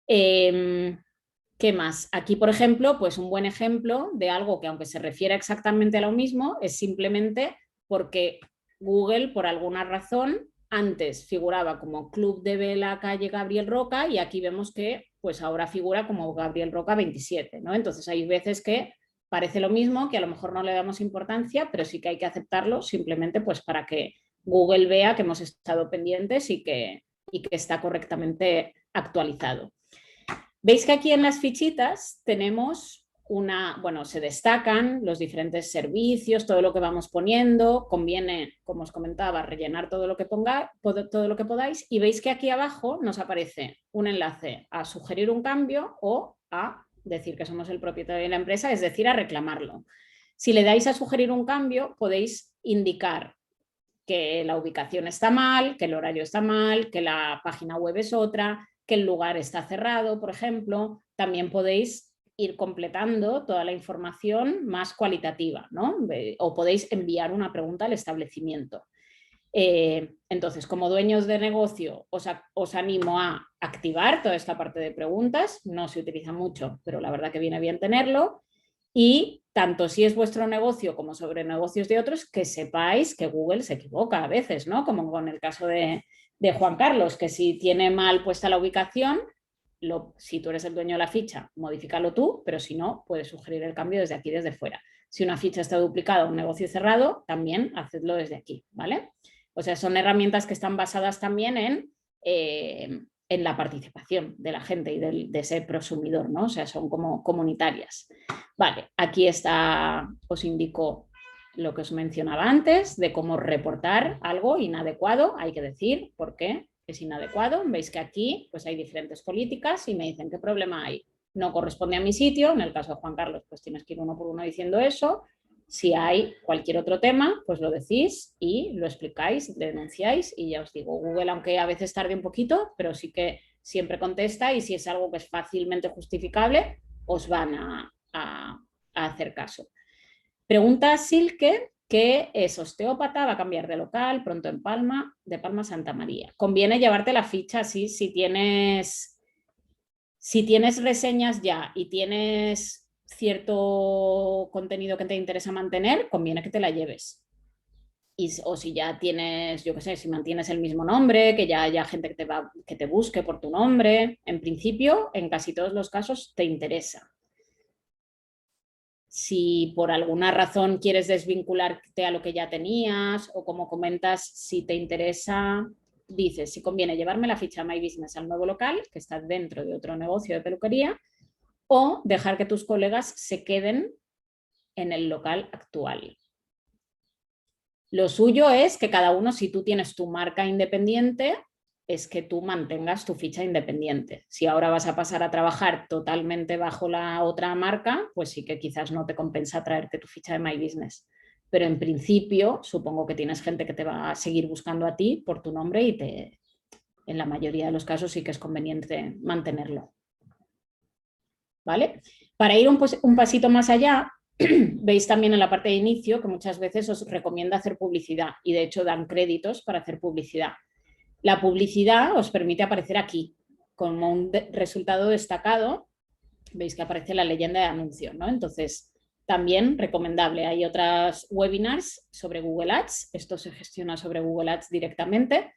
¿Qué más? Aquí, por ejemplo, pues un buen ejemplo de algo que aunque se refiere exactamente a lo mismo, es simplemente porque Google, por alguna razón, antes figuraba como Club de Vela Calle Gabriel Roca y aquí vemos que pues ahora figura como Gabriel Roca 27, ¿no? Entonces hay veces que parece lo mismo, que a lo mejor no le damos importancia, pero sí que hay que aceptarlo simplemente pues para que Google vea que hemos estado pendientes y que está correctamente actualizado. Veis que aquí en las fichitas tenemos se destacan los diferentes servicios, todo lo que vamos poniendo. Conviene, como os comentaba, rellenar todo lo que podáis y veis que aquí abajo nos aparece un enlace a sugerir un cambio o a decir que somos el propietario de la empresa, es decir, a reclamarlo. Si le dais a sugerir un cambio, podéis indicar que la ubicación está mal, que el horario está mal, que la página web es otra, que el lugar está cerrado, por ejemplo. También podéis ir completando toda la información más cualitativa, ¿no? O podéis enviar una pregunta al establecimiento. Entonces, como dueños de negocio, os animo a activar toda esta parte de preguntas. No se utiliza mucho, pero la verdad que viene bien tenerlo. Y tanto si es vuestro negocio como sobre negocios de otros, que sepáis que Google se equivoca a veces, ¿no? Como con el caso de Juan Carlos, que si tiene mal puesta la ubicación, si tú eres el dueño de la ficha, modifícalo tú, pero si no, puedes sugerir el cambio desde aquí, desde fuera. Si una ficha está duplicada o un negocio cerrado, también hacedlo desde aquí, ¿vale? O sea, son herramientas que están basadas también en en la participación de la gente y de ese prosumidor, ¿no? O sea, son como comunitarias. Vale, aquí está, os indico lo que os mencionaba antes, de cómo reportar algo inadecuado, hay que decir por qué es inadecuado. Veis que aquí pues hay diferentes políticas y me dicen qué problema hay. No corresponde a mi sitio, en el caso de Juan Carlos pues tienes que ir uno por uno diciendo eso. Si hay cualquier otro tema, pues lo decís y lo explicáis, denunciáis y ya os digo, Google, aunque a veces tarde un poquito, pero sí que siempre contesta y si es algo que es fácilmente justificable, os van a hacer caso. Pregunta Silke, que es osteópata, va a cambiar de local, pronto en Palma, de Palma a Santa María. Conviene llevarte la ficha así si tienes reseñas ya y tienes cierto contenido que te interesa mantener, conviene que te la lleves. O si ya tienes, yo qué sé, si mantienes el mismo nombre, que ya haya gente que te busque por tu nombre, en principio, en casi todos los casos, te interesa. Si por alguna razón quieres desvincularte a lo que ya tenías o como comentas, si te interesa, dices si conviene llevarme la ficha My Business al nuevo local, que está dentro de otro negocio de peluquería, o dejar que tus colegas se queden en el local actual. Lo suyo es que cada uno, si tú tienes tu marca independiente, es que tú mantengas tu ficha independiente. Si ahora vas a pasar a trabajar totalmente bajo la otra marca, pues sí que quizás no te compensa traerte tu ficha de My Business. Pero en principio, supongo que tienes gente que te va a seguir buscando a ti por tu nombre y en la mayoría de los casos sí que es conveniente mantenerlo. ¿Vale? Para ir un pasito más allá, veis también en la parte de inicio que muchas veces os recomienda hacer publicidad y de hecho dan créditos para hacer publicidad. La publicidad os permite aparecer aquí como un resultado destacado. Veis que aparece la leyenda de anuncio, ¿no? Entonces, también recomendable. Hay otras webinars sobre Google Ads. Esto se gestiona sobre Google Ads directamente.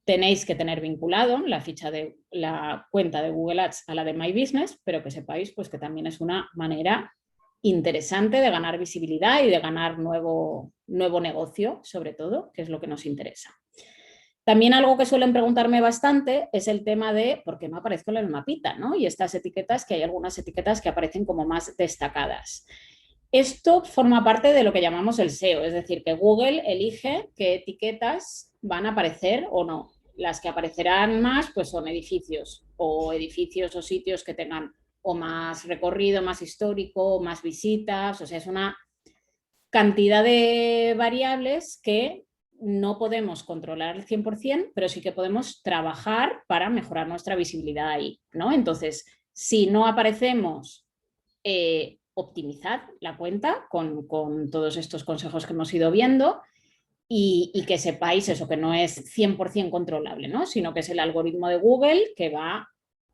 Tenéis que tener vinculado la ficha de la cuenta de Google Ads a la de My Business, pero que sepáis pues, que también es una manera interesante de ganar visibilidad y de ganar nuevo negocio, sobre todo, que es lo que nos interesa. También algo que suelen preguntarme bastante es el tema de por qué me aparezco en el mapita, ¿no? Y estas etiquetas, que hay algunas etiquetas que aparecen como más destacadas. Esto forma parte de lo que llamamos el SEO, es decir, que Google elige qué etiquetas van a aparecer o no. Las que aparecerán más pues son edificios o sitios que tengan o más recorrido, más histórico, más visitas, o sea, es una cantidad de variables que no podemos controlar al 100%, pero sí que podemos trabajar para mejorar nuestra visibilidad ahí, ¿no? Entonces, si no aparecemos, optimizad la cuenta con todos estos consejos que hemos ido viendo y que sepáis eso, que no es 100% controlable, ¿no? Sino que es el algoritmo de Google que va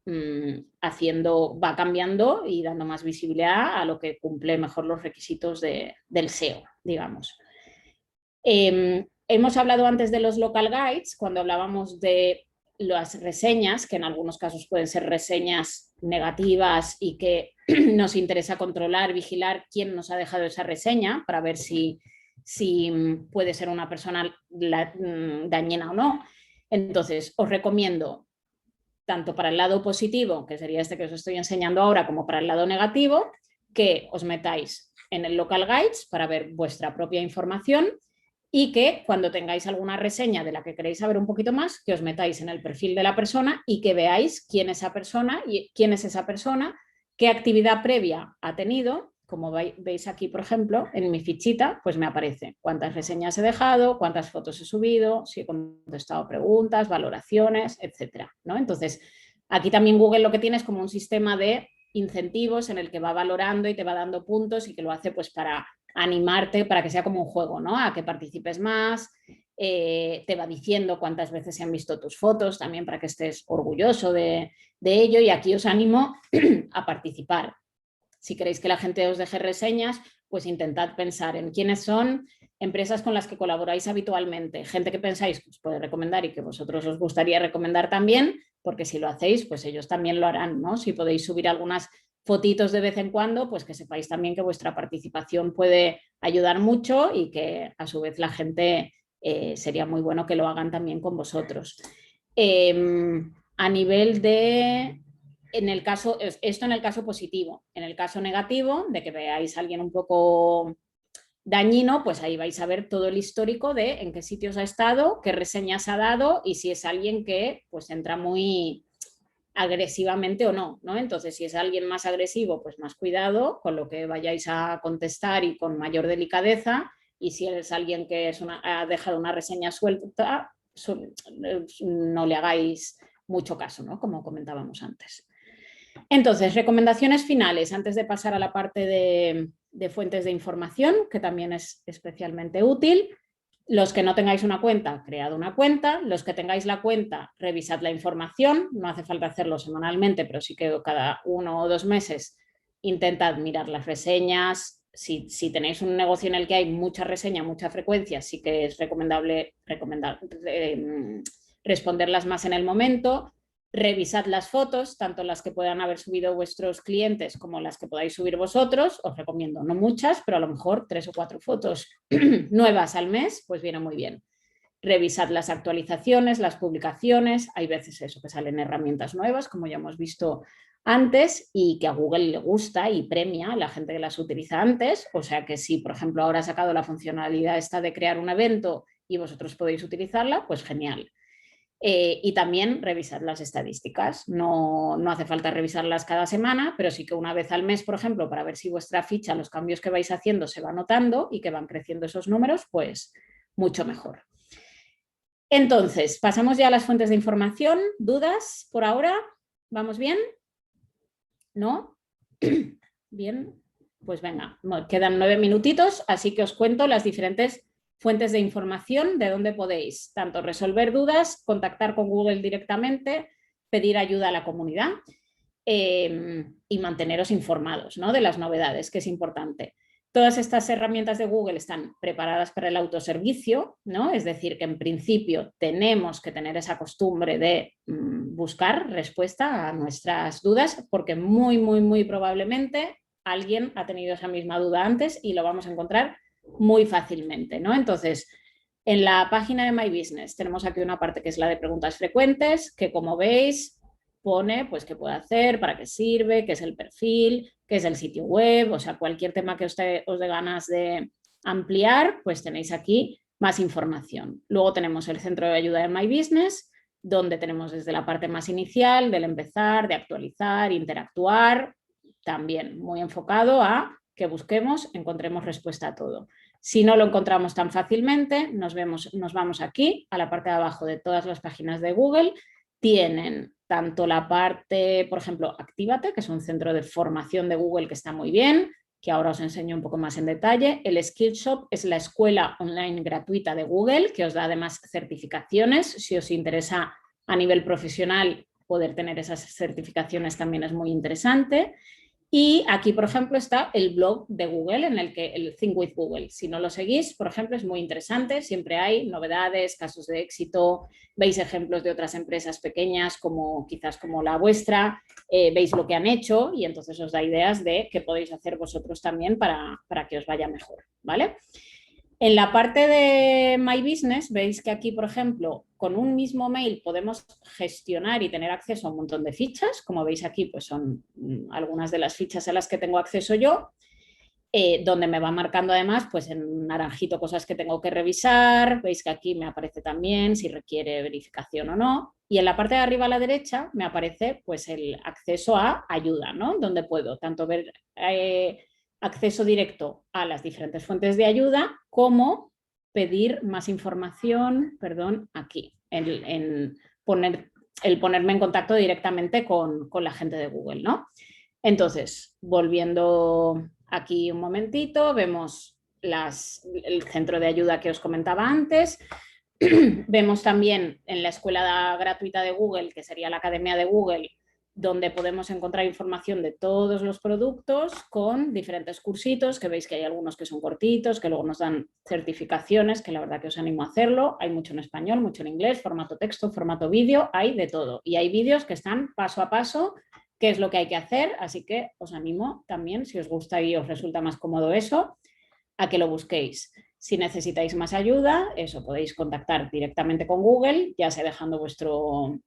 va cambiando y dando más visibilidad a lo que cumple mejor los requisitos del SEO, digamos. Hemos hablado antes de los local guides, cuando hablábamos de las reseñas, que en algunos casos pueden ser reseñas negativas y que nos interesa controlar, vigilar quién nos ha dejado esa reseña para ver si puede ser una persona dañina o no. Entonces, os recomiendo tanto para el lado positivo, que sería este que os estoy enseñando ahora, como para el lado negativo, que os metáis en el local guides para ver vuestra propia información y que cuando tengáis alguna reseña de la que queréis saber un poquito más, que os metáis en el perfil de la persona y que veáis quién es esa persona, qué actividad previa ha tenido. Como veis aquí, por ejemplo, en mi fichita, pues me aparece cuántas reseñas he dejado, cuántas fotos he subido, si he contestado preguntas, valoraciones, etcétera, ¿no? Entonces, aquí también Google lo que tiene es como un sistema de incentivos en el que va valorando y te va dando puntos y que lo hace pues para animarte, para que sea como un juego, ¿no? A que participes más, te va diciendo cuántas veces se han visto tus fotos, también para que estés orgulloso de ello y aquí os animo a participar. Si queréis que la gente os deje reseñas, pues intentad pensar en quiénes son empresas con las que colaboráis habitualmente, gente que pensáis que os puede recomendar y que vosotros os gustaría recomendar también, porque si lo hacéis, pues ellos también lo harán, ¿no? Si podéis subir algunas fotitos de vez en cuando, pues que sepáis también que vuestra participación puede ayudar mucho y que a su vez la gente sería muy bueno que lo hagan también con vosotros. a nivel de, esto en el caso positivo. En el caso negativo, de que veáis a alguien un poco dañino, pues ahí vais a ver todo el histórico de en qué sitios ha estado, qué reseñas ha dado y si es alguien que pues entra muy agresivamente o no, ¿no? Entonces, si es alguien más agresivo, pues más cuidado con lo que vayáis a contestar y con mayor delicadeza. Y si es alguien que ha dejado una reseña suelta, no le hagáis mucho caso, ¿no? Como comentábamos antes. Entonces, recomendaciones finales, antes de pasar a la parte de fuentes de información, que también es especialmente útil. Los que no tengáis una cuenta, cread una cuenta. Los que tengáis la cuenta, revisad la información. No hace falta hacerlo semanalmente, pero sí que cada 1 o 2 meses intentad mirar las reseñas. Si tenéis un negocio en el que hay mucha reseña, mucha frecuencia, sí que es recomendable responderlas más en el momento. Revisad las fotos, tanto las que puedan haber subido vuestros clientes como las que podáis subir vosotros. Os recomiendo, no muchas, pero a lo mejor 3 o 4 fotos nuevas al mes, pues viene muy bien. Revisad las actualizaciones, las publicaciones. Hay veces eso, que salen herramientas nuevas, como ya hemos visto antes, y que a Google le gusta y premia a la gente que las utiliza antes. O sea que si, por ejemplo, ahora ha sacado la funcionalidad esta de crear un evento y vosotros podéis utilizarla, pues genial. Y también revisar las estadísticas. No hace falta revisarlas cada semana, pero sí que una vez al mes, por ejemplo, para ver si vuestra ficha, los cambios que vais haciendo se van notando y que van creciendo esos números, pues mucho mejor. Entonces, pasamos ya a las fuentes de información. ¿Dudas por ahora? ¿Vamos bien? ¿No? Bien, pues venga, quedan 9 minutitos, así que os cuento las diferentes fuentes de información de donde podéis tanto resolver dudas, contactar con Google directamente, pedir ayuda a la comunidad y manteneros informados, ¿no?, de las novedades, que es importante. Todas estas herramientas de Google están preparadas para el autoservicio, ¿no? Es decir, que en principio tenemos que tener esa costumbre de buscar respuesta a nuestras dudas, porque muy probablemente alguien ha tenido esa misma duda antes y lo vamos a encontrar muy fácilmente, ¿no? Entonces, en la página de My Business tenemos aquí una parte que es la de preguntas frecuentes, que como veis pone pues qué puede hacer, para qué sirve, qué es el perfil, qué es el sitio web, o sea, cualquier tema que os dé ganas de ampliar, pues tenéis aquí más información. Luego tenemos el centro de ayuda de My Business, donde tenemos desde la parte más inicial, del empezar, de actualizar, interactuar, también muy enfocado a que busquemos, encontremos respuesta a todo. Si no lo encontramos tan fácilmente, nos vamos aquí, a la parte de abajo de todas las páginas de Google. Tienen tanto la parte, por ejemplo, Actívate, que es un centro de formación de Google que está muy bien, que ahora os enseño un poco más en detalle. El Skillshop es la escuela online gratuita de Google, que os da además certificaciones. Si os interesa a nivel profesional poder tener esas certificaciones también es muy interesante. Y aquí, por ejemplo, está el blog de Google, en el que el Think with Google. Si no lo seguís, por ejemplo, es muy interesante. Siempre hay novedades, casos de éxito, veis ejemplos de otras empresas pequeñas, quizás como la vuestra, veis lo que han hecho y entonces os da ideas de qué podéis hacer vosotros también para que os vaya mejor, ¿vale? En la parte de My Business, veis que aquí, por ejemplo, con un mismo mail podemos gestionar y tener acceso a un montón de fichas. Como veis aquí, pues son algunas de las fichas a las que tengo acceso yo, donde me va marcando además, pues en naranjito, cosas que tengo que revisar. Veis que aquí me aparece también si requiere verificación o no. Y en la parte de arriba a la derecha me aparece pues el acceso a ayuda, ¿no? Donde puedo tanto ver acceso directo a las diferentes fuentes de ayuda, como pedir más información, aquí, el ponerme en contacto directamente con la gente de Google, ¿no? Entonces, volviendo aquí un momentito, vemos el centro de ayuda que os comentaba antes. Vemos también en la escuela gratuita de Google, que sería la Academia de Google, donde podemos encontrar información de todos los productos con diferentes cursitos, que veis que hay algunos que son cortitos, que luego nos dan certificaciones, que la verdad que os animo a hacerlo. Hay mucho en español, mucho en inglés, formato texto, formato vídeo, hay de todo. Y hay vídeos que están paso a paso, qué es lo que hay que hacer, así que os animo también, si os gusta y os resulta más cómodo eso, a que lo busquéis. Si necesitáis más ayuda, eso, podéis contactar directamente con Google, ya sea dejando vuestro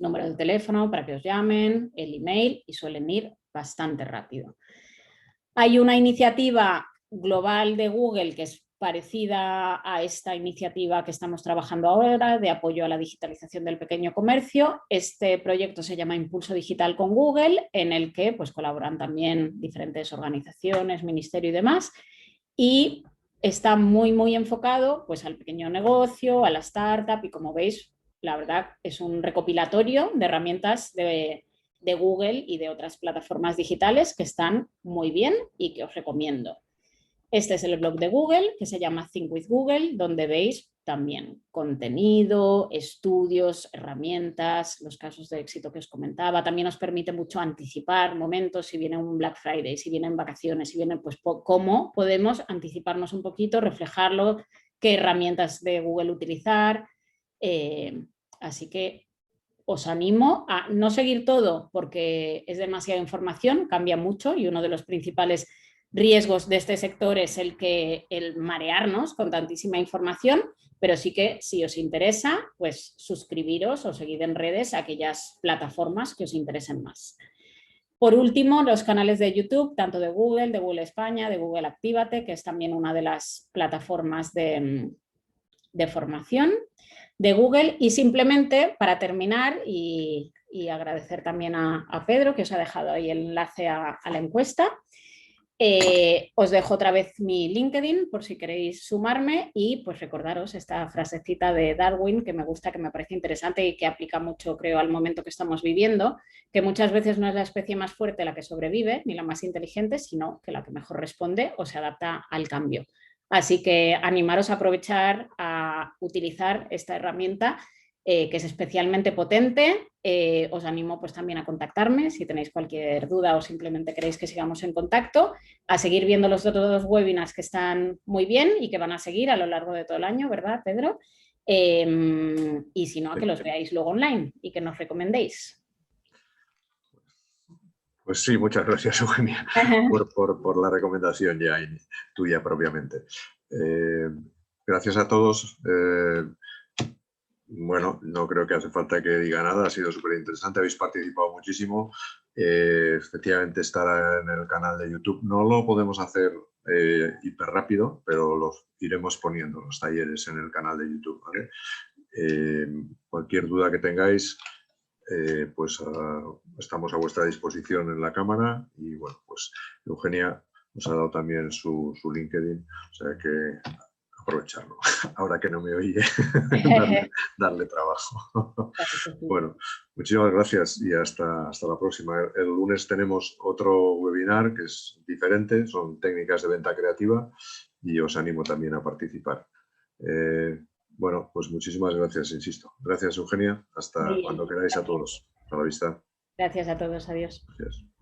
número de teléfono para que os llamen, el email y suelen ir bastante rápido. Hay una iniciativa global de Google que es parecida a esta iniciativa que estamos trabajando ahora de apoyo a la digitalización del pequeño comercio. Este proyecto se llama Impulso Digital con Google, en el que pues, colaboran también diferentes organizaciones, ministerio y demás, y está muy enfocado pues, al pequeño negocio, a la startup, y como veis, la verdad es un recopilatorio de herramientas de Google y de otras plataformas digitales que están muy bien y que os recomiendo. Este es el blog de Google, que se llama Think with Google, donde veis también contenido, estudios, herramientas, los casos de éxito que os comentaba. También os permite mucho anticipar momentos, si viene un Black Friday, si vienen vacaciones, si vienen, pues cómo podemos anticiparnos un poquito, reflejarlo, qué herramientas de Google utilizar. Así que os animo a no seguir todo porque es demasiada información, cambia mucho, y uno de los principales riesgos de este sector es el marearnos con tantísima información, pero sí que si os interesa, pues suscribiros o seguid en redes aquellas plataformas que os interesen más. Por último, los canales de YouTube, tanto de Google España, de Google Actívate, que es también una de las plataformas de formación de Google. Y simplemente para terminar y agradecer también a Pedro, que os ha dejado ahí el enlace a la encuesta, os dejo otra vez mi LinkedIn por si queréis sumarme, y pues recordaros esta frasecita de Darwin que me gusta, que me parece interesante y que aplica mucho, creo, al momento que estamos viviendo, que muchas veces no es la especie más fuerte la que sobrevive ni la más inteligente, sino que la que mejor responde o se adapta al cambio. Así que animaros a aprovechar, a utilizar esta herramienta que es especialmente potente. Os animo pues también a contactarme si tenéis cualquier duda o simplemente queréis que sigamos en contacto, a seguir viendo los otros webinars que están muy bien y que van a seguir a lo largo de todo el año, ¿verdad, Pedro? Y si no, a que los veáis luego online y que nos recomendéis. Pues sí, muchas gracias, Eugenia, por la recomendación ya tuya propiamente. Gracias a todos. Bueno, no creo que hace falta que diga nada, ha sido súper interesante, habéis participado muchísimo. Efectivamente, estar en el canal de YouTube no lo podemos hacer hiper rápido, pero los iremos poniendo los talleres en el canal de YouTube, ¿vale? Cualquier duda que tengáis, pues estamos a vuestra disposición en la cámara. Y bueno, pues Eugenia nos ha dado también su LinkedIn, o sea que aprovecharlo, ahora que no me oye, darle trabajo. Bueno, muchísimas gracias y hasta la próxima. El lunes tenemos otro webinar que es diferente, son técnicas de venta creativa, y os animo también a participar. Bueno, pues muchísimas gracias, insisto. Gracias, Eugenia. Hasta cuando queráis a todos. A la vista. Gracias a todos. Adiós. Gracias.